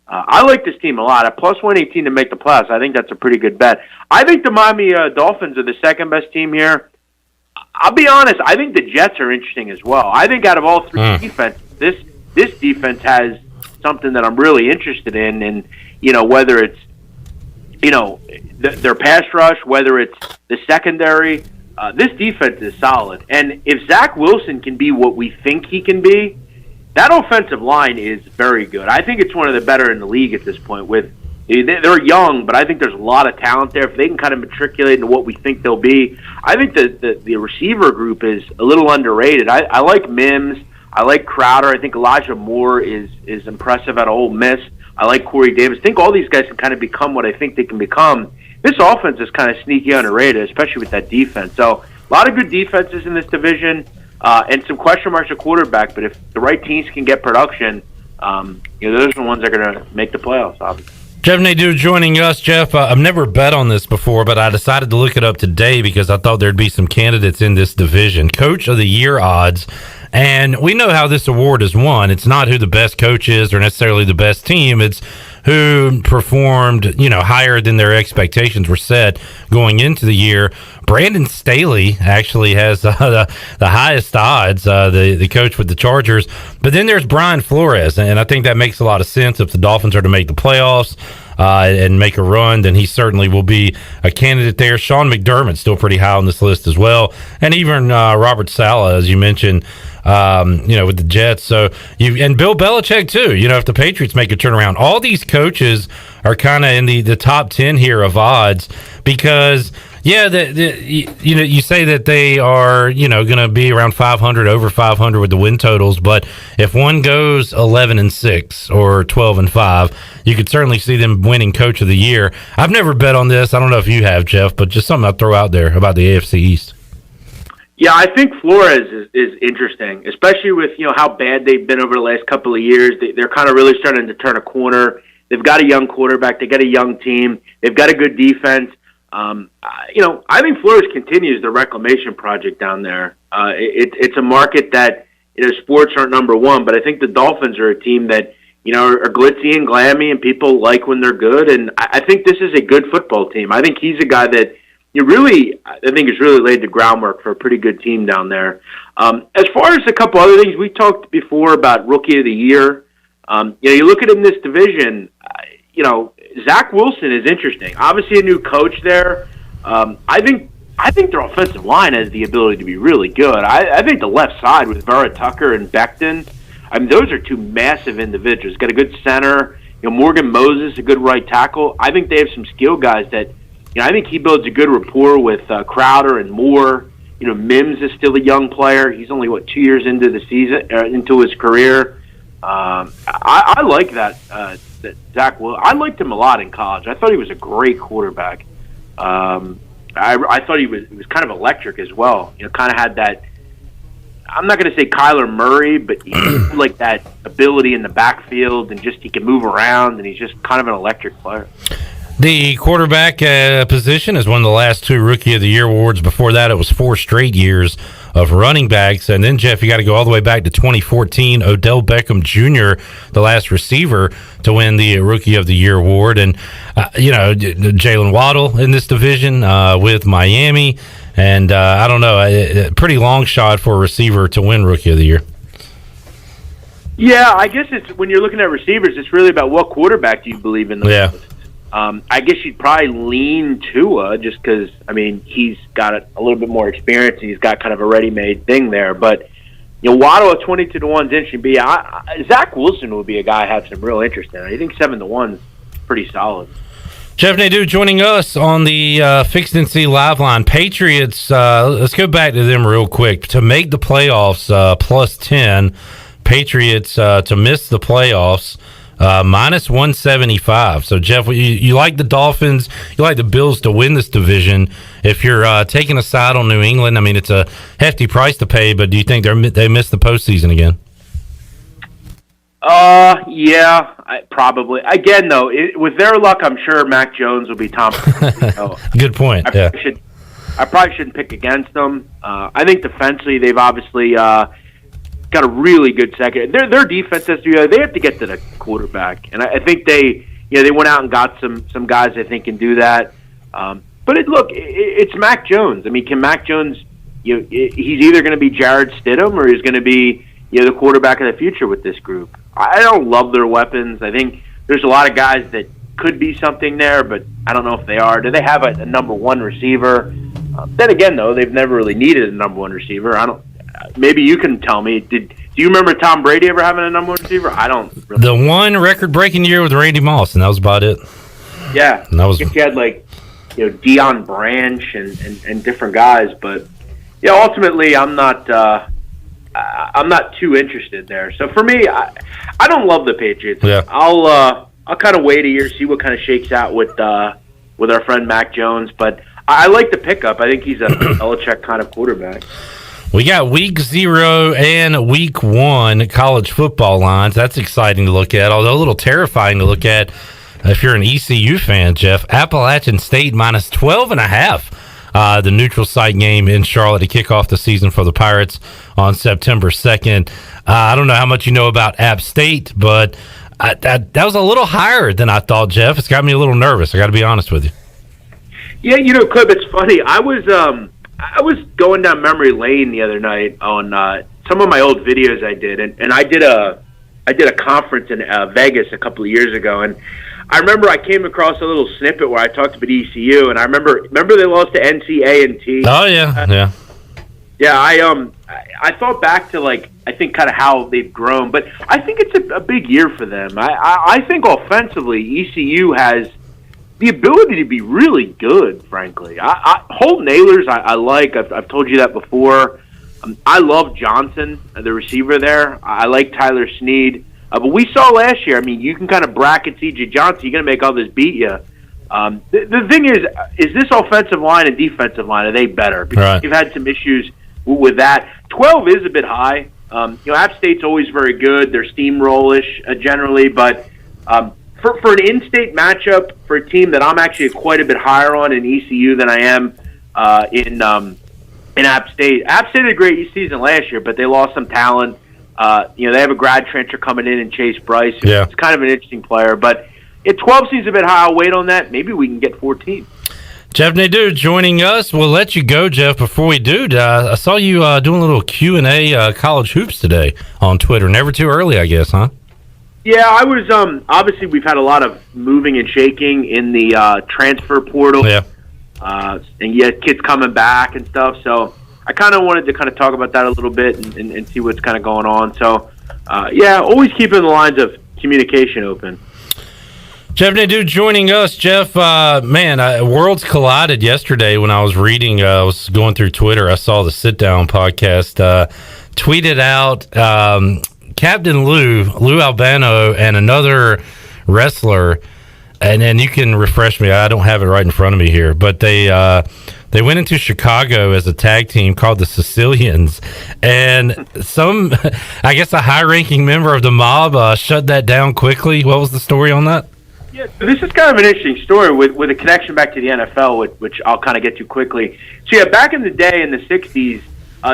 S16: I like this team a lot. At plus 118 to make the playoffs, I think that's a pretty good bet. I think the Miami Dolphins are the second best team here. I'll be honest, I think the Jets are interesting as well. I think out of all three defenses, this defense has something that I'm really interested in, and whether it's their pass rush, whether it's the secondary, this defense is solid. And if Zach Wilson can be what we think he can be, that offensive line is very good. I think it's one of the better in the league at this point. They're young, but I think there's a lot of talent there. If they can kind of matriculate into what we think they'll be, I think the receiver group is a little underrated. I like Mims. I like Crowder. I think Elijah Moore is impressive at Ole Miss. I like Corey Davis. I think all these guys can kind of become what I think they can become. This offense is kind of sneaky underrated, especially with that defense. So a lot of good defenses in this division. And some question marks at quarterback, but if the right teams can get production, those are the ones that are going to make the playoffs, obviously.
S2: Jeff Nadeau joining us. Jeff, I've never bet on this before, but I decided to look it up today because I thought there'd be some candidates in this division. Coach of the Year odds. And we know how this award is won. It's not who the best coach is or necessarily the best team. It's who performed, higher than their expectations were set going into the year. Brandon Staley actually has the highest odds, the coach with the Chargers. But then there's Brian Flores, and I think that makes a lot of sense. If the Dolphins are to make the playoffs and make a run, then he certainly will be a candidate there. Sean McDermott's still pretty high on this list as well. And even Robert Saleh, as you mentioned, with the Jets. So and Bill Belichick too. If the Patriots make a turnaround, all these coaches are kind of in the top 10 here of odds because you say that they are going to be around 500, over 500 with the win totals, but if one goes 11-6 or 12-5, you could certainly see them winning Coach of the Year. I've never bet on this. I don't know if you have, Jeff, but just something I'll throw out there about the AFC East.
S16: Yeah, I think Flores is interesting, especially with how bad they've been over the last couple of years. They're kind of really starting to turn a corner. They've got a young quarterback. They got a young team. They've got a good defense. I think Flores continues the reclamation project down there. It's a market that sports aren't number one, but I think the Dolphins are a team that are glitzy and glammy, and people like when they're good. And I think this is a good football team. I think he's a guy that I think has really laid the groundwork for a pretty good team down there. As far as a couple other things, we talked before about Rookie of the Year. You look at in this division, Zach Wilson is interesting. Obviously, a new coach there. I think their offensive line has the ability to be really good. I think the left side with Vera Tucker and Becton, those are two massive individuals. Got a good center. Morgan Moses, a good right tackle. I think they have some skill guys that. I think he builds a good rapport with Crowder and Moore. Mims is still a young player. He's only 2 years into the season, into his career. I like that Zach Wilson. I liked him a lot in college. I thought he was a great quarterback. I thought he was kind of electric as well. Kind of had that. I'm not going to say Kyler Murray, but he had like that ability in the backfield, and just he can move around, and he's just kind of an electric player.
S2: The quarterback position is one of the last 2 Rookie of the Year awards. Before that, it was 4 straight years of running backs. And then, Jeff, you got to go all the way back to 2014. Odell Beckham Jr., the last receiver to win the Rookie of the Year award. And, Jalen Waddle in this division with Miami. And I don't know, a pretty long shot for a receiver to win Rookie of the Year.
S16: Yeah, I guess it's when you're looking at receivers, it's really about what quarterback do you believe in.
S2: Yeah.
S16: I guess you'd probably lean Tua just because, he's got a little bit more experience and he's got kind of a ready-made thing there. But, Waddle at 22 to 1 is interesting. But Zach Wilson would be a guy I have some real interest in. I think 7 to 1 is pretty solid.
S2: Jeff Nadeau joining us on the Fixed NC Live Line. Patriots, let's go back to them real quick. To make the playoffs, plus 10. Patriots to miss the playoffs, minus 175. So, Jeff, you like the Dolphins, you like the Bills to win this division. If you're taking a side on New England, it's a hefty price to pay, but do you think they missed the postseason again?
S16: Yeah, probably. Again, though, with their luck, I'm sure Mac Jones will be Tom.
S2: Good point.
S16: I probably shouldn't pick against them. I think defensively, they've obviously got a really good second. Their defense has to they have to get to the quarterback, and I think they went out and got some guys I think can do that. But it's Mac Jones. Can Mac Jones? He's either going to be Jared Stidham or he's going to be the quarterback of the future with this group. I don't love their weapons. I think there's a lot of guys that could be something there, but I don't know if they are. Do they have a number 1 receiver? Then again, though, they've never really needed a number 1 receiver. Maybe you can tell me. Do you remember Tom Brady ever having a number 1 receiver? I don't. Really.
S2: The one record-breaking year with Randy Moss, and that was about it.
S16: Yeah,
S2: and that was.
S16: You had Deion Branch and different guys, but ultimately, I'm not too interested there. So for me, I don't love the Patriots.
S2: Yeah.
S16: I'll kind of wait a year, see what kind of shakes out with our friend Mac Jones, but I like the pickup. I think he's a Belichick kind of quarterback.
S2: We got week 0 and week 1 college football lines. That's exciting to look at, although a little terrifying to look at if you're an ECU fan, Jeff. Appalachian State minus 12.5. The neutral site game in Charlotte to kick off the season for the Pirates on September 2nd. I don't know how much you know about App State, but that was a little higher than I thought, Jeff. It's got me a little nervous. I got to be honest with you.
S16: Yeah, Clip, it's funny. I was going down memory lane the other night on some of my old videos I did, and I did a conference in Vegas a couple of years ago, and I remember I came across a little snippet where I talked about ECU, and I remember they lost to NCA&T.
S2: Oh yeah.
S16: I thought back to I think kind of how they've grown, but I think it's a big year for them. I think offensively ECU has the ability to be really good, frankly. Holt Nailers, I like. I've told you that before. I love Johnson, the receiver there. I like Tyler Snead. But we saw last year, you can kind of bracket C.J. Johnson. You're going to make others beat you. The thing is this offensive line and defensive line, are they better? Because you've had some issues with that. 12 is a bit high. App State's always very good. They're steamroll-ish generally, but for an in-state matchup, for a team that I'm actually quite a bit higher on in ECU than I am in App State. App State had a great season last year, but they lost some talent. They have a grad transfer coming in Chase Bryce.
S2: Yeah.
S16: It's kind of an interesting player, but 12 seems a bit high. I'll wait on that. Maybe we can get 14.
S2: Jeff Nadeau joining us. We'll let you go, Jeff. Before we do, I saw you doing a little Q&A college hoops today on Twitter. Never too early, I guess, huh?
S16: Yeah, I was. Obviously, we've had a lot of moving and shaking in the transfer portal.
S2: Yeah.
S16: And yet kids coming back and stuff. So I kind of wanted to kind of talk about that a little bit and see what's kind of going on. So, always keeping the lines of communication open.
S2: Jeff Nadeau joining us. Jeff, worlds collided yesterday when I was reading. I was going through Twitter. I saw the Sit Down podcast tweeted out Captain Lou Albano and another wrestler, and then you can refresh me. I don't have it right in front of me here, but they went into Chicago as a tag team called the Sicilians, and I guess a high-ranking member of the mob shut that down quickly. What was the story on that?
S16: Yeah, so this is kind of an interesting story with a connection back to the NFL, which I'll kind of get to quickly. So yeah, back in the day in the 60s,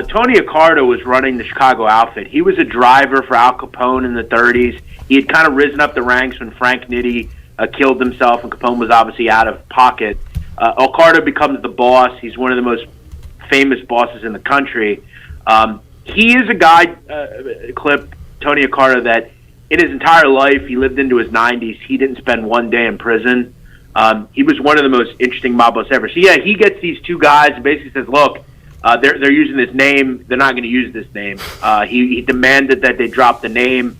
S16: Tony Accardo was running the Chicago outfit. He was a driver for Al Capone in the 30s. He had kind of risen up the ranks when Frank Nitti killed himself, and Capone was obviously out of pocket. Accardo becomes the boss. He's one of the most famous bosses in the country. He is a guy, Clip, Tony Accardo, that in his entire life, he lived into his 90s. He didn't spend one day in prison. He was one of the most interesting mob bosses ever. So yeah, he gets these two guys and basically says, look, they're using this name. They're not going to use this name. He demanded that they drop the name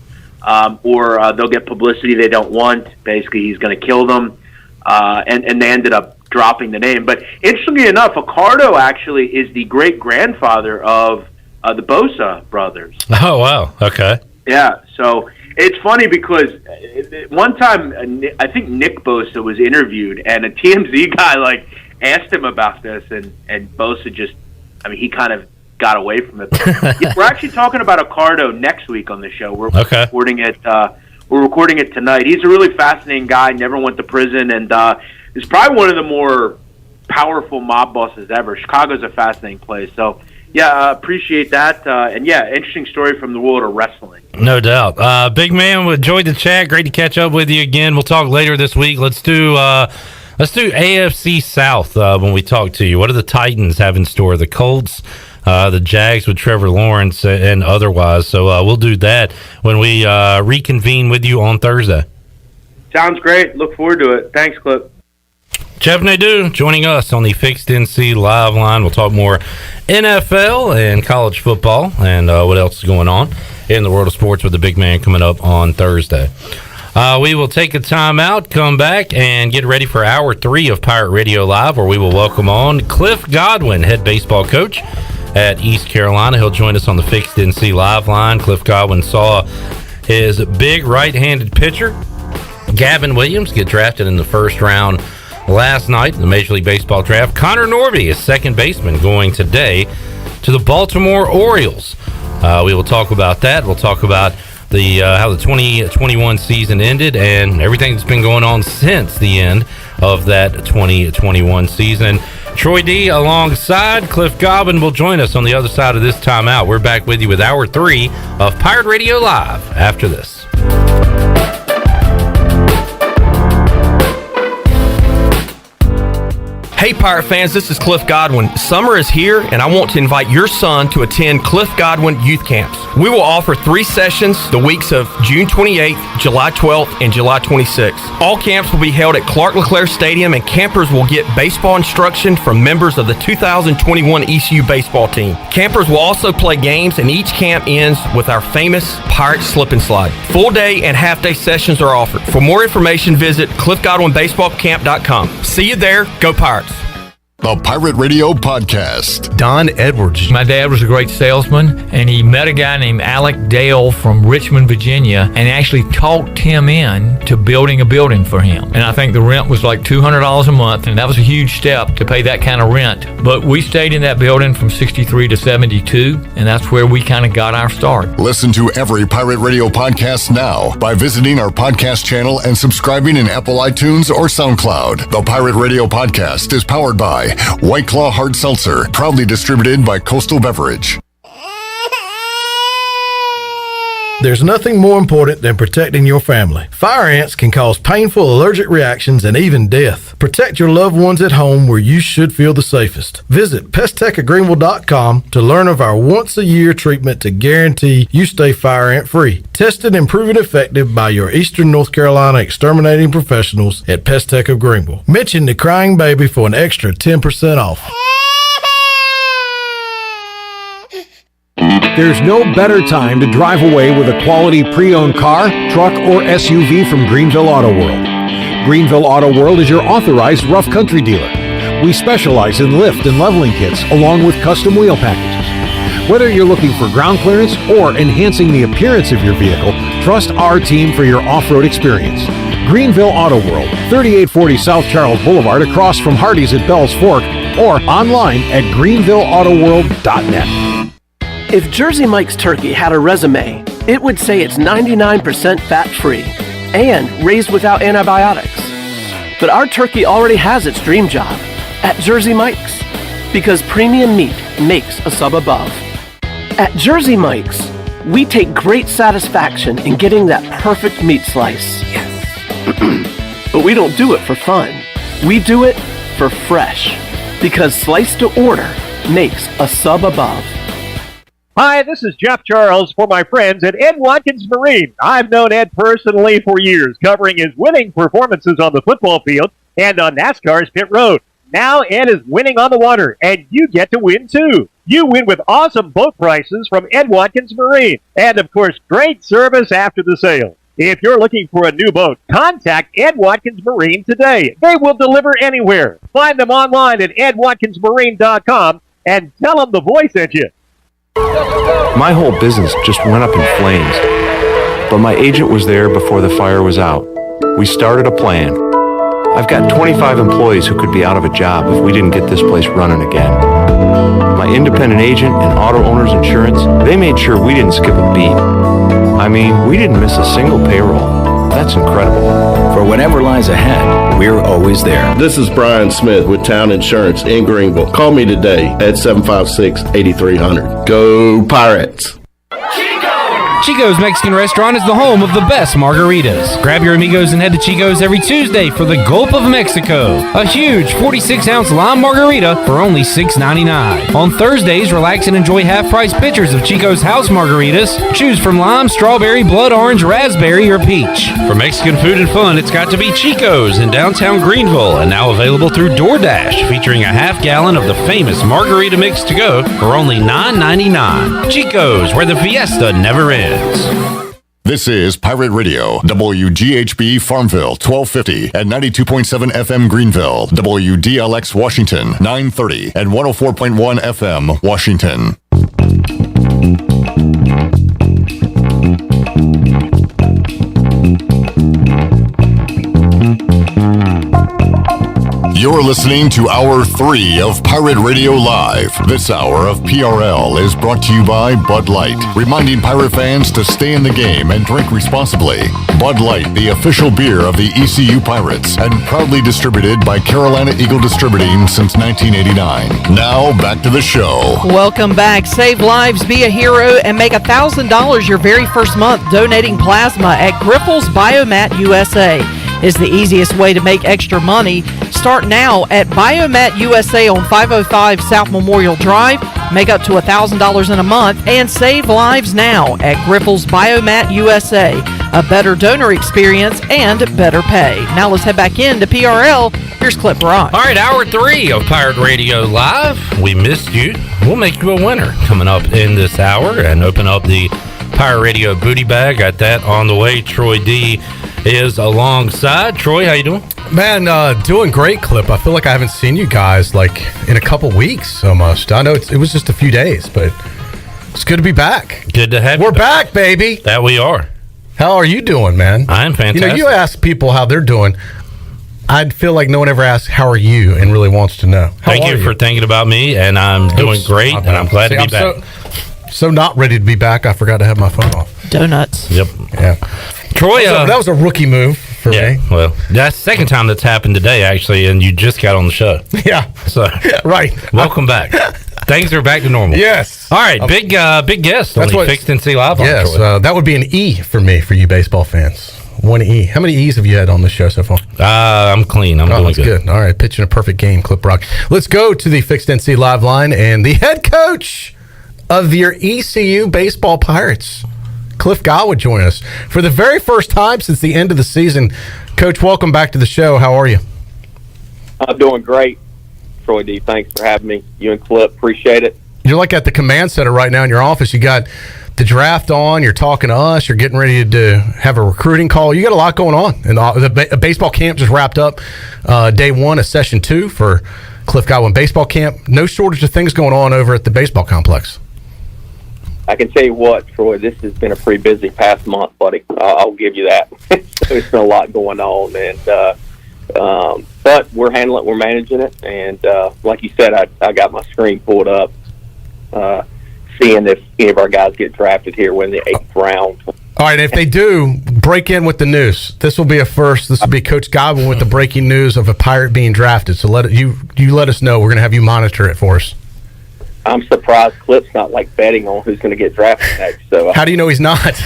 S16: or they'll get publicity they don't want. Basically, he's going to kill them. And they ended up dropping the name. But interestingly enough, Accardo actually is the great-grandfather of the Bosa brothers.
S2: Oh, wow. Okay.
S16: Yeah, so it's funny because one time I think Nick Bosa was interviewed, and a TMZ guy asked him about this, and Bosa just, he kind of got away from it. Yeah, we're actually talking about Accardo next week on the show. We're recording it. We're recording it tonight. He's a really fascinating guy. Never went to prison, and is probably one of the more powerful mob bosses ever. Chicago's a fascinating place. So. Yeah, appreciate that. And yeah, interesting story from the world of wrestling.
S2: No doubt. Big man, we enjoyed the chat. Great to catch up with you again. We'll talk later this week. Let's do AFC South when we talk to you. What do the Titans have in store? The Colts, the Jags with Trevor Lawrence, and otherwise. So we'll do that when we reconvene with you on Thursday.
S16: Sounds great. Look forward to it. Thanks, Clip.
S2: Jeff Nadeau joining us on the Fixed NC Live line. We'll talk more NFL and college football and what else is going on in the world of sports with the big man coming up on Thursday. We will take a time out, come back, and get ready for Hour 3 of Pirate Radio Live, where we will welcome on Cliff Godwin, head baseball coach at East Carolina. He'll join us on the Fixed NC Live line. Cliff Godwin saw his big right-handed pitcher, Gavin Williams, get drafted in the first round last night in the Major League Baseball draft. Connor Norby is second baseman going today to the Baltimore Orioles. We will talk about that. We'll talk about how the 2021 season ended and everything that's been going on since the end of that 2021 season. Troy D alongside Cliff Godwin will join us on the other side of this timeout. We're back with you with Hour 3 of Pirate Radio Live after this.
S9: Hey Pirate fans, this is Cliff Godwin. Summer is here and I want to invite your son to attend Cliff Godwin Youth Camps. We will offer 3 sessions the weeks of June 28th, July 12th, and July 26th. All camps will be held at Clark LeClaire Stadium and campers will get baseball instruction from members of the 2021 ECU baseball team. Campers will also play games and each camp ends with our famous Pirate Slip and Slide. Full day and half day sessions are offered. For more information, visit cliffgodwinbaseballcamp.com. See you there. Go Pirates.
S1: The Pirate Radio Podcast.
S9: Don Edwards.
S5: My dad was a great salesman, and he met a guy named Alec Dale from Richmond, Virginia, and actually talked him in to building a building for him. And I think the rent was like $200 a month, and that was a huge step to pay that kind of rent. But we stayed in that building from 63 to 72, and that's where we kind of got our start.
S1: Listen to every Pirate Radio podcast now by visiting our podcast channel and subscribing in Apple iTunes or SoundCloud. The Pirate Radio Podcast is powered by White Claw Hard Seltzer, proudly distributed by Coastal Beverage.
S17: There's nothing more important than protecting your family. Fire ants can cause painful allergic reactions and even death. Protect your loved ones at home where you should feel the safest. Visit pesttechofgreenville.com to learn of our once-a-year treatment to guarantee you stay fire ant free. Tested and proven effective by your Eastern North Carolina exterminating professionals at Pest Tech of Greenville. Mention the crying baby for an extra 10% off.
S18: There's no better time to drive away with a quality pre-owned car, truck, or SUV from Greenville Auto World. Greenville Auto World is your authorized rough country dealer. We specialize in lift and leveling kits along with custom wheel packages. Whether you're looking for ground clearance or enhancing the appearance of your vehicle, trust our team for your off-road experience. Greenville Auto World, 3840 South Charles Boulevard across from Hardee's at Bell's Fork, or online at greenvilleautoworld.net.
S19: If Jersey Mike's turkey had a resume, it would say it's 99% fat-free.
S14: and raised without antibiotics. But our turkey already has its dream job at Jersey Mike's, because premium meat makes a sub above. At Jersey Mike's, we take great satisfaction in getting that perfect meat slice. Yes. But we don't do it for fun. We do it for fresh, because slice to order makes a sub above.
S8: Hi, this is Jeff Charles for my friends at Ed Watkins Marine. I've known Ed personally for years, covering his winning performances on the football field and on NASCAR's pit road. Now Ed is winning on the water, and you get to win too. You win with awesome boat prices from Ed Watkins Marine, and of course, great service after the sale. If you're looking for a new boat, contact Ed Watkins Marine today. They will deliver anywhere. Find them online at edwatkinsmarine.com and tell them the voice sent you.
S19: My whole business just went up in flames, but my agent was there before the fire was out. We started a plan. I've got 25 employees who could be out of a job if we didn't get this place running again. My independent agent and auto owner's insurance, they made sure we didn't skip a beat. I mean, we didn't miss a single payroll. That's incredible.
S21: For whatever lies ahead, we're always there.
S22: This is Brian Smith with Town Insurance in Greenville. Call me today at 756-8300. Go Pirates!
S23: Chico's Mexican Restaurant is the home of the best margaritas. Grab your amigos and head to Chico's every Tuesday for the Gulp of Mexico, a huge 46-ounce lime margarita for only $6.99. On Thursdays, relax and enjoy half-price pitchers of Chico's house margaritas. Choose from lime, strawberry, blood orange, raspberry, or peach.
S2: For Mexican food and fun, it's got to be Chico's in downtown Greenville, and now available through DoorDash, featuring a half-gallon of the famous margarita mix to go for only $9.99. Chico's, where the fiesta never ends.
S1: This is Pirate Radio, WGHB Farmville, 1250 and 92.7 FM Greenville, WDLX Washington, 930 and 104.1 FM Washington. You're listening to Hour 3 of Pirate Radio Live. This hour of PRL is brought to you by Bud Light, reminding pirate fans to stay in the game and drink responsibly. Bud Light, the official beer of the ECU Pirates, and proudly distributed by Carolina Eagle Distributing since 1989. Now, back to the show.
S6: Welcome back. Save lives, be a hero, and make $1,000 your very first month donating plasma at Grifols Biomat USA. Is the easiest way to make extra money. Start now at Biomat USA on 505 South Memorial Drive. Make up to $1,000 in a month and save lives now at Grifols Biomat USA. A better donor experience and better pay. Now let's head back into PRL. Here's Clip Rock.
S2: All right, Hour 3 of Pirate Radio Live. We missed you. We'll make you a winner coming up in this hour and open up the Pirate Radio booty bag. Got that on the way. Troy D is alongside. Troy, how you doing?
S11: Man, doing great, Clip. I feel like I haven't seen you guys like in a couple weeks almost. I know it was just a few days, but it's good to be back.
S2: Good to have
S11: you.
S2: We're
S11: back, baby.
S2: That we are.
S11: How are you doing, man?
S2: I'm fantastic.
S11: You ask people how they're doing. I'd feel like no one ever asks, how are you, and really wants to know.
S2: Thank you for thinking about me, and I'm doing great, and I'm glad to be back.
S11: So not ready to be back, I forgot to have my phone off.
S6: Donuts.
S2: Yep.
S11: Yeah.
S2: Troy,
S11: that was a rookie move for me.
S2: Well, that's the second time that's happened today, actually, and you just got on the show.
S11: Yeah.
S2: So,
S11: right.
S2: Welcome back. Things are back to normal.
S11: Yes.
S2: All right, big guest on the Fixed and See Live.
S11: Yes, that would be an E for me, for you baseball fans. One E. How many E's have you had on the show so far?
S2: I'm clean. I'm doing good.
S11: All right, pitching a perfect game, Clip Rock. Let's go to the Fixed NC Live line and the head coach of your ECU baseball Pirates, Cliff Godwin, join us for the very first time since the end of the season. Coach, welcome back to the show. How are you?
S26: I'm doing great, Troy D. Thanks for having me. You and Clip, appreciate it.
S11: You're like at the command center right now in your office. You got the draft on. You're talking to us. You're getting ready to have a recruiting call. You got a lot going on. And the baseball camp just wrapped up day 1 of session 2 for Cliff Godwin baseball camp. No shortage of things going on over at the baseball complex.
S26: I can tell you what, Troy, this has been a pretty busy past month, buddy. I'll give you that. There's been a lot going on, and but we're handling it, we're managing it, and like you said, I got my screen pulled up, seeing if any of our guys get drafted here in the 8th round.
S11: All right, if they do, break in with the news. This will be a first. This will be Coach Godwin with the breaking news of a Pirate being drafted. So let us know. We're going to have you monitor it for us.
S26: I'm surprised Clip's not like betting on who's going to get drafted next. So
S11: how do you know he's not?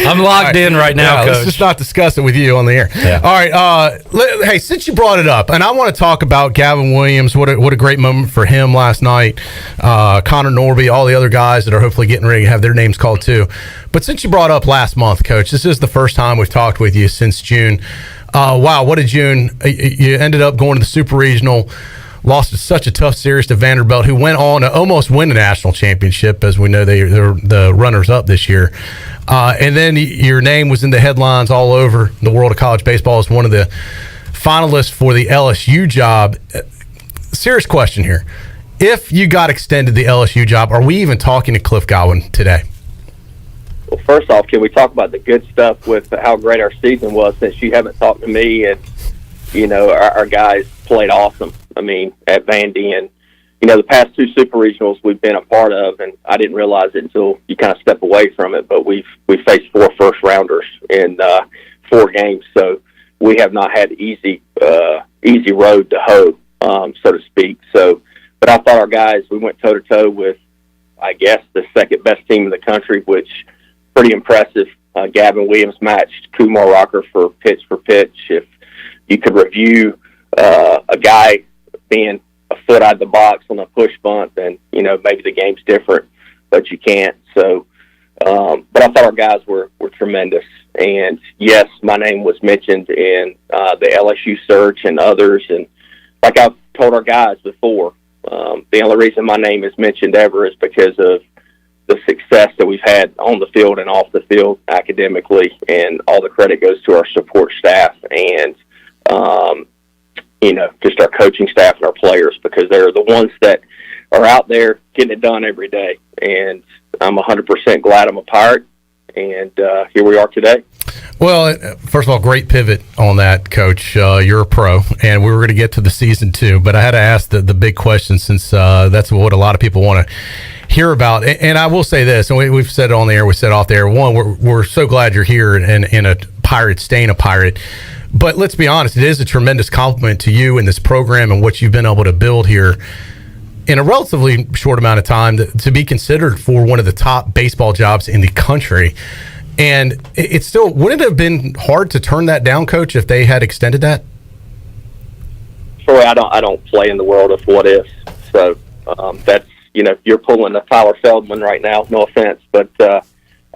S2: I'm locked in right now, Coach.
S11: Let's just not discuss it with you on the air.
S2: Yeah.
S11: All right. Hey, since you brought it up, and I want to talk about Gavin Williams. What a great moment for him last night. Connor Norby, all the other guys that are hopefully getting ready to have their names called too. But since you brought up last month, Coach, this is the first time we've talked with you since June. Wow, what a June. You ended up going to the Super Regional. Lost such a tough series to Vanderbilt, who went on to almost win the national championship. As we know, they're the runners-up this year. And then your name was in the headlines all over the world of college baseball as one of the finalists for the LSU job. Serious question here. If you got extended the LSU job, are we even talking to Cliff Godwin today?
S26: Well, first off, can we talk about the good stuff with how great our season was, since you haven't talked to me? And, our guys played awesome. I mean, at Vandy, and the past two super regionals we've been a part of, and I didn't realize it until you kind of step away from it. But we faced 4 first rounders in 4 games, so we have not had easy road to hoe, so to speak. So, but I thought our guys, we went toe to toe with, I guess, the second best team in the country, which pretty impressive. Gavin Williams matched Kumar Rocker for pitch. If you could review a guy being a foot out of the box on a push bunt, then maybe the game's different, but you can't. So, but I thought our guys were tremendous. And yes, my name was mentioned in the LSU search and others. And like I've told our guys before, the only reason my name is mentioned ever is because of the success that we've had on the field and off the field academically, and all the credit goes to our support staff and just our coaching staff and our players, because they're the ones that are out there getting it done every day. And I'm 100% glad I'm a Pirate, and here we are today.
S11: Well, first of all, great pivot on that, Coach. You're a pro, and we were going to get to the season too, but I had to ask the big question, since that's what a lot of people want to hear about. And I will say this, and we've said it on the air, we said off the air. One, we're so glad you're here and in a Pirate, staying a Pirate. But let's be honest, it is a tremendous compliment to you and this program and what you've been able to build here in a relatively short amount of time to be considered for one of the top baseball jobs in the country. And it's still, wouldn't it have been hard to turn that down, Coach, if they had extended that?
S26: Sorry, I don't play in the world of what ifs. So that's, you're pulling a Tyler Feldman right now, no offense, but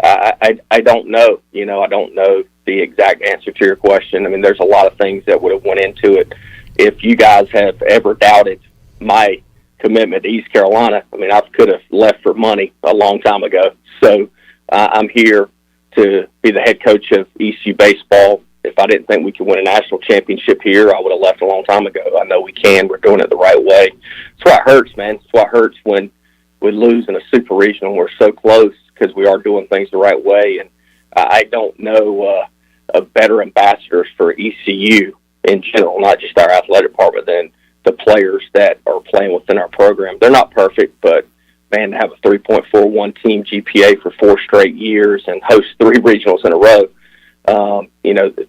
S26: I don't know. I don't know the exact answer to your question. I mean, there's a lot of things that would have went into it. If you guys have ever doubted my commitment to East Carolina, I mean, I could have left for money a long time ago. So I'm here to be the head coach of ECU baseball. If I didn't think we could win a national championship here, I would have left a long time ago. I know we can. We're doing it the right way. That's why it hurts, man. That's why it hurts when we lose in a super regional. We're so close because we are doing things the right way. And I don't know of better ambassadors for ECU in general, not just our athletic department, than the players that are playing within our program. They're not perfect, but man, to have a 3.41 team GPA for 4 straight years and host 3 regionals in a row,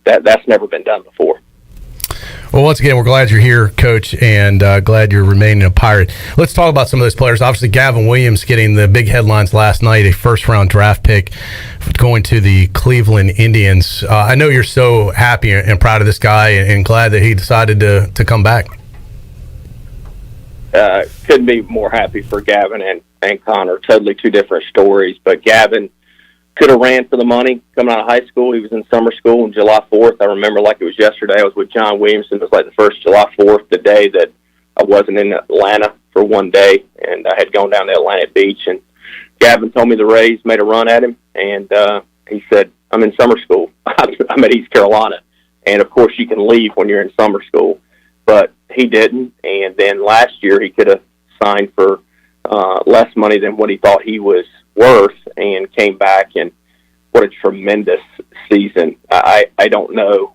S26: that's never been done before.
S11: Well, once again, we're glad you're here, Coach, and glad you're remaining a Pirate. Let's talk about some of those players. Obviously, Gavin Williams getting the big headlines last night, a first-round draft pick going to the Cleveland Indians. I know you're so happy and proud of this guy and glad that he decided to come back.
S26: Couldn't be more happy for Gavin and Connor. Totally 2 different stories, but Gavin could have ran for the money coming out of high school. He was in summer school on July 4th. I remember like it was yesterday. I was with John Williamson. It was like the first July 4th, the day that I wasn't in Atlanta for one day, and I had gone down to Atlantic Beach, and Gavin told me the Rays made a run at him, and he said, I'm in summer school. I'm at East Carolina. And, of course, you can leave when you're in summer school, but he didn't. And then last year he could have signed for less money than what he thought he was worth and came back, and what a tremendous season. I don't know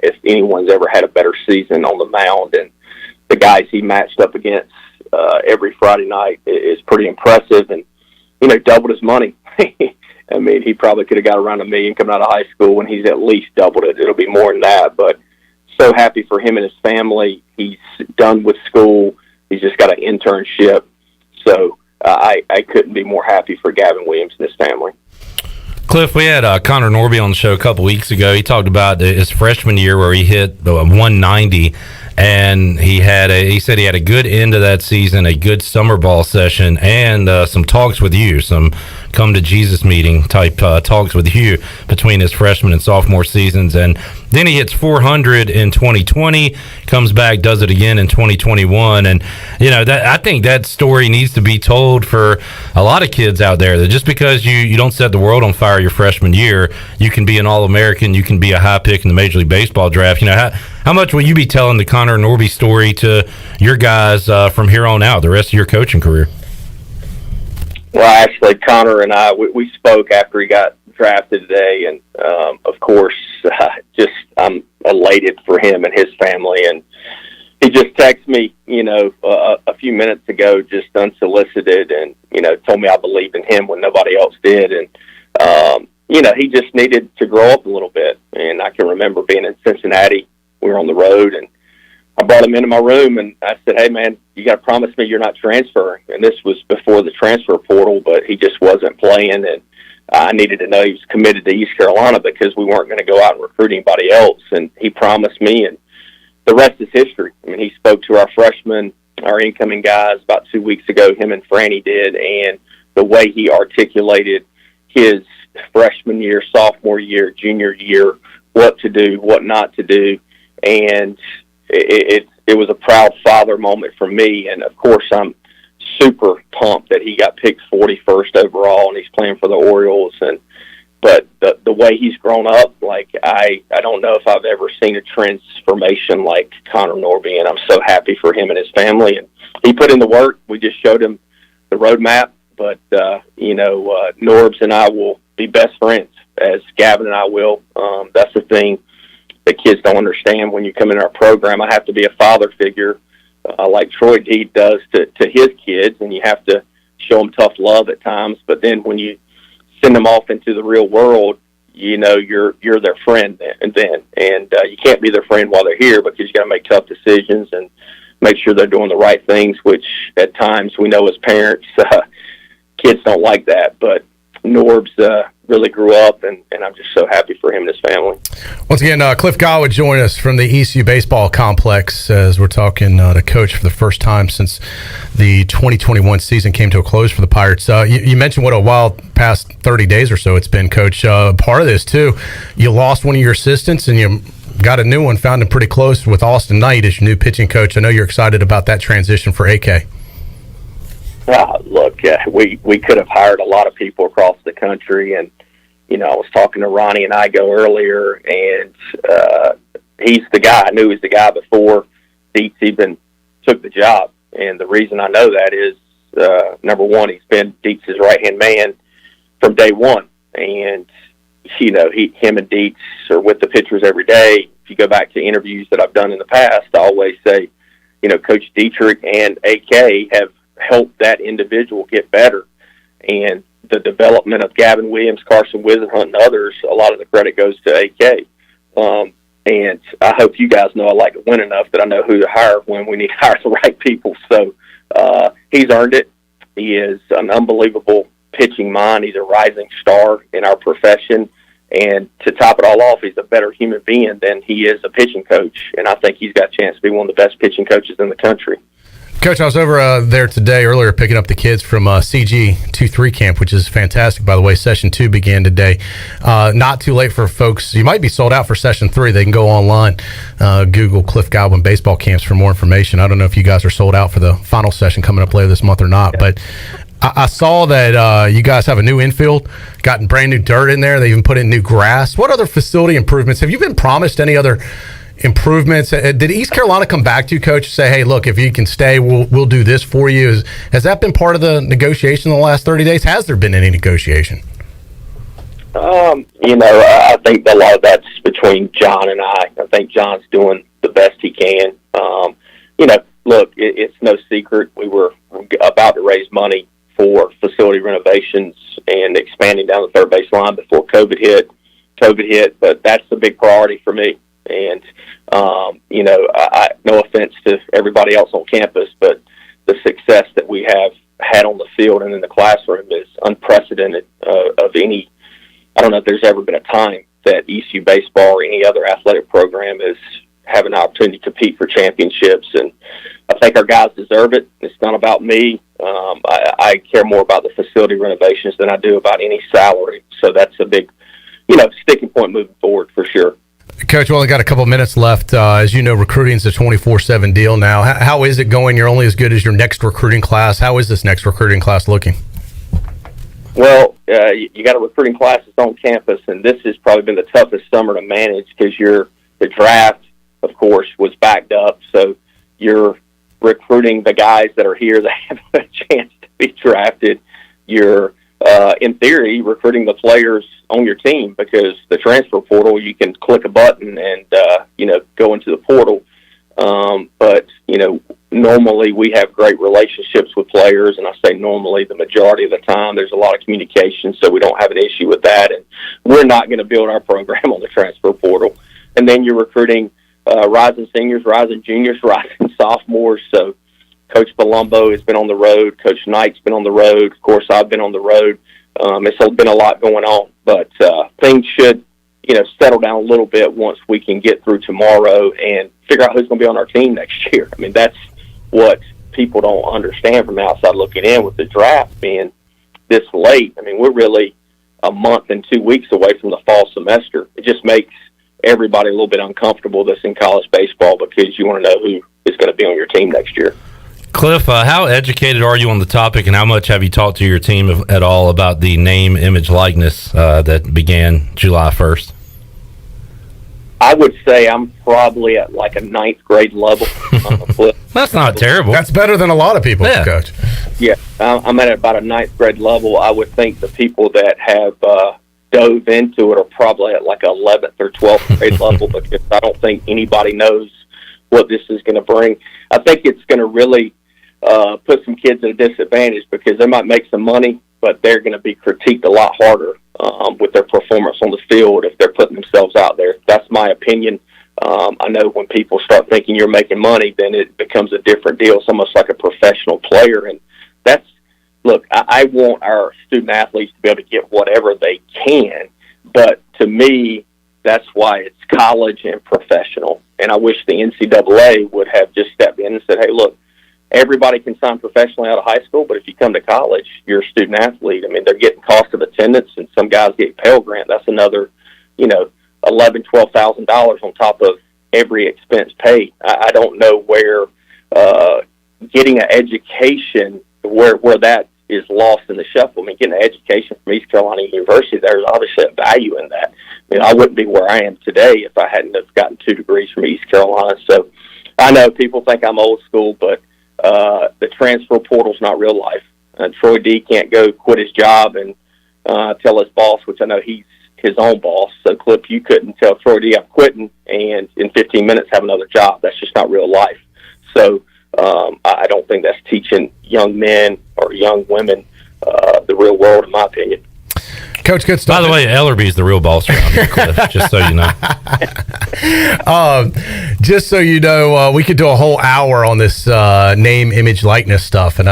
S26: if anyone's ever had a better season on the mound, and the guys he matched up against every Friday night is pretty impressive, and doubled his money I mean, he probably could have got around $1 million coming out of high school, and he's at least doubled it. It'll be more than that, but so happy for him and his family. He's done with school. He's just got an internship. So I couldn't be more happy for Gavin Williams and his family.
S2: Cliff, we had Connor Norby on the show a couple weeks ago. He talked about his freshman year where he hit 190, and he said he had a good end of that season, a good summer ball session, and some talks with you, some come to Jesus meeting type talks with you between his freshman and sophomore seasons. And then he hits 400 in 2020, comes back, does it again in 2021. And, I think that story needs to be told for a lot of kids out there, that just because you don't set the world on fire your freshman year, you can be an All-American, you can be a high pick in the Major League Baseball draft. How much will you be telling the Connor Norby story to your guys from here on out, the rest of your coaching career?
S26: Well, actually, Connor and I, we spoke after he got drafted today, and of course, I'm elated for him and his family. And he just texted me, a few minutes ago, just unsolicited, and told me I believed in him when nobody else did. And he just needed to grow up a little bit. And I can remember being in Cincinnati. We were on the road, and I brought him into my room, and I said, "Hey, man, you got to promise me you're not transferring." And this was before the transfer portal, but he just wasn't playing, and I needed to know he was committed to East Carolina because we weren't going to go out and recruit anybody else. And he promised me, and the rest is history. I mean, he spoke to our freshmen, our incoming guys about 2 weeks ago, him and Franny did, and the way he articulated his freshman year, sophomore year, junior year, what to do, what not to do. And it was a proud father moment for me. And of course, I'm super pumped that he got picked 41st overall and he's playing for the Orioles. But the way he's grown up, like I don't know if I've ever seen a transformation like Connor Norby, and I'm so happy for him and his family. And he put in the work. We just showed him the roadmap. But Norbs and I will be best friends, as Gavin and I will. That's the thing that kids don't understand when you come in our program. I have to be a father figure like Troy Deed does to his kids, and you have to show them tough love at times. But then when you send them off into the real world, you're their friend then. And you can't be their friend while they're here because you got to make tough decisions and make sure they're doing the right things, which at times we know as parents, kids don't like that. But Norbs really grew up, and I'm just so happy for him and his family.
S11: Once again, Cliff Godwin joined us from the ECU Baseball Complex as we're talking to Coach for the first time since the 2021 season came to a close for the Pirates. You mentioned what a wild past 30 days or so it's been, Coach. Part of this, too, you lost one of your assistants, and you got a new one, found him pretty close with Austin Knight as your new pitching coach. I know you're excited about that transition for AK.
S26: Look, we could have hired a lot of people across the country, and I was talking to Ronnie and Igo earlier, and he's the guy. I knew he was the guy before Dietz even took the job, and the reason I know that is number one, he's been Dietz's right-hand man from day one, and him and Dietz are with the pitchers every day. If you go back to interviews that I've done in the past, I always say, Coach Dietrich and AK have helped that individual get better. And the development of Gavin Williams, Carson Wisenhunt, and others, a lot of the credit goes to AK. And I hope you guys know I like to win enough that I know who to hire when we need to hire the right people. So he's earned it. He is an unbelievable pitching mind. He's a rising star in our profession. And to top it all off, he's a better human being than he is a pitching coach. And I think he's got a chance to be one of the best pitching coaches in the country.
S11: Coach, I was over there today earlier picking up the kids from CG 2-3 camp, which is fantastic, by the way. Session 2 began today. Not too late for folks. You might be sold out for Session 3. They can go online, Google Cliff Godwin baseball camps for more information. I don't know if you guys are sold out for the final session coming up later this month or not, but I saw that you guys have a new infield, gotten brand new dirt in there. They even put in new grass. What other facility improvements? Have you been promised any other improvements? Did East Carolina come back to you, Coach, and say, hey, look, if you can stay, we'll do this for you? Has that been part of the negotiation in the last 30 days? Has there been any negotiation?
S26: I think a lot of that's between John and I. I think John's doing the best he can. Look, it's no secret we were about to raise money for facility renovations and expanding down the third base line before COVID hit, but that's the big priority for me. And, I no offense to everybody else on campus, but the success that we have had on the field and in the classroom is unprecedented of any. I don't know if there's ever been a time that ECU baseball or any other athletic program is having an opportunity to compete for championships, and I think our guys deserve it. It's not about me. I care more about the facility renovations than I do about any salary. So that's a big, sticking point moving forward for sure.
S11: Coach, we only got a couple minutes left. As you know, recruiting is a 24/7 deal now. How is it going? You're only as good as your next recruiting class. How is this next recruiting class looking?
S26: Well, you got a recruiting class that's on campus, and this has probably been the toughest summer to manage because the draft, of course, was backed up. So you're recruiting the guys that are here that have a chance to be drafted. You're, in theory, recruiting the players on your team because the transfer portal, you can click a button and, go into the portal. But normally we have great relationships with players, and I say normally, the majority of the time there's a lot of communication, so we don't have an issue with that, and we're not going to build our program on the transfer portal. And then you're recruiting rising seniors, rising juniors, rising sophomores. So Coach Palumbo has been on the road. Coach Knight's been on the road. Of course, I've been on the road. It's been a lot going on, but things should, settle down a little bit once we can get through tomorrow and figure out who's going to be on our team next year. I mean, that's what people don't understand from the outside looking in with the draft being this late. I mean, we're really a month and 2 weeks away from the fall semester. It just makes everybody a little bit uncomfortable that's in college baseball because you want to know who is going to be on your team next year.
S2: Cliff, how educated are you on the topic, and how much have you talked to your team at all about the name, image, likeness that began July 1st?
S26: I would say I'm probably at like a 9th grade level.
S2: That's not terrible.
S11: That's better than a lot of people, Coach.
S26: Yeah, I'm at about a 9th grade level. I would think the people that have dove into it are probably at like 11th or 12th grade level because I don't think anybody knows what this is going to bring. I think it's going to really put some kids at a disadvantage because they might make some money, but they're going to be critiqued a lot harder with their performance on the field if they're putting themselves out there. That's my opinion. I know when people start thinking you're making money, then it becomes a different deal. It's almost like a professional player. And look, I want our student athletes to be able to get whatever they can. But to me, that's why it's college and professional. And I wish the NCAA would have just stepped in and said, hey, look, everybody can sign professionally out of high school, but if you come to college, you're a student athlete. I mean, they're getting cost of attendance, and some guys get Pell Grant. That's another, $11,000, $12,000 on top of every expense paid. I don't know where getting an education, where that is lost in the shuffle. I mean, getting an education from East Carolina University, there's obviously a value in that. I wouldn't be where I am today if I hadn't have gotten 2 degrees from East Carolina. So I know people think I'm old school, but the transfer portal's not real life. Troy D can't go quit his job and tell his boss, which I know he's his own boss. So, Cliff, you couldn't tell Troy D I'm quitting and in 15 minutes have another job. That's just not real life. So I don't think that's teaching young men or young women the real world, in my opinion.
S11: Coach, good stuff.
S2: By the way, Ellerbe is the real boss around here, Cliff, just so you know.
S11: Just so you know, we could do a whole hour on this name, image, likeness stuff, and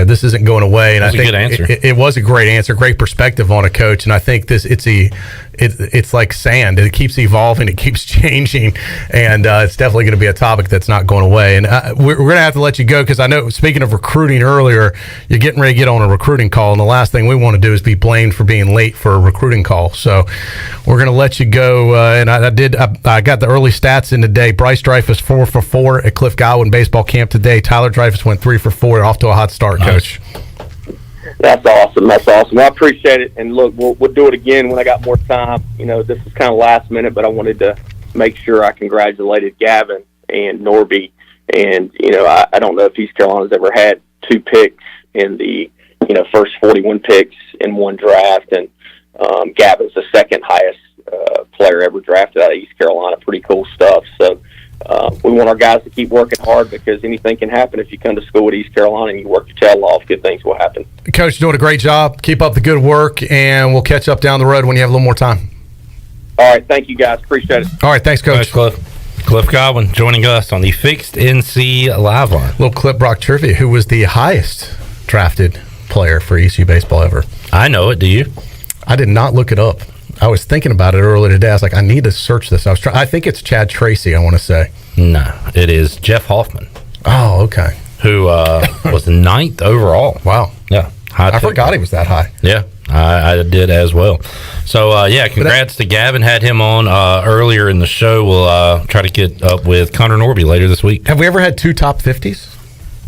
S11: this isn't going away. And
S2: That was a good answer.
S11: It was a great answer, great perspective on it, Coach. And I think it's like sand; it keeps evolving, it keeps changing, and it's definitely going to be a topic that's not going away. And we're going to have to let you go because I know, speaking of recruiting earlier, you're getting ready to get on a recruiting call, and the last thing we want to do is be blamed for being late for a recruiting call. So we're going to let you go. And I got the early stats in today. Bryce Dreyfus 4 for 4 at Cliff Godwin baseball camp today. Tyler Dreyfus went 3 for 4. Off to a hot start, Coach.
S26: That's awesome. I appreciate it. And look, we'll do it again when I got more time. This is kind of last minute, but I wanted to make sure I congratulated Gavin and Norby. And, I don't know if East Carolina's ever had 2 picks in the, first 41 picks in one draft. And Gavin's the second highest player ever drafted out of East Carolina. Pretty cool stuff. So we want our guys to keep working hard because anything can happen if you come to school at East Carolina and you work your tail off. Good things will happen.
S11: Coach, doing a great job. Keep up the good work, and we'll catch up down the road when you have a little more time.
S26: All right, thank you, guys. Appreciate it.
S11: All right, thanks, Coach.
S2: Thanks, Cliff Godwin joining us on the Fixed NC Live Line.
S11: Little Clip Brock trivia. Who was the highest drafted player for ECU baseball ever?
S2: I know it. Do you?
S11: I did not look it up. I was thinking about it earlier today. I was like, I need to search this. I think it's Chad Tracy, I want to say.
S2: No, it is Jeff Hoffman.
S11: Oh, okay.
S2: Who was 9th overall.
S11: Wow.
S2: Yeah.
S11: I forgot he was that high.
S2: Yeah, I did as well. So, congrats to Gavin. Had him on earlier in the show. We'll try to get up with Connor Norby later this week.
S11: Have we ever had 2 top 50s?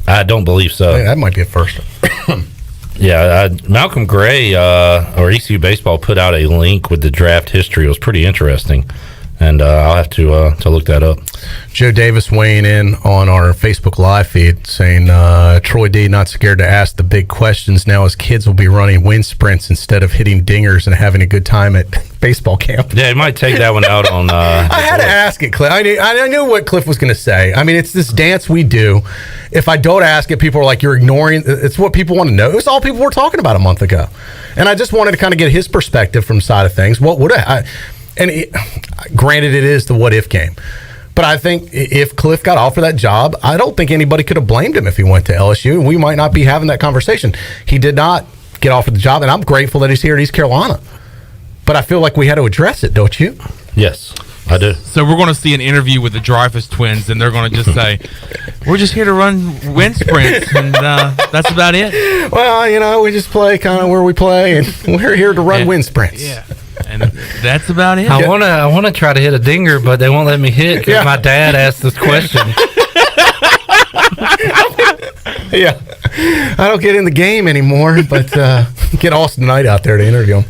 S2: I don't believe so.
S11: I think that might be a first.
S2: Yeah, Malcolm Gray or ECU Baseball put out a link with the draft history. It was pretty interesting, and I'll have to look that up.
S11: Joe Davis weighing in on our Facebook Live feed saying, Troy D not scared to ask the big questions now as kids will be running wind sprints instead of hitting dingers and having a good time at baseball camp.
S2: Yeah, you might take that one out on...
S11: I had to ask it, Cliff. I knew what Cliff was going to say. I mean, it's this dance we do. If I don't ask it, people are like, you're ignoring. It's what people want to know. It's all people were talking about a month ago. And I just wanted to kind of get his perspective from the side of things. What would granted, it is the what-if game. But I think if Cliff got offered that job, I don't think anybody could have blamed him if he went to LSU. We might not be having that conversation. He did not get offered the job, and I'm grateful that he's here at East Carolina. But I feel like we had to address it, don't you?
S2: Yes, I do.
S3: So we're going to see an interview with the Dreyfus twins, and they're going to just say, we're just here to run wind sprints, and that's about it.
S11: Well, we just play kind of where we play, and we're here to run wind sprints.
S3: Yeah. And that's about it.
S2: I want to try to hit a dinger, but they won't let me hit because my dad asked this question.
S11: Yeah, I don't get in the game anymore, but get Austin Knight out there to interview him.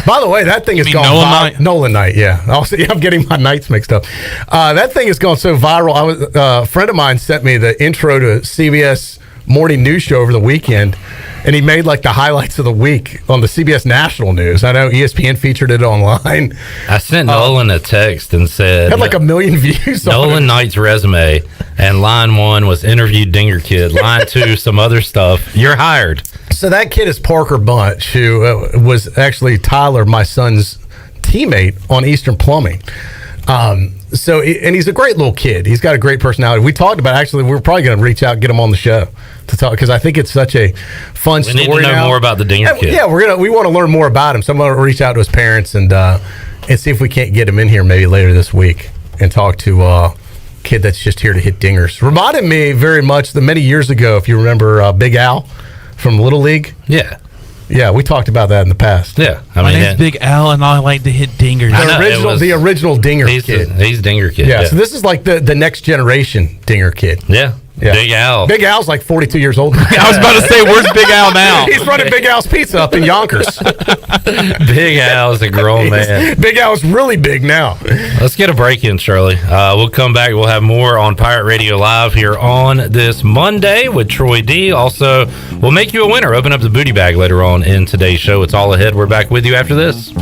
S11: By the way, that thing is gone viral. Nolan Knight, yeah. I'm getting my Knights mixed up. That thing has gone so viral. A friend of mine sent me the intro to CBS morning news show over the weekend, and he made like the highlights of the week on the CBS National News. I know ESPN featured it online.
S2: I sent Nolan a text and said,
S11: had like 1 million views.
S2: Nolan Knight's resume, and line 1 was interviewed Dinger Kid. Line 2, some other stuff. You're hired.
S11: So that kid is Parker Bunch, who was actually Tyler, my son's teammate on Eastern Plumbing. And he's a great little kid. He's got a great personality. We talked about, actually, we're probably going to reach out and get him on the show to talk, because I think it's such a fun story.
S2: We need to know more about the Dinger Kid.
S11: Yeah, we want to learn more about him. So I'm going to reach out to his parents and see if we can't get him in here maybe later this week and talk to a kid that's just here to hit dingers. Reminded me very much that many years ago, if you remember Big Al from Little League.
S2: Yeah.
S11: Yeah, we talked about that in the past.
S2: Yeah,
S3: my name's Big Al, and I like to hit dingers.
S11: The original Dinger Kid.
S2: He's Dinger Kid.
S11: Yeah, so this is like the next generation Dinger Kid.
S2: Yeah. Big Al.
S11: Big Al's like 42 years old.
S3: I was about to say, where's Big Al now?
S11: He's running Big Al's Pizza up in Yonkers.
S2: Big Al's a grown man.
S11: Big Al's really big now.
S2: Let's get a break in, Shirley. We'll come back. We'll have more on Pirate Radio Live here on this Monday with Troy D. Also, we'll make you a winner. Open up the booty bag later on in today's show. It's all ahead. We're back with you after this.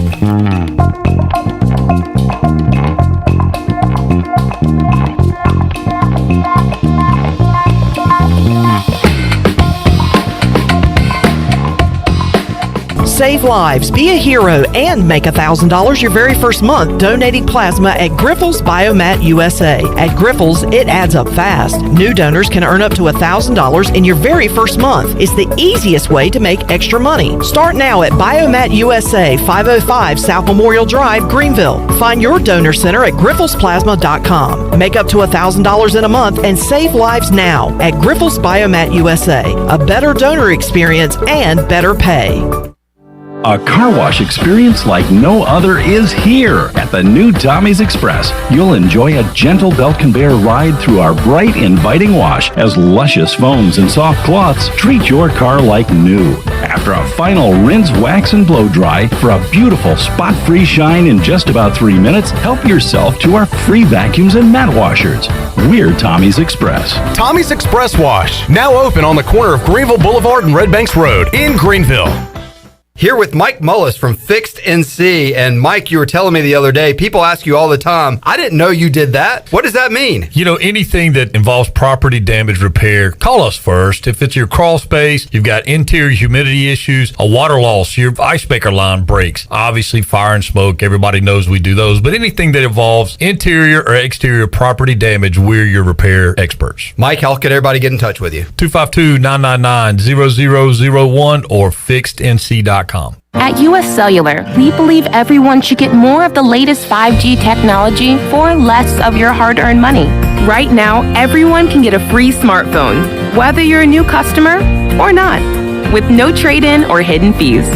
S6: Save lives, be a hero, and make $1,000 your very first month donating plasma at Grifols Biomat USA. At Grifols, it adds up fast. New donors can earn up to $1,000 in your very first month. It's the easiest way to make extra money. Start now at Biomat USA, 505 South Memorial Drive, Greenville. Find your donor center at grifolsplasma.com. Make up to $1,000 in a month and save lives now at Grifols Biomat USA. A better donor experience and better pay.
S4: A car wash experience like no other is here at the new Tommy's Express. You'll enjoy a gentle belt conveyor ride through our bright, inviting wash as luscious foams and soft cloths treat your car like new. After a final rinse, wax, and blow dry for a beautiful spot-free shine in just about 3 minutes, help yourself to our free vacuums and mat washers. We're Tommy's Express.
S11: Tommy's Express Wash, now open on the corner of Greenville Boulevard and Red Banks Road in Greenville.
S7: Here with Mike Mullis from Fixed NC. And Mike, you were telling me the other day, people ask you all the time, I didn't know you did that. What does that mean?
S10: You know, anything that involves property damage repair, call us first. If it's your crawl space, you've got interior humidity issues, a water loss, your ice maker line breaks, obviously fire and smoke, everybody knows we do those. But anything that involves interior or exterior property damage, we're your repair experts.
S7: Mike, how can everybody get in touch with you?
S10: 252-999-0001 or fixednc.com.
S12: At US Cellular, we believe everyone should get more of the latest 5G technology for less of your hard-earned money. Right now, everyone can get a free smartphone, whether you're a new customer or not, with no trade-in or hidden fees.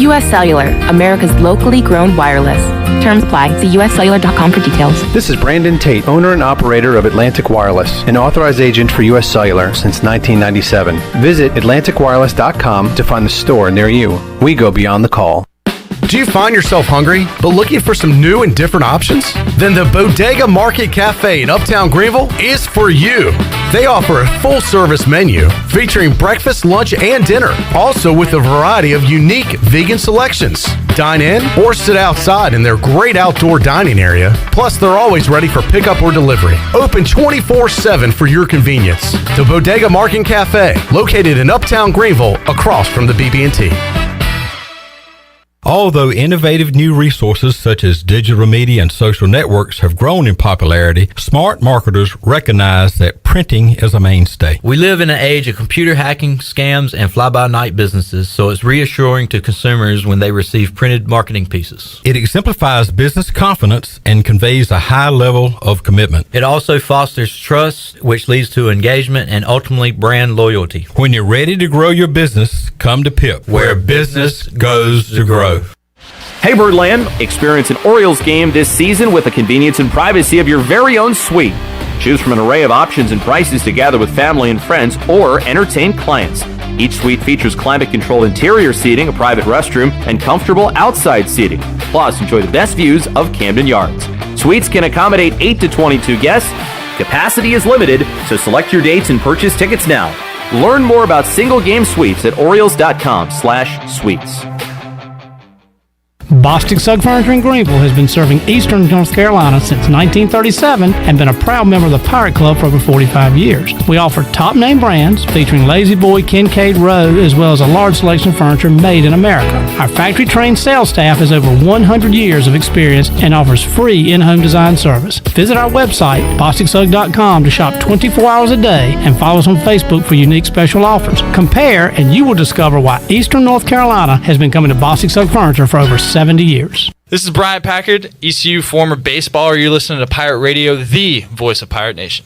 S12: US Cellular, America's locally grown wireless. Terms apply. See uscellular.com for details.
S15: This is Brandon Tate, owner and operator of Atlantic Wireless, an authorized agent for US Cellular since 1997. Visit atlanticwireless.com to find the store near you. We go beyond the call.
S11: Do you find yourself hungry, but looking for some new and different options? Then the Bodega Market Cafe in Uptown Greenville is for you. They offer a full-service menu featuring breakfast, lunch, and dinner, also with a variety of unique vegan selections. Dine in or sit outside in their great outdoor dining area. Plus, they're always ready for pickup or delivery. Open 24/7 for your convenience. The Bodega Market Cafe, located in Uptown Greenville, across from the BB&T.
S20: Although innovative new resources such as digital media and social networks have grown in popularity, smart marketers recognize that printing is a mainstay.
S5: We live in an age of computer hacking, scams, and fly-by-night businesses, so it's reassuring to consumers when they receive printed marketing pieces.
S20: It exemplifies business confidence and conveys a high level of commitment.
S5: It also fosters trust, which leads to engagement and ultimately brand loyalty.
S20: When you're ready to grow your business, come to PIP, where business goes to grow.
S25: Hey Birdland, experience an Orioles game this season with the convenience and privacy of your very own suite. Choose from an array of options and prices to gather with family and friends or entertain clients. Each suite features climate-controlled interior seating, a private restroom, and comfortable outside seating. Plus, enjoy the best views of Camden Yards. Suites can accommodate 8 to 22 guests. Capacity is limited, so select your dates and purchase tickets now. Learn more about single-game suites at Orioles.com/suites.
S27: Bostic Sugg Furniture in Greenville has been serving Eastern North Carolina since 1937 and been a proud member of the Pirate Club for over 45 years. We offer top-name brands featuring Lazy Boy, Kincaid, Rowe, as well as a large selection of furniture made in America. Our factory-trained sales staff has over 100 years of experience and offers free in-home design service. Visit our website, bosticsugg.com, to shop 24 hours a day and follow us on Facebook for unique special offers. Compare, and you will discover why Eastern North Carolina has been coming to Bostic Sugg Furniture for over 70 years.
S3: This is Bryant Packard, ECU former baseballer. You're listening to Pirate Radio, the voice of Pirate Nation.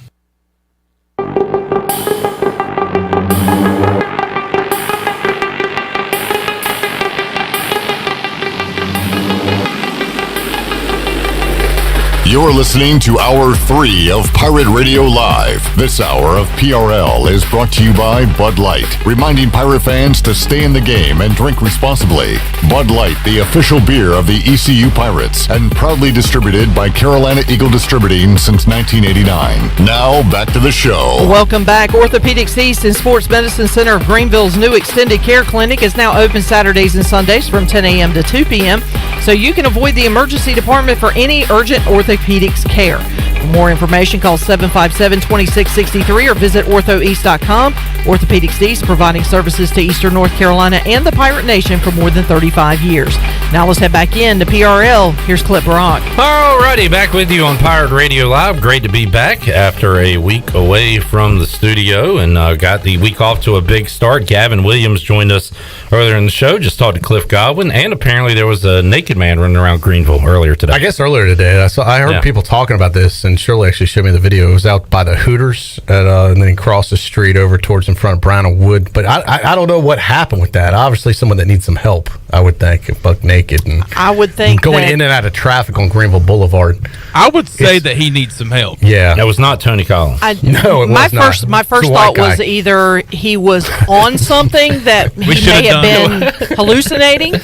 S1: You're listening to Hour 3 of Pirate Radio Live. This hour of PRL is brought to you by Bud Light, reminding pirate fans to stay in the game and drink responsibly. Bud Light, the official beer of the ECU Pirates, and proudly distributed by Carolina Eagle Distributing since 1989. Now, back to the show.
S6: Welcome back. Orthopedics East and Sports Medicine Center of Greenville's new extended care clinic is now open Saturdays and Sundays from 10 a.m. to 2 p.m., so you can avoid the emergency department for any urgent orthopedics care. For more information, call 757-2663 or visit orthoeast.com. Orthopedics East, providing services to Eastern North Carolina and the Pirate Nation for more than 35 years. Now let's head back in to PRL. Here's Clip Brock.
S2: Alrighty, back with you on Pirate Radio Live. Great to be back after a week away from the studio and got the week off to a big start. Gavin Williams joined us earlier in the show. Just talked to Cliff Godwin, and apparently there was a naked man running around Greenville earlier today.
S11: I guess earlier today. I heard people talking about this, and Shirley actually showed me the video. It was out by the Hooters, and then he crossed the street over towards in front of Brown and Wood. But I don't know what happened with that. Obviously, someone that needs some help, I would think, buck naked. And
S6: I would think
S11: going in and out of traffic on Greenville Boulevard.
S3: I would say that he needs some help.
S11: Yeah.
S2: That was not Tony Collins.
S11: No, it was not.
S6: My first thought was either he was on something that he may have been hallucinating,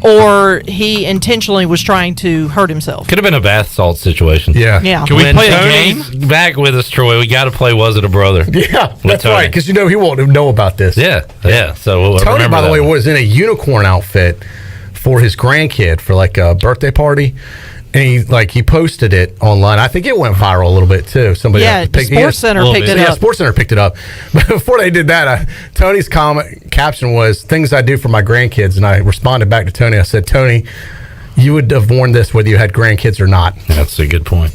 S6: or he intentionally was trying to hurt himself.
S2: Could have been a bath salt situation.
S6: Yeah.
S3: Can we play a
S2: Tony's
S3: game?
S2: back with us, Troy, we got to play Was It a Brother?
S11: Yeah, that's
S2: Tony.
S11: right, because he won't know about this.
S2: Yeah. So we'll
S11: Tony,
S2: remember
S11: by the
S2: that
S11: way,
S2: one.
S11: was in a unicorn outfit for his grandkid for like a birthday party. And he posted it online. I think it went viral a little bit too. Somebody
S6: Sports Center picked it
S11: Yeah,
S6: up.
S11: Sports Center picked it up. But before they did that, Tony's caption was "Things I do for my grandkids," and I responded back to Tony. I said, "Tony, you would have worn this whether you had grandkids or not."
S2: That's a good point.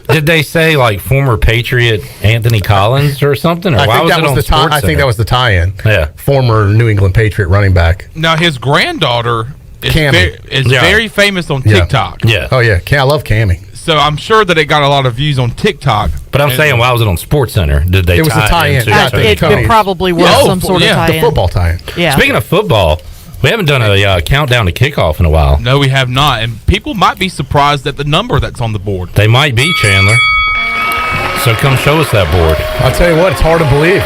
S2: Did they say like former Patriot Anthony Collins or something? Or
S11: I
S2: why
S11: think
S2: was
S11: that
S2: it
S11: was
S2: on
S11: the tie.
S2: Sports
S11: I think
S2: Center?
S11: that was the tie-in.
S2: Yeah,
S11: former New England Patriot running back.
S3: Now his granddaughter is,
S11: Cammy.
S3: very famous on TikTok.
S2: Yeah.
S11: Oh yeah. I love Cammy.
S3: So I'm sure that it got a lot of views on TikTok.
S2: But I'm saying, why was it on Sports Center? Did they?
S11: It was a tie-in.
S2: into
S11: Yeah,
S2: Tony?
S6: It probably was some sort of tie-in.
S11: The football tie-in.
S6: Yeah.
S2: Speaking of football, we haven't done a countdown to kickoff in a while.
S3: No, we have not, and people might be surprised at the number that's on the board.
S2: They might be, Chandler. So come show us that board.
S11: I'll tell you what, it's hard to believe.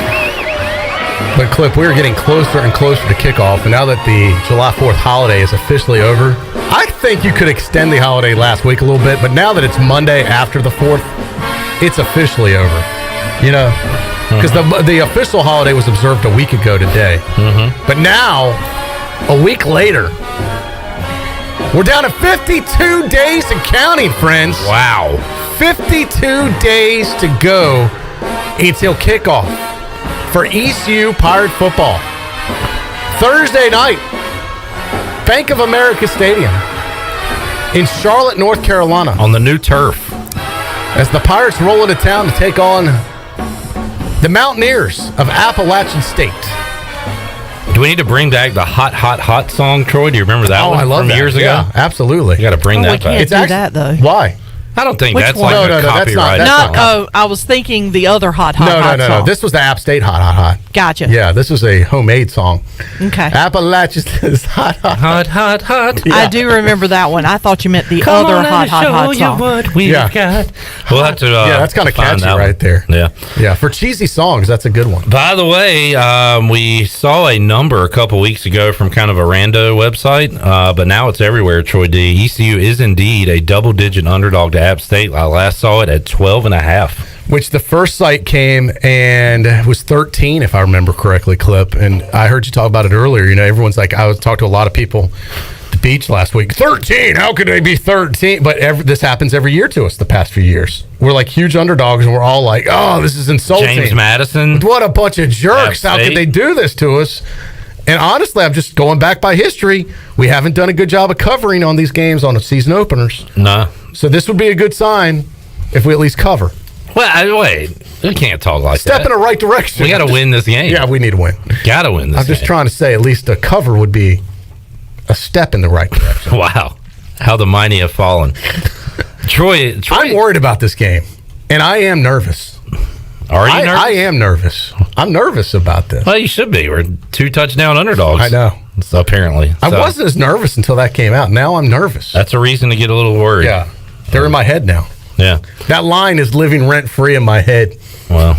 S11: But Clip, we are getting closer and closer to kickoff, and now that the July 4th holiday is officially over, I think you could extend the holiday last week a little bit, but now that it's Monday after the 4th, it's officially over. You know, because the official holiday was observed a week ago today. But now, a week later, we're down to 52 days and counting, friends.
S2: Wow. 52
S11: days to go until kickoff for ECU Pirate football. Thursday night, Bank of America Stadium in Charlotte, North Carolina.
S2: On the new turf.
S11: As the Pirates roll into town to take on the Mountaineers of Appalachian State.
S2: Do we need to bring back the hot, hot, hot song, Troy? Do you remember that one
S11: I love
S2: from
S11: that.
S2: years ago?
S11: Yeah, absolutely.
S2: You got to bring that
S6: we can't
S2: back.
S6: do that, though.
S11: Why?
S2: I don't think
S6: Which
S2: that's
S6: one?
S2: like
S11: No,
S2: a
S11: that's not-
S2: copyright.
S11: that's
S6: I was thinking the other hot
S11: No,
S6: song.
S11: This was the App State hot, hot, hot.
S6: Gotcha.
S11: Yeah, this was a homemade song.
S6: Okay.
S11: Appalachian is hot, hot,
S2: hot, hot, hot.
S11: Yeah.
S6: I do remember that one. I thought you meant the
S2: Come
S6: other
S2: on,
S6: hot
S2: show you
S6: song.
S2: what we've
S11: Yeah.
S2: got. We'll have to.
S11: Yeah, that's kind of
S2: find
S11: catchy
S2: that
S11: right
S2: one.
S11: there.
S2: Yeah.
S11: Yeah, for cheesy songs, that's a good one.
S2: By the way, we saw a number a couple weeks ago from kind of a rando website, but now it's everywhere, Troy D. ECU is indeed a double-digit underdog to App State. I last saw it at 12.5.
S11: Which the first site came and was 13, if I remember correctly, Clip. And I heard you talk about it earlier. You know, everyone's like, I was talking to a lot of people at the beach last week. 13? How could they be 13? But this happens every year to us the past few years. We're like huge underdogs, and we're all like, oh, this is insulting.
S2: James Madison.
S11: What a bunch of jerks.
S2: App
S11: How could
S2: State.
S11: they do this to us? And honestly, I'm just going back by history. We haven't done a good job of covering on these games on the season openers.
S2: No.
S11: So this would be a good sign if we at least cover.
S2: Well, wait. We can't talk like
S11: Step
S2: that.
S11: in the right direction.
S2: We got to win this game.
S11: Yeah, we need to win.
S2: Got to win this
S11: I'm just
S2: game.
S11: trying to say at least a cover would be a step in the right direction.
S2: Wow. How the mighty have fallen. Troy,
S11: I'm worried about this game, and I am nervous.
S2: Are you nervous?
S11: I am nervous. I'm nervous about this.
S2: Well, you should be. We're 2 touchdown underdogs.
S11: I know.
S2: So apparently.
S11: I
S2: So
S11: wasn't as nervous until that came out. Now I'm nervous.
S2: That's a reason to get a little worried.
S11: Yeah. They're in my head now.
S2: Yeah.
S11: That line is living rent-free in my head.
S2: Well,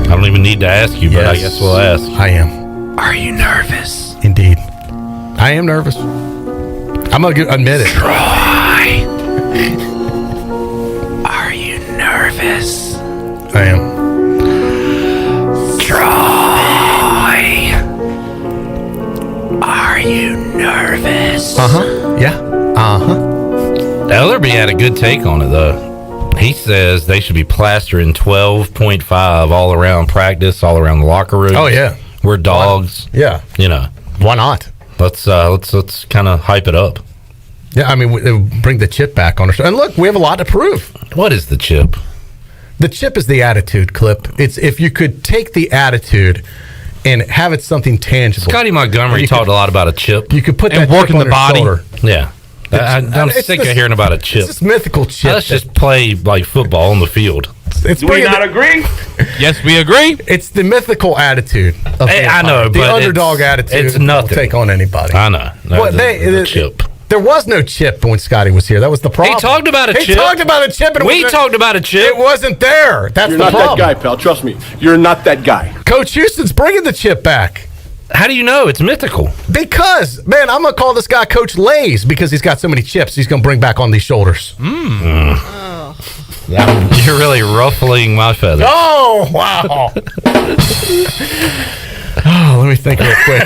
S2: I don't even need to ask you, but I guess we'll ask.
S11: I am.
S2: Are you nervous?
S11: Indeed. I am nervous. I'm going to admit it.
S2: Troy. Are you nervous?
S11: I am.
S2: Troy. Are you nervous?
S11: Uh-huh. Yeah. Uh-huh.
S2: Ellerbe had a good take on it, though. He says they should be plastering 12.5 all around practice, all around the locker room.
S11: Oh, yeah.
S2: We're dogs.
S11: Yeah.
S2: You know.
S11: Why not?
S2: Let's kind of hype it up.
S11: Yeah, I mean, bring the chip back on us. And look, we have a lot to prove.
S2: What is the chip?
S11: The chip is the attitude, Clip. It's if you could take the attitude and have it something tangible.
S2: Scotty Montgomery talked a lot about a chip.
S11: You could put that
S2: and
S11: chip
S2: working
S11: on
S2: the
S11: your
S2: body.
S11: shoulder.
S2: Yeah. I'm
S11: It's
S2: sick
S11: this-
S2: of hearing about a chip.
S11: It's this mythical chip.
S2: Let's just play like football on the field.
S11: Do
S3: we not
S11: agree?
S3: Yes, we agree.
S11: It's the mythical attitude. Of
S2: Hey,
S11: the
S2: I know,
S11: the
S2: but
S11: underdog
S2: it's-
S11: attitude.
S2: it's
S11: will
S2: nothing.
S11: take on anybody.
S2: I know.
S11: Well,
S2: The chip.
S11: There was no chip when Scotty was here. That was the problem.
S2: He talked about a
S11: He
S2: chip.
S11: talked about a chip. And
S2: We talked about a chip.
S11: It wasn't there. That's
S22: You're
S11: the
S22: not
S11: problem.
S22: that guy, pal. Trust me. You're not that guy.
S11: Coach Houston's bringing the chip back.
S2: How do you know it's mythical?
S11: Because, man, I'm going to call this guy Coach Lays because he's got so many chips he's going to bring back on these shoulders.
S2: You're really ruffling my feathers.
S11: Oh, wow. Oh, let me think real quick.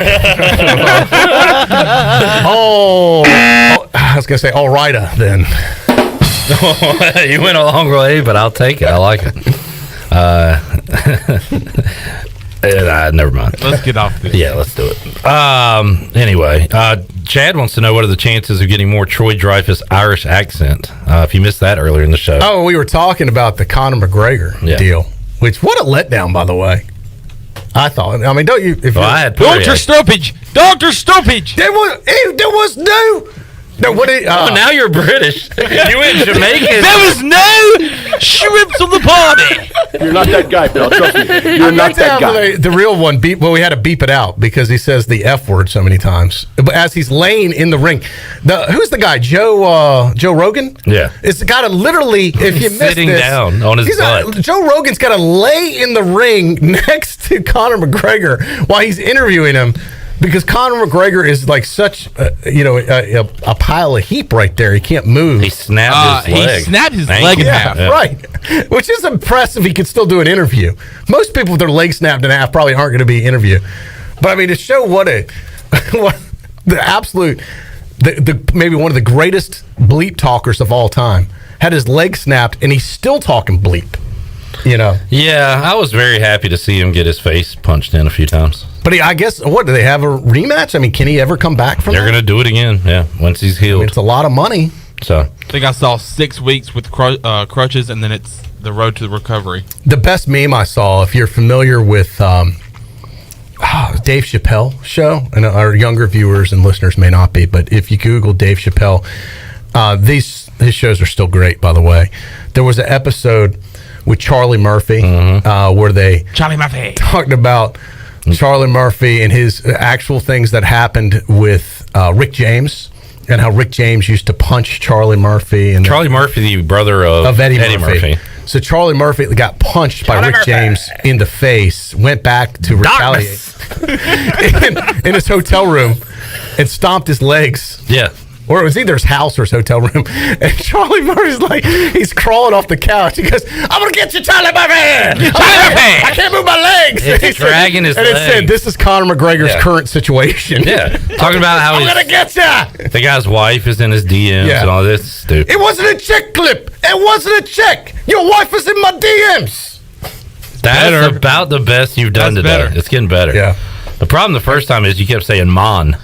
S11: I was going to say, all righta, then.
S2: You went a long way, but I'll take it. I like it. Never mind.
S3: Let's get off this.
S2: Yeah, let's do it. Anyway, Chad wants to know what are the chances of getting more Troy Dreyfus Irish accent. If you missed that earlier in the show.
S11: Oh, we were talking about the Conor McGregor deal, which, what a letdown, by the way. I thought. I mean, don't you?
S2: I had
S3: Dr. Stoppage. Dr. Stoppage.
S11: There was no. No, what?
S2: Now you're British. You went Jamaican.
S3: There was no shrimps on the party.
S22: You're not that guy, Bill. Trust me. You're not that guy.
S11: The real one. We had to beep it out because he says the F word so many times. But as he's laying in the ring, who's the guy? Joe Rogan.
S2: Yeah,
S11: it's got to literally. If you miss
S2: sitting
S11: this,
S2: down on his butt.
S11: Joe Rogan's got to lay in the ring next to Conor McGregor while he's interviewing him. Because Conor McGregor is like such, a pile of heap right there. He can't move.
S2: He snapped his leg.
S3: He snapped his leg in half.
S11: Yeah. Right. Which is impressive. He could still do an interview. Most people with their leg snapped in half probably aren't going to be interviewed. But I mean, to show what the absolute, maybe one of the greatest bleep talkers of all time had his leg snapped and he's still talking bleep.
S2: Yeah, I was very happy to see him get his face punched in a few times.
S11: But I guess, do they have a rematch? I mean, can he ever come back from
S2: They're going to do it again, once he's healed.
S11: It's a lot of money.
S2: So
S3: I think I saw 6 weeks with crutches, and then it's the road to the recovery.
S11: The best meme I saw, if you're familiar with Dave Chappelle show, and our younger viewers and listeners may not be, but if you Google Dave Chappelle, his shows are still great, by the way. There was an episode with Charlie Murphy where they talked about Charlie Murphy and his actual things that happened with Rick James and how Rick James used to punch Charlie Murphy. And
S2: Charlie Murphy, the brother of Eddie Murphy.
S11: So Charlie Murphy got punched by Rick James in the face, went back to retaliate in his hotel room and stomped his legs.
S2: Yeah.
S11: Or it was either his house or his hotel room. And Charlie Murphy's like, he's crawling off the couch. He goes, I'm going to get you, Charlie Murphy! I can't move my legs!
S2: It's dragging his legs.
S11: And it said, this is Conor McGregor's current situation.
S2: Yeah. Talking about how
S11: I'm going to get you!
S2: The guy's wife is in his DMs and all this stupid.
S11: It wasn't a chick clip! It wasn't a chick! Your wife was in my DMs!
S2: That's about the best you've done today. Better. It's getting better.
S11: Yeah.
S2: The problem the first time is you kept saying "mon."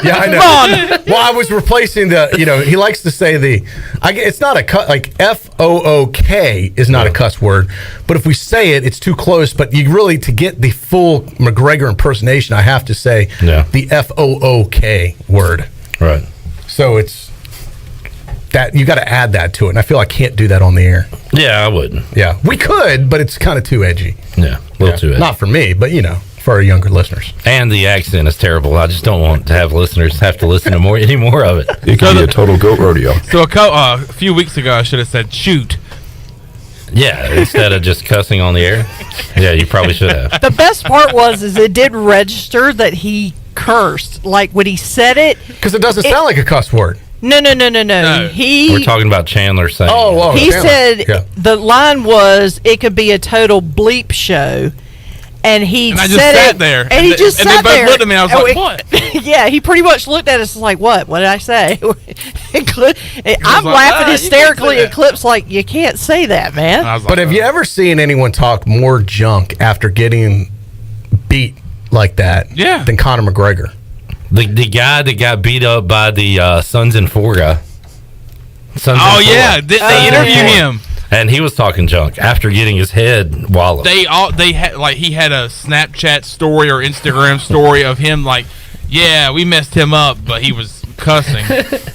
S11: Yeah, I know. Well, I was replacing he likes to say it's not a cut, like FOOK is not a cuss word, but if we say it, it's too close. But you really, to get the full McGregor impersonation, I have to say the FOOK word.
S2: Right.
S11: So it's that you got to add that to it, and I feel I can't do that on the air.
S2: Yeah, I wouldn't.
S11: Yeah, we could, but it's kind of too edgy.
S2: Yeah, a little too edgy.
S11: Not for me, but for our younger listeners.
S2: And the accent is terrible. I just don't want to have listeners have to listen to any more of it.
S22: It could be a total goat rodeo.
S3: So a few weeks ago, I should have said shoot.
S2: Yeah, instead of just cussing on the air. Yeah, you probably should have.
S6: The best part is it did register that he cursed. Like when he said it.
S11: Because it doesn't sound like a cuss word.
S6: No.
S2: We're talking about Chandler saying.
S6: He
S11: Chandler.
S6: said the line was, it could be a total bleep show. And I just
S3: sat there.
S6: And he just sat there.
S3: And they both looked at me. I was like, what?
S6: Yeah, he pretty much looked at us like, what? What did I say? I'm laughing hysterically at clips like, you can't say that, man.
S11: But have you ever seen anyone talk more junk after getting beat like that than Conor McGregor?
S2: The guy that got beat up by the Sons and Four guy.
S3: They interview him.
S2: And he was talking junk after getting his head walloped.
S3: He had a Snapchat story or Instagram story of him like, yeah, we messed him up, but he was cussing.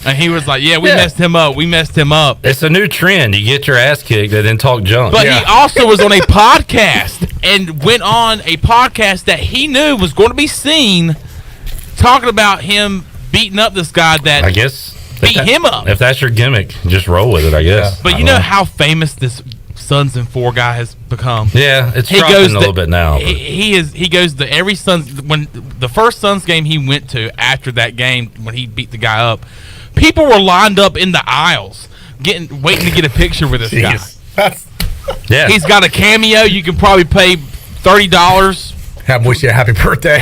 S3: And he was like, we messed him up.
S2: It's a new trend. You get your ass kicked and then talk junk.
S3: But he also was on a podcast and went on a podcast that he knew was going to be seen talking about him beating up this guy that
S2: I guess
S3: beat him up.
S2: If that's your gimmick, just roll with it, I guess.
S3: But you know how famous this Sons and Four guy has become.
S2: Yeah, it's dropping a little bit now.
S3: He goes to every Suns. When the first Suns game he went to after that game when he beat the guy up, people were lined up in the aisles waiting to get a picture with this guy.
S2: Yeah,
S3: he's got a cameo. You can probably pay $30.
S11: Have him wish you a happy birthday.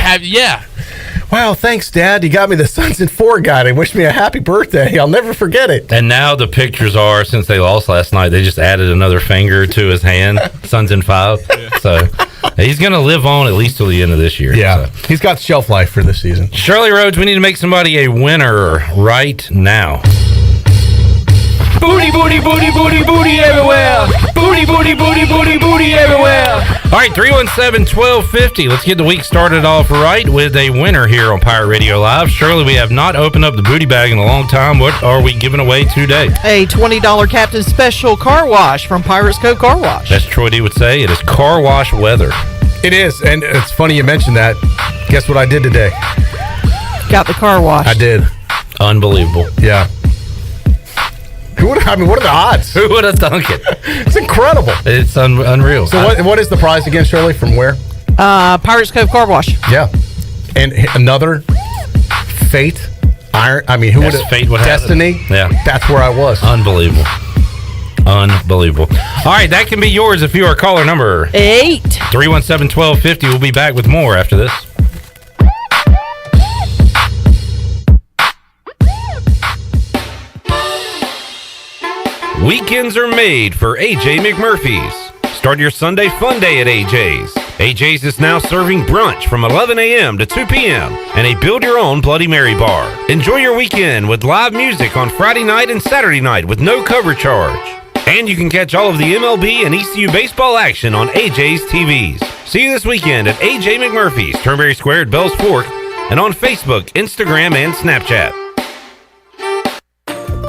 S11: Wow, thanks, Dad. You got me the Sons and Four guy. They wished me a happy birthday. I'll never forget it.
S2: And now the pictures are, since they lost last night, they just added another finger to his hand, Sons and Five. So he's going to live on at least till the end of this year.
S11: Yeah,
S2: so.
S11: He's got shelf life for this season.
S2: Shirley Rhodes, we need to make somebody a winner right now.
S5: Booty, booty, booty, booty, booty everywhere. Booty, booty, booty, booty, booty everywhere.
S2: All right, 317-1250. Let's get the week started off right with a winner here on Pirate Radio Live. Shirley, we have not opened up the booty bag in a long time. What are we giving away today?
S6: A $20 Captain Special car wash from Pirates Cove Car Wash.
S2: As Troy D would say, it is car wash weather.
S11: It is, and it's funny you mentioned that. Guess what I did today?
S6: Got the car wash.
S11: I did.
S2: Unbelievable.
S11: Yeah. What are the odds?
S2: Who would have thunk it?
S11: It's incredible.
S2: It's unreal.
S11: So what is the prize again, Shirley? From where?
S6: Pirates Cove Car Wash.
S11: Yeah. And another fate. Who would have?
S2: Fate would have
S11: Destiny.
S2: It. Yeah.
S11: That's where I was.
S2: Unbelievable. Unbelievable. All right, that can be yours if you are caller number
S6: 8.
S2: 317-1250. We'll be back with more after this. Weekends are made for AJ McMurphy's. Start your Sunday fun day at AJ's. AJ's is now serving brunch from 11 a.m. to 2 p.m. and a build-your-own Bloody Mary bar. Enjoy your weekend with live music on Friday night and Saturday night with no cover charge. And you can catch all of the MLB and ECU baseball action on AJ's TVs. See you this weekend at AJ McMurphy's, Turnberry Square at Bells Fork, and on Facebook, Instagram, and Snapchat.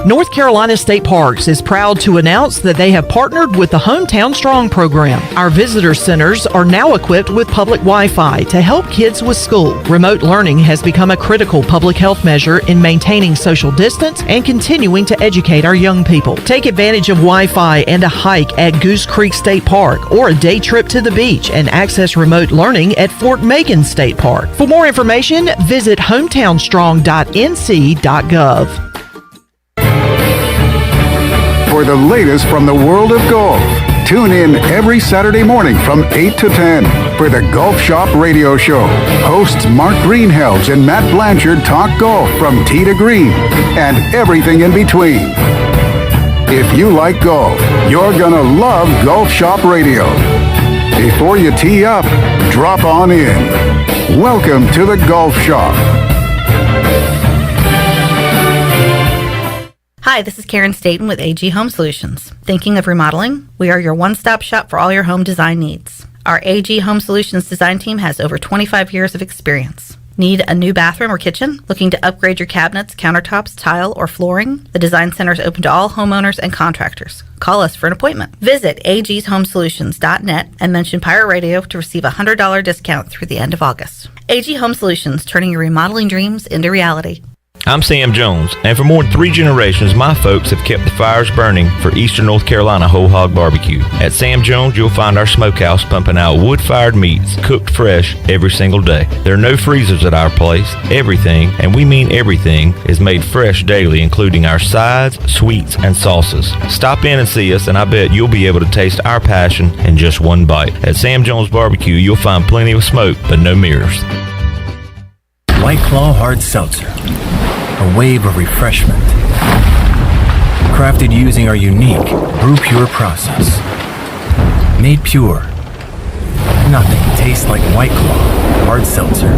S6: North Carolina State Parks is proud to announce that they have partnered with the Hometown Strong program. Our visitor centers are now equipped with public Wi-Fi to help kids with school. Remote learning has become a critical public health measure in maintaining social distance and continuing to educate our young people. Take advantage of Wi-Fi and a hike at Goose Creek State Park or a day trip to the beach and access remote learning at Fort Megan State Park. For more information, visit hometownstrong.nc.gov.
S9: For the latest from the world of golf, tune in every Saturday morning from 8 to 10 for the Golf Shop Radio Show. Hosts Mark Greenhelge and Matt Blanchard talk golf from tee to green and everything in between. If you like golf, you're gonna love Golf Shop Radio. Before you tee up, drop on in. Welcome to the Golf Shop.
S13: Hi, this is Karen Staten with AG Home Solutions. Thinking of remodeling? We are your one-stop shop for all your home design needs. Our AG Home Solutions design team has over 25 years of experience. Need a new bathroom or kitchen? Looking to upgrade your cabinets, countertops, tile, or flooring? The Design Center is open to all homeowners and contractors. Call us for an appointment. Visit agshomesolutions.net and mention Pirate Radio to receive a $100 discount through the end of August. AG Home Solutions, turning your remodeling dreams into reality.
S14: I'm Sam Jones, and for more than 3 generations, my folks have kept the fires burning for Eastern North Carolina Whole Hog Barbecue. At Sam Jones, you'll find our smokehouse pumping out wood-fired meats, cooked fresh every single day. There are no freezers at our place. Everything, and we mean everything, is made fresh daily, including our sides, sweets, and sauces. Stop in and see us, and I bet you'll be able to taste our passion in just one bite. At Sam Jones Barbecue, you'll find plenty of smoke, but no mirrors.
S21: White Claw Hard Seltzer. A wave of refreshment. Crafted using our unique Brew Pure process. Made pure. Nothing tastes like White Claw Hard Seltzer.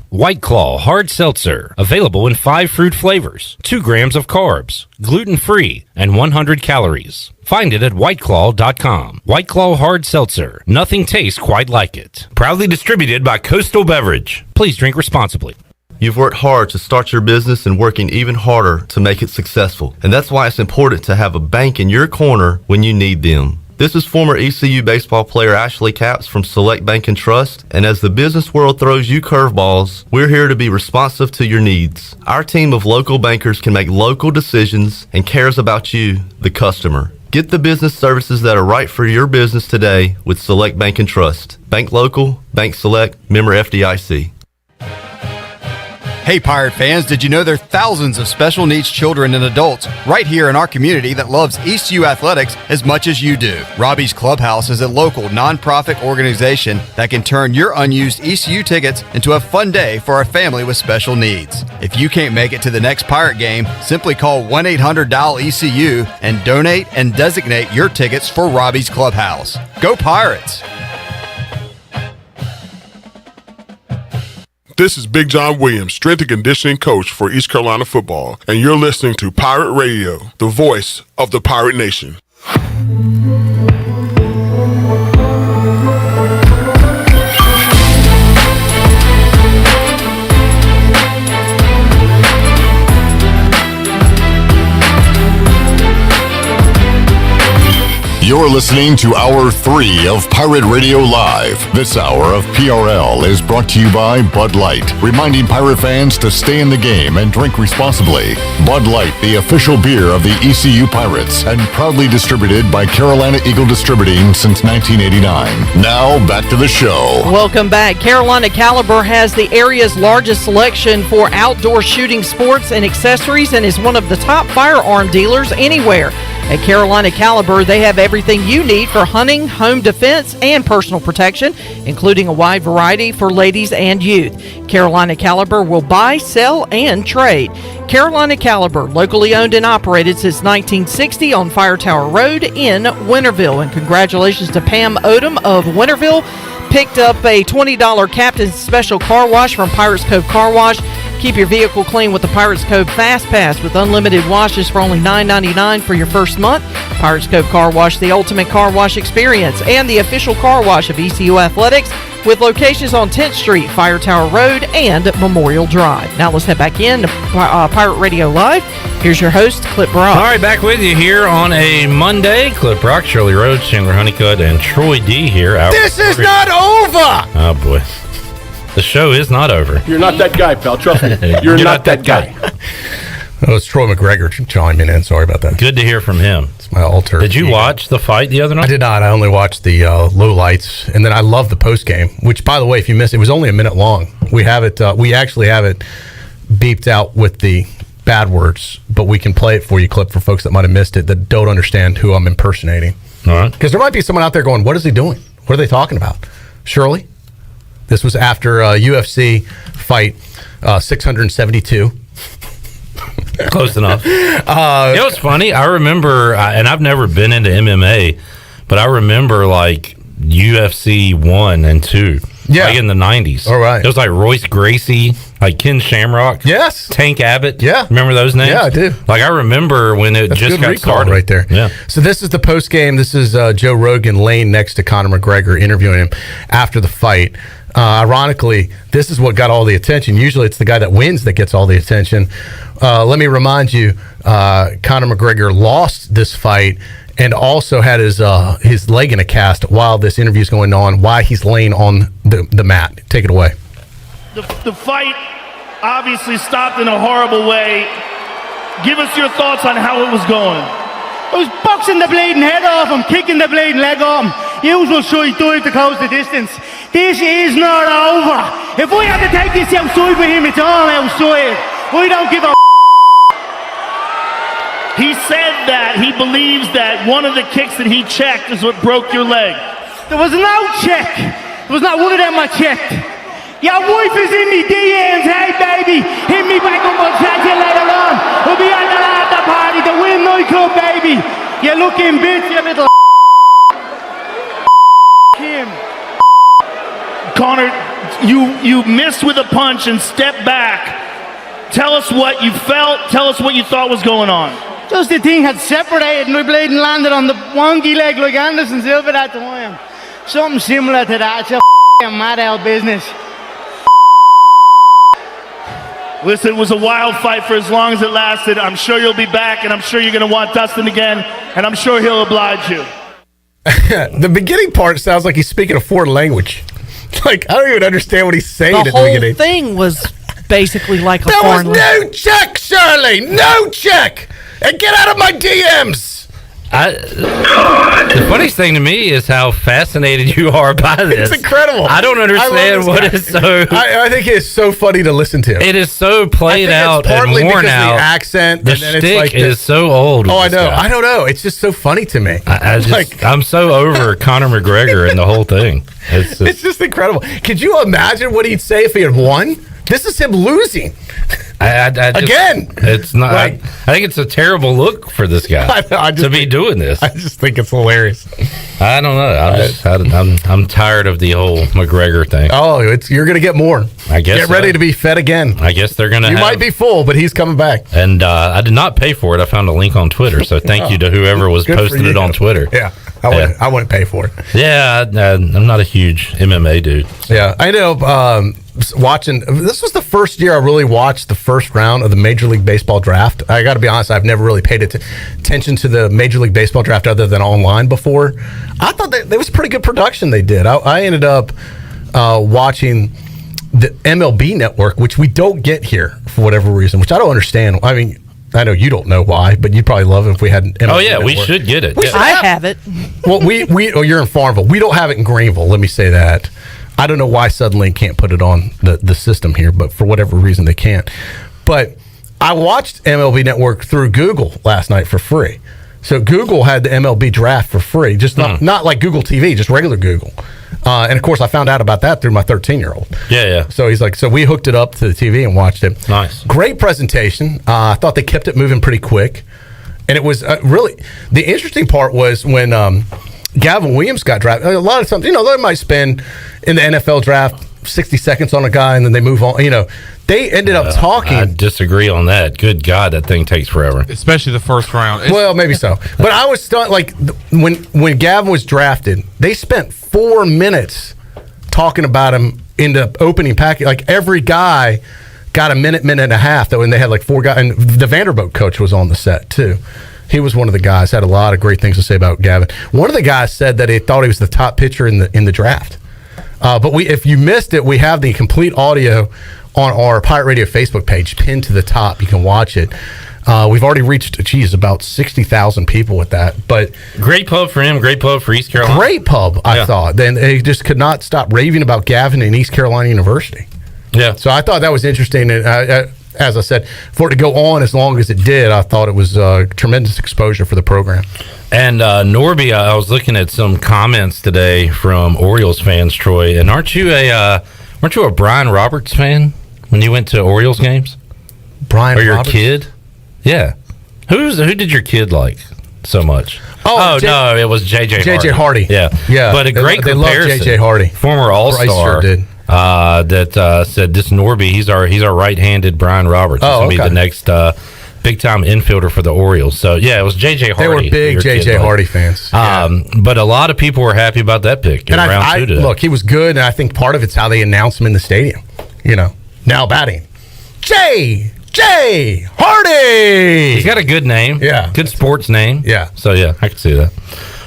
S2: White Claw Hard Seltzer. Available in 5 fruit flavors, 2 grams of carbs, gluten-free, and 100 calories. Find it at whiteclaw.com. White Claw Hard Seltzer. Nothing tastes quite like it. Proudly distributed by Coastal Beverage. Please drink responsibly.
S16: You've worked hard to start your business and working even harder to make it successful. And that's why it's important to have a bank in your corner when you need them. This is former ECU baseball player Ashley Capps from Select Bank and Trust. And as the business world throws you curveballs, we're here to be responsive to your needs. Our team of local bankers can make local decisions and cares about you, the customer. Get the business services that are right for your business today with Select Bank and Trust. Bank local, bank select, member FDIC.
S7: Hey Pirate fans, did you know there are thousands of special needs children and adults right here in our community that loves ECU athletics as much as you do? Robbie's Clubhouse is a local nonprofit organization that can turn your unused ECU tickets into a fun day for a family with special needs. If you can't make it to the next Pirate game, simply call 1-800-DIAL-ECU and donate and designate your tickets for Robbie's Clubhouse. Go Pirates!
S8: This is Big John Williams, strength and conditioning coach for East Carolina football, and you're listening to Pirate Radio, the voice of the Pirate Nation.
S1: You're listening to Hour 3 of Pirate Radio Live. This hour of PRL is brought to you by Bud Light, reminding Pirate fans to stay in the game and drink responsibly. Bud Light, the official beer of the ECU Pirates, and proudly distributed by Carolina Eagle Distributing since 1989. Now, back to the show.
S6: Welcome back. Carolina Caliber has the area's largest selection for outdoor shooting sports and accessories and is one of the top firearm dealers anywhere. At Carolina Caliber, they have everything you need for hunting, home defense, and personal protection, including a wide variety for ladies and youth. Carolina Caliber will buy, sell, and trade. Carolina Caliber, locally owned and operated since 1960 on Fire Tower Road in Winterville. And congratulations to Pam Odom of Winterville. Picked up a $20 Captain's Special Car Wash from Pirates Cove Car Wash. Keep your vehicle clean with the Pirates Cove Fast Pass with unlimited washes for only $9.99 for your first month. Pirates Cove Car Wash, the ultimate car wash experience, and the official car wash of ECU Athletics with locations on 10th Street, Fire Tower Road, and Memorial Drive. Now let's head back in to Pirate Radio Live. Here's your host, Clip Brock.
S2: All right, back with you here on a Monday. Clip Brock, Shirley Rhodes, Chandler Honeycutt, and Troy D here.
S11: This is not over!
S2: Oh, boy. The show is not over.
S17: You're not that guy, pal. Trust me. You're not that guy.
S11: Oh, it's Troy McGregor chiming in. Sorry about that.
S2: Good to hear from him.
S11: It's my alter.
S2: Did you watch the fight the other night?
S11: I did not. I only watched the low lights, and then I love the post game. Which, by the way, if you missed, it was only a minute long. We have it. We actually have it beeped out with the bad words, but we can play it for you, Clip, for folks that might have missed it that don't understand who I'm impersonating.
S2: All right.
S11: Because there might be someone out there going, "What is he doing? What are they talking about?" Shirley. This was after a UFC fight 672.
S2: Close enough. It was funny. I remember, and I've never been into MMA, but I remember like UFC 1 and 2.
S11: Yeah.
S2: Like in the 90s.
S11: All right.
S2: It was like Royce Gracie, like Ken Shamrock.
S11: Yes.
S2: Tank Abbott.
S11: Yeah.
S2: Remember those names?
S11: Yeah, I do.
S2: Like I remember when it just got started.
S11: Right there.
S2: Yeah.
S11: So this is the post game. This is Joe Rogan laying next to Conor McGregor interviewing him after the fight. Ironically, this is what got all the attention. Usually it's the guy that wins that gets all the attention. Let me remind you, Conor McGregor lost this fight and also had his leg in a cast while this interview is going on, why he's laying on the mat. Take it away.
S18: The fight obviously stopped in a horrible way. Give us your thoughts on how it was going.
S19: I was boxing the bleeding head off him, kicking the bleeding leg off him. Usual shite dive to close the distance. This is not over. If we have to take this outside with him, it's all outside. We don't give a
S18: He said that he believes that one of the kicks that he checked is what broke your leg.
S19: There was no check. There was not one of them I checked. Your wife is in me DMs. Hey, baby, hit me back up. I'll chat to you later on. We'll be at the after party, the Win nightclub, baby. You looking bitch, you little Kim.
S18: Connor, you missed with a punch and stepped back. Tell us what you felt. Tell us what you thought was going on.
S19: Just the thing had separated and my bleeding landed on the wonky leg like Anderson Silva at the time. Something similar to that. It's a mad out business.
S18: Listen, it was a wild fight for as long as it lasted. I'm sure you'll be back, and I'm sure you're going to want Dustin again, and I'm sure he'll oblige you.
S11: The beginning part sounds like he's speaking a foreign language. Like, I don't even understand what he's saying at the beginning.
S6: The whole thing was basically like a foreign
S11: language. There was no check, Shirley! No check! And get out of my DMs!
S2: The funniest thing to me is how fascinated you are by this.
S11: It's incredible.
S2: I don't understand what is so.
S11: I think it's so funny to listen to.
S2: It is so played out and worn out.
S11: The accent,
S2: the
S11: and then
S2: shtick
S11: it's like
S2: is so old.
S11: Oh, I know. I don't know. It's just so funny to me.
S2: I'm so over Conor McGregor and the whole thing.
S11: It's just incredible. Could you imagine what he'd say if he had won? This is him losing. Again.
S2: It's not. I think it's a terrible look for this guy to be doing this.
S11: I just think it's hilarious.
S2: I don't know. I'm tired of the whole McGregor thing.
S11: Oh, you're going to get more.
S2: I guess.
S11: Get ready to be fed again.
S2: I guess they're going to.
S11: You might be full, but he's coming back.
S2: And I did not pay for it. I found a link on Twitter, so thank you to whoever was posting it on Twitter.
S11: Yeah, I wouldn't pay for it.
S2: Yeah, I'm not a huge MMA dude.
S11: So. Yeah, I know. Watching this was the first year I really watched the first round of the Major League Baseball draft. I got to be honest, I've never really paid attention to the Major League Baseball draft other than online before. I thought that there was pretty good production they did. I ended up watching the MLB network, which we don't get here for whatever reason, which I don't understand. I mean, I know you don't know why, but you'd probably love it if we had an MLB network.
S2: We should get it.
S6: I have it.
S11: Well, you're in Farmville. We don't have it in Greenville. Let me say that. I don't know why Suddenlink can't put it on the system here, but for whatever reason they can't. But I watched MLB Network through Google last night for free. So Google had the MLB draft for free, just not like Google TV, just regular Google. And of course, I found out about that through my 13-year-old.
S2: Yeah.
S11: So he's like, so we hooked it up to the TV and watched it.
S2: Nice.
S11: Great presentation. I thought they kept it moving pretty quick. And it was really, the interesting part was when Gavin Williams got drafted. A lot of times, they might spend in the NFL draft 60 seconds on a guy and then they move on. They ended up talking.
S2: I disagree on that. Good God, that thing takes forever.
S3: Especially the first round.
S11: Well, maybe so. But I was stunned. Like, when Gavin was drafted, they spent 4 minutes talking about him in the opening package. Like, every guy got a minute and a half. Though, and they had like 4 guys. And the Vanderbilt coach was on the set, too. He was one of the guys. Had a lot of great things to say about Gavin. One of the guys said that he thought he was the top pitcher in the draft. But if you missed it, we have the complete audio on our Pirate Radio Facebook page, pinned to the top. You can watch it. We've already reached, about 60,000 people with that. But
S2: great pub for him. Great pub for East Carolina.
S11: Great pub, I thought. Then they just could not stop raving about Gavin in East Carolina University.
S2: Yeah.
S11: So I thought that was interesting. And as I said, for it to go on as long as it did, I thought it was tremendous exposure for the program.
S2: And Norby, I was looking at some comments today from Orioles fans, Troy. And weren't you a Brian Roberts fan when you went to Orioles games?
S11: Brian
S2: or your
S11: Roberts?
S2: kid? Yeah. Who did your kid like so much? No, it was JJ Hardy.
S11: JJ Hardy.
S2: Yeah. But a great
S11: they
S2: comparison.
S11: love JJ Hardy.
S2: Former All-Star.
S11: Bryce sure did.
S2: That said this Norby, he's our right-handed Brian Roberts. He's going to be the next big-time infielder for the Orioles. So, yeah, it was J.J. Hardy.
S11: They were big J.J. Hardy fans.
S2: But a lot of people were happy about that pick in round 2 today.
S11: Look, he was good, and I think part of it's how they announced him in the stadium. Now batting. J.J. Hardy!
S2: He's got a good name.
S11: Yeah.
S2: Good sports name.
S11: Yeah.
S2: So, yeah, I can see that.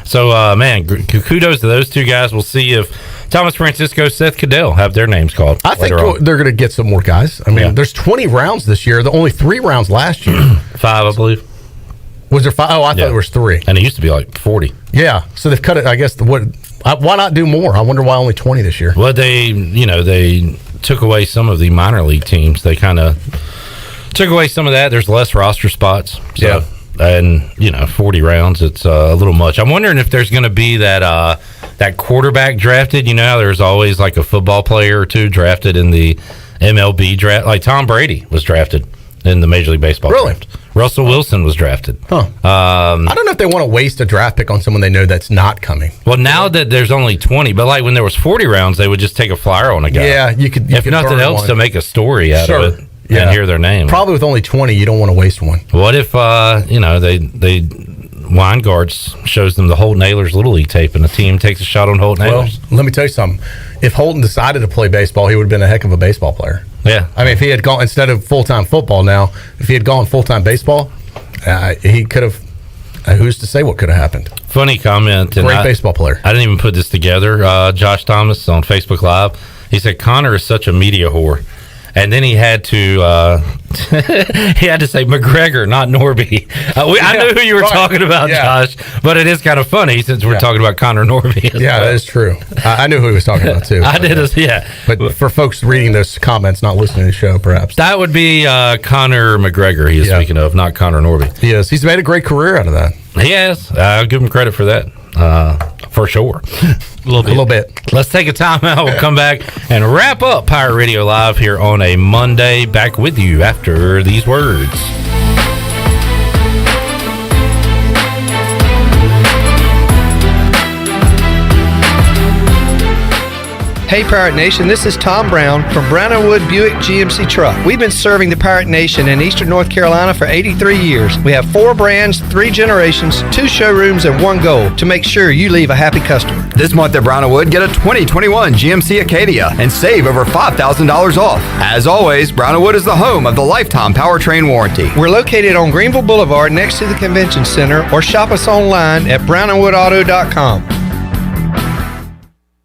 S2: So, man, kudos to those two guys. We'll see if Thomas Francisco, Seth Cadell have their names called.
S11: I think they're going to get some more guys. I mean, there's 20 rounds this year. Only 3 rounds last year.
S2: 5, I believe.
S11: Was there 5? Oh, I thought there was 3.
S2: And it used to be like 40.
S11: Yeah. So they've cut it, I guess. Why not do more? I wonder why only 20 this year.
S2: Well, they took away some of the minor league teams. They kind of took away some of that. There's less roster spots. So,
S11: yeah.
S2: And 40 rounds, it's a little much. I'm wondering if there's going to be that quarterback drafted. How there's always like a football player or two drafted in the MLB draft. Like Tom Brady was drafted in the Major League Baseball draft. Russell Wilson was drafted.
S11: Huh. I don't know if they want to waste a draft pick on someone they know that's not coming.
S2: Well, now that there's only 20, but like when there was 40 rounds, they would just take a flyer on a guy.
S11: Yeah, you could.
S2: If nothing else, to make a story out of it.
S11: Yeah.
S2: And hear their name.
S11: Probably with only 20, you don't want to waste one.
S2: What if they Weingarts shows them the Holt Nailers Little League tape and the team takes a shot on Holt Nailers?
S11: Well, let me tell you something. If Holton decided to play baseball, he would have been a heck of a baseball player.
S2: Yeah.
S11: I mean, if he had gone instead of full-time football now, if he had gone full-time baseball, he could have. Who's to say what could have happened?
S2: Funny comment.
S11: Great baseball player.
S2: I didn't even put this together. Josh Thomas on Facebook Live. He said Connor is such a media whore. and then he had to he had to say McGregor, not Norby. I knew who you were talking about, Josh, but it is kind of funny since we're talking about Connor Norby.
S11: Yeah, that is true. I knew who he was talking about too.
S2: I did, yeah.
S11: But for folks reading those comments, not listening to the show, perhaps
S2: that would be Connor McGregor. He is speaking of, not Connor Norby.
S11: Yes, he's made a great career out of that.
S2: He has. I'll give him credit for that. For sure.
S11: A little bit.
S2: Let's take a time out. We'll come back and wrap up Pirate Radio Live here on a Monday. Back with you after these words.
S4: Hey Pirate Nation, this is Tom Brown from Brown & Wood Buick GMC Truck. We've been serving the Pirate Nation in Eastern North Carolina for 83 years. We have 4 brands, 3 generations, 2 showrooms, and 1 goal to make sure you leave a happy customer.
S7: This month at Brown & Wood, get a 2021 GMC Acadia and save over $5,000 off. As always, Brown & Wood is the home of the lifetime powertrain warranty.
S4: We're located on Greenville Boulevard next to the Convention Center, or shop us online at brownandwoodauto.com.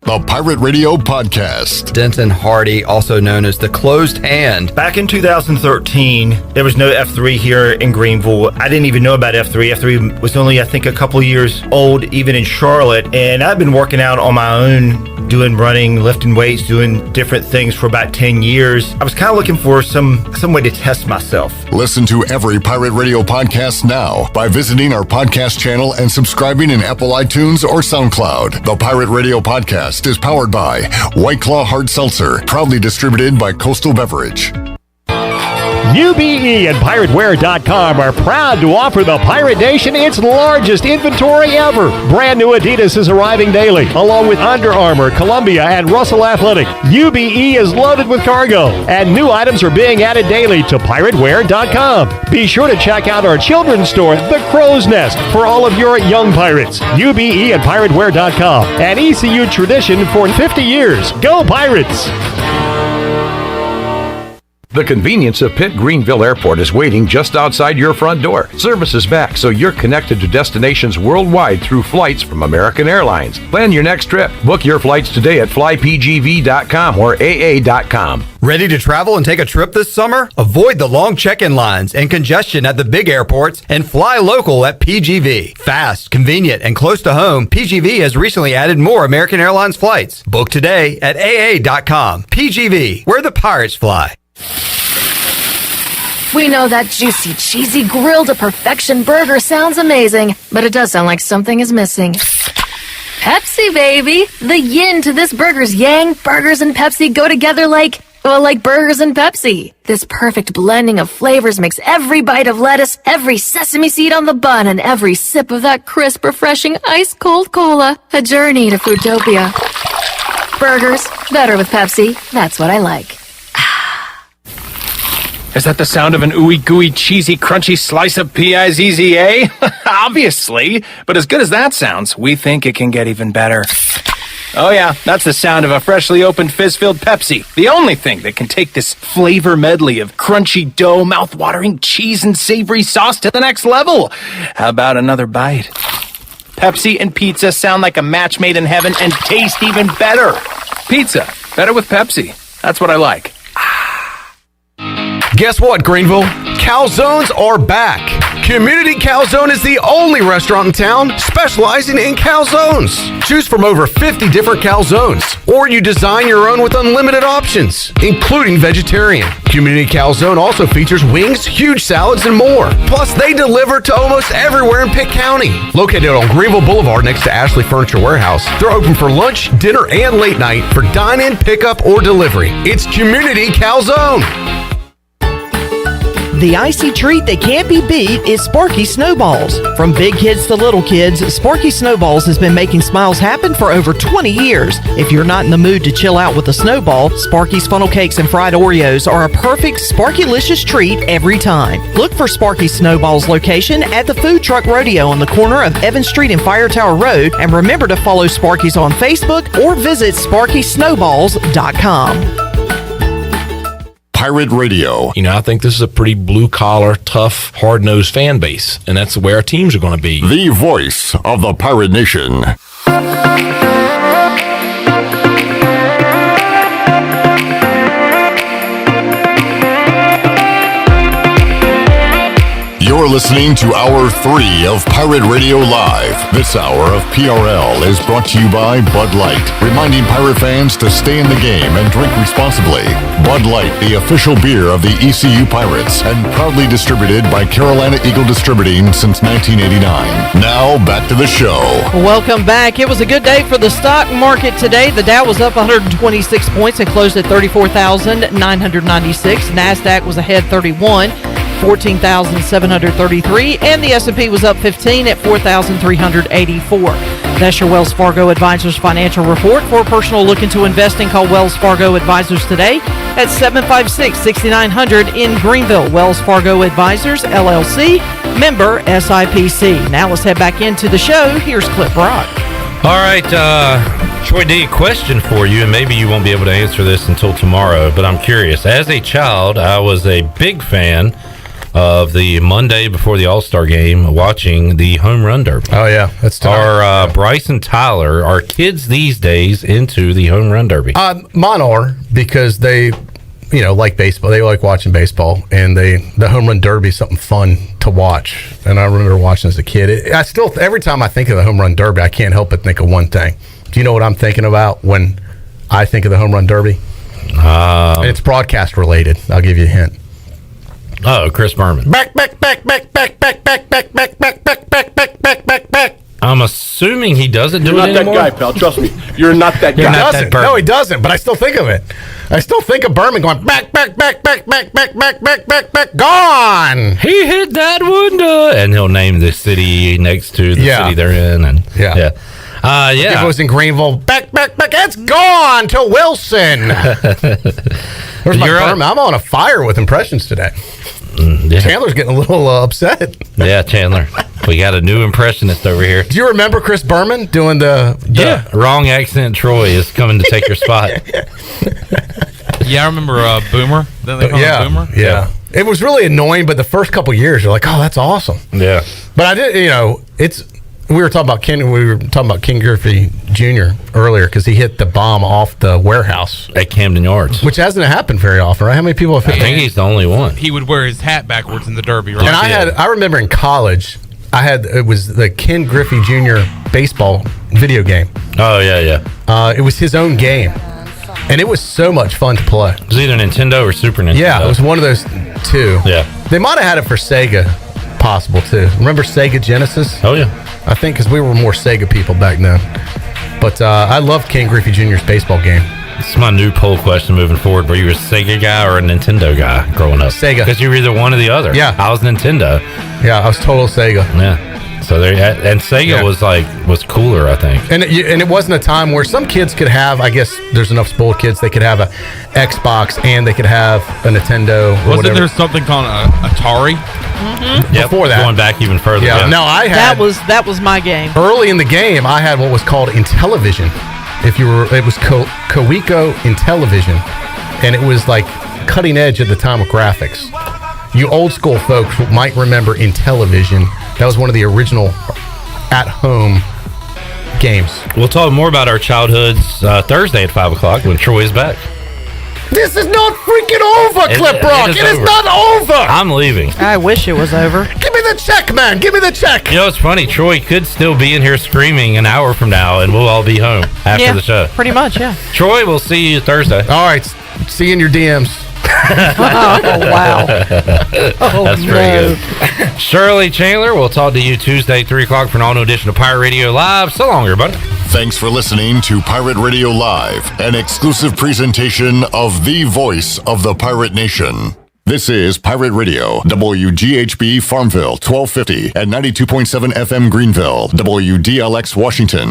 S1: The Pirate Radio Podcast.
S7: Denton Hardy, also known as the Closed Hand.
S10: Back in 2013, there was no F3 here in Greenville. I didn't even know about F3. F3 was only, I think, a couple years old, even in Charlotte. And I've been working out on my own, doing running, lifting weights, doing different things for about 10 years. I was kind of looking for some way to test myself.
S1: Listen to every Pirate Radio podcast now by visiting our podcast channel and subscribing in Apple iTunes or SoundCloud. The Pirate Radio Podcast is powered by White Claw Hard Seltzer, proudly distributed by Coastal Beverage.
S12: UBE and PirateWear.com are proud to offer the Pirate Nation its largest inventory ever. Brand new Adidas is arriving daily, along with Under Armour, Columbia, and Russell Athletic. UBE is loaded with cargo, and new items are being added daily to PirateWear.com. Be sure to check out our children's store, The Crow's Nest, for all of your young pirates. UBE and PirateWear.com, an ECU tradition for 50 years. Go Pirates!
S15: The convenience of Pitt Greenville Airport is waiting just outside your front door. Service is back, so you're connected to destinations worldwide through flights from American Airlines. Plan your next trip. Book your flights today at flypgv.com or aa.com.
S7: Ready to travel and take a trip this summer? Avoid the long check-in lines and congestion at the big airports and fly local at PGV. Fast, convenient, and close to home, PGV has recently added more American Airlines flights. Book today at aa.com. PGV, where the pirates fly.
S23: We know that juicy, cheesy, grilled to perfection burger sounds amazing, but it does sound like something is missing. Pepsi, baby! The yin to this burger's yang. Burgers and Pepsi go together like burgers and Pepsi. This perfect blending of flavors makes every bite of lettuce, every sesame seed on the bun, and every sip of that crisp, refreshing, ice-cold cola a journey to Foodtopia. Burgers, better with Pepsi. That's what I like.
S24: Is that the sound of an ooey gooey cheesy crunchy slice of P-I-Z-Z-A? Obviously, but as good as that sounds, we think it can get even better. Oh yeah, that's the sound of a freshly opened fizz-filled Pepsi. The only thing that can take this flavor medley of crunchy dough, mouth-watering cheese, and savory sauce to the next level. How about another bite? Pepsi and pizza sound like a match made in heaven and taste even better. Pizza, better with Pepsi. That's what I like.
S11: Guess what, Greenville? Calzones are back. Community Calzone is the only restaurant in town specializing in calzones. Choose from over 50 different calzones, or you design your own with unlimited options, including vegetarian. Community Calzone also features wings, huge salads, and more. Plus, they deliver to almost everywhere in Pitt County. Located on Greenville Boulevard next to Ashley Furniture Warehouse, they're open for lunch, dinner, and late night for dine-in, pickup, or delivery. It's Community Calzone.
S6: The icy treat that can't be beat is Sparky Snowballs. From big kids to little kids, Sparky Snowballs has been making smiles happen for over 20 years. If you're not in the mood to chill out with a snowball, Sparky's funnel cakes and fried Oreos are a perfect Sparky-licious treat every time. Look for Sparky Snowballs location at the Food Truck Rodeo on the corner of Evans Street and Fire Tower Road, and remember to follow Sparky's on Facebook or visit SparkySnowballs.com.
S1: Pirate Radio.
S26: You know, I think this is a pretty blue-collar, tough, hard-nosed fan base, and that's where our teams are going to be.
S1: The voice of the Pirate Nation. You're listening to Hour 3 of Pirate Radio Live. This hour of PRL is brought to you by Bud Light, reminding Pirate fans to stay in the game and drink responsibly. Bud Light, the official beer of the ECU Pirates, and proudly distributed by Carolina Eagle Distributing since 1989. Now, back to the show.
S6: Welcome back. It was a good day for the stock market today. The Dow was up 126 points and closed at 34,996. NASDAQ was ahead 31, 14,733, and the S&P was up 15 at 4,384. That's your Wells Fargo Advisors financial report. For a personal look into investing, call Wells Fargo Advisors today at 756-6900 in Greenville. Wells Fargo Advisors, LLC, member SIPC. Now let's head back into the show. Here's Clip Brock.
S2: All right, Troy D, question for you, and maybe you won't be able to answer this until tomorrow, but I'm curious. As a child, I was a big fan of the Monday before the All-Star game, watching the Home Run Derby.
S11: Oh, yeah. That's
S2: Are Bryce and Tyler, are kids these days into the Home Run Derby?
S11: Mine are, because they, like baseball. They like watching baseball, and the Home Run Derby is something fun to watch. And I remember watching as a kid. Every time I think of the Home Run Derby, I can't help but think of one thing. Do you know what I'm thinking about when I think of the Home Run Derby? And it's broadcast related. I'll give you a hint.
S2: Oh, Chris Berman.
S11: Back.
S2: I'm assuming he doesn't do
S17: You're
S2: it
S17: not that
S2: anymore.
S17: guy, pal. Trust me. You're not that guy.
S2: You're not that Berman.
S11: No, he doesn't, but I still think of it. I still think of Berman going back, gone.
S2: He hit that window, and he'll name the city next to the city they're in, and
S11: If it was in Greenville, back, it's gone to Wilson. There's my Berman. I'm on a fire with impressions today. Chandler's getting a little upset.
S2: Yeah, Chandler. We got a new impressionist over here.
S11: Do you remember Chris Berman doing the
S2: wrong accent? Troy is coming to take your spot.
S3: Yeah, I remember Boomer. Didn't they call him Boomer?
S11: Yeah. It was really annoying, but the first couple years, you're like, oh, that's awesome.
S2: Yeah.
S11: But I did, we were talking about Ken Griffey Jr. earlier because he hit the bomb off the warehouse
S2: at Camden Yards,
S11: which hasn't happened very often, right? How many people have hit
S2: I think he's the only one.
S3: He would wear his hat backwards in the Derby, right?
S11: And I remember in college, it was the Ken Griffey Jr. baseball video game.
S2: Oh, yeah.
S11: It was his own game. And it was so much fun to play.
S2: Was it either Nintendo or Super Nintendo?
S11: Yeah, it was one of those two.
S2: Yeah.
S11: They might have had it for Sega, possible too. Remember Sega Genesis?
S2: Oh, yeah.
S11: I think because we were more Sega people back then. But I love Ken Griffey Jr.'s baseball game.
S2: This is my new poll question moving forward. Were you a Sega guy or a Nintendo guy growing up?
S11: Sega.
S2: Because you were either one or the other.
S11: Yeah.
S2: I was Nintendo.
S11: Yeah, I was total Sega.
S2: Yeah. So Sega was cooler, I think.
S11: And it wasn't a time where some kids could have, I guess there's enough spoiled kids, they could have a Xbox and they could have a Nintendo or
S3: Wasn't there something called Atari?
S6: Mm-hmm.
S11: Before that.
S2: Going back even further.
S11: Yeah. No, I had...
S6: That was my game.
S11: Early in the game, I had what was called Intellivision. It was Coleco Intellivision. And it was like cutting edge at the time of graphics. You old school folks might remember Intellivision. That was one of the original at-home games.
S2: We'll talk more about our childhoods Thursday at 5 o'clock when Troy is back.
S11: This is not freaking over, Clip Rock. It is not over.
S2: I'm leaving.
S6: I wish it was over.
S11: Give me the check, man. Give me the check.
S2: You know, it's funny. Troy could still be in here screaming an hour from now, and we'll all be home after the show.
S6: Pretty much, yeah.
S2: Troy, we'll see you Thursday.
S11: All right. See you in your DMs.
S6: Oh, wow.
S2: That's pretty good. Shirley Chandler, we'll talk to you Tuesday, 3 o'clock for an all-new edition of Pirate Radio Live. So long, everybody.
S1: Thanks for listening to Pirate Radio Live, an exclusive presentation of the voice of the Pirate Nation. This is Pirate Radio, WGHB Farmville, 1250 and 92.7 FM Greenville, WDLX Washington.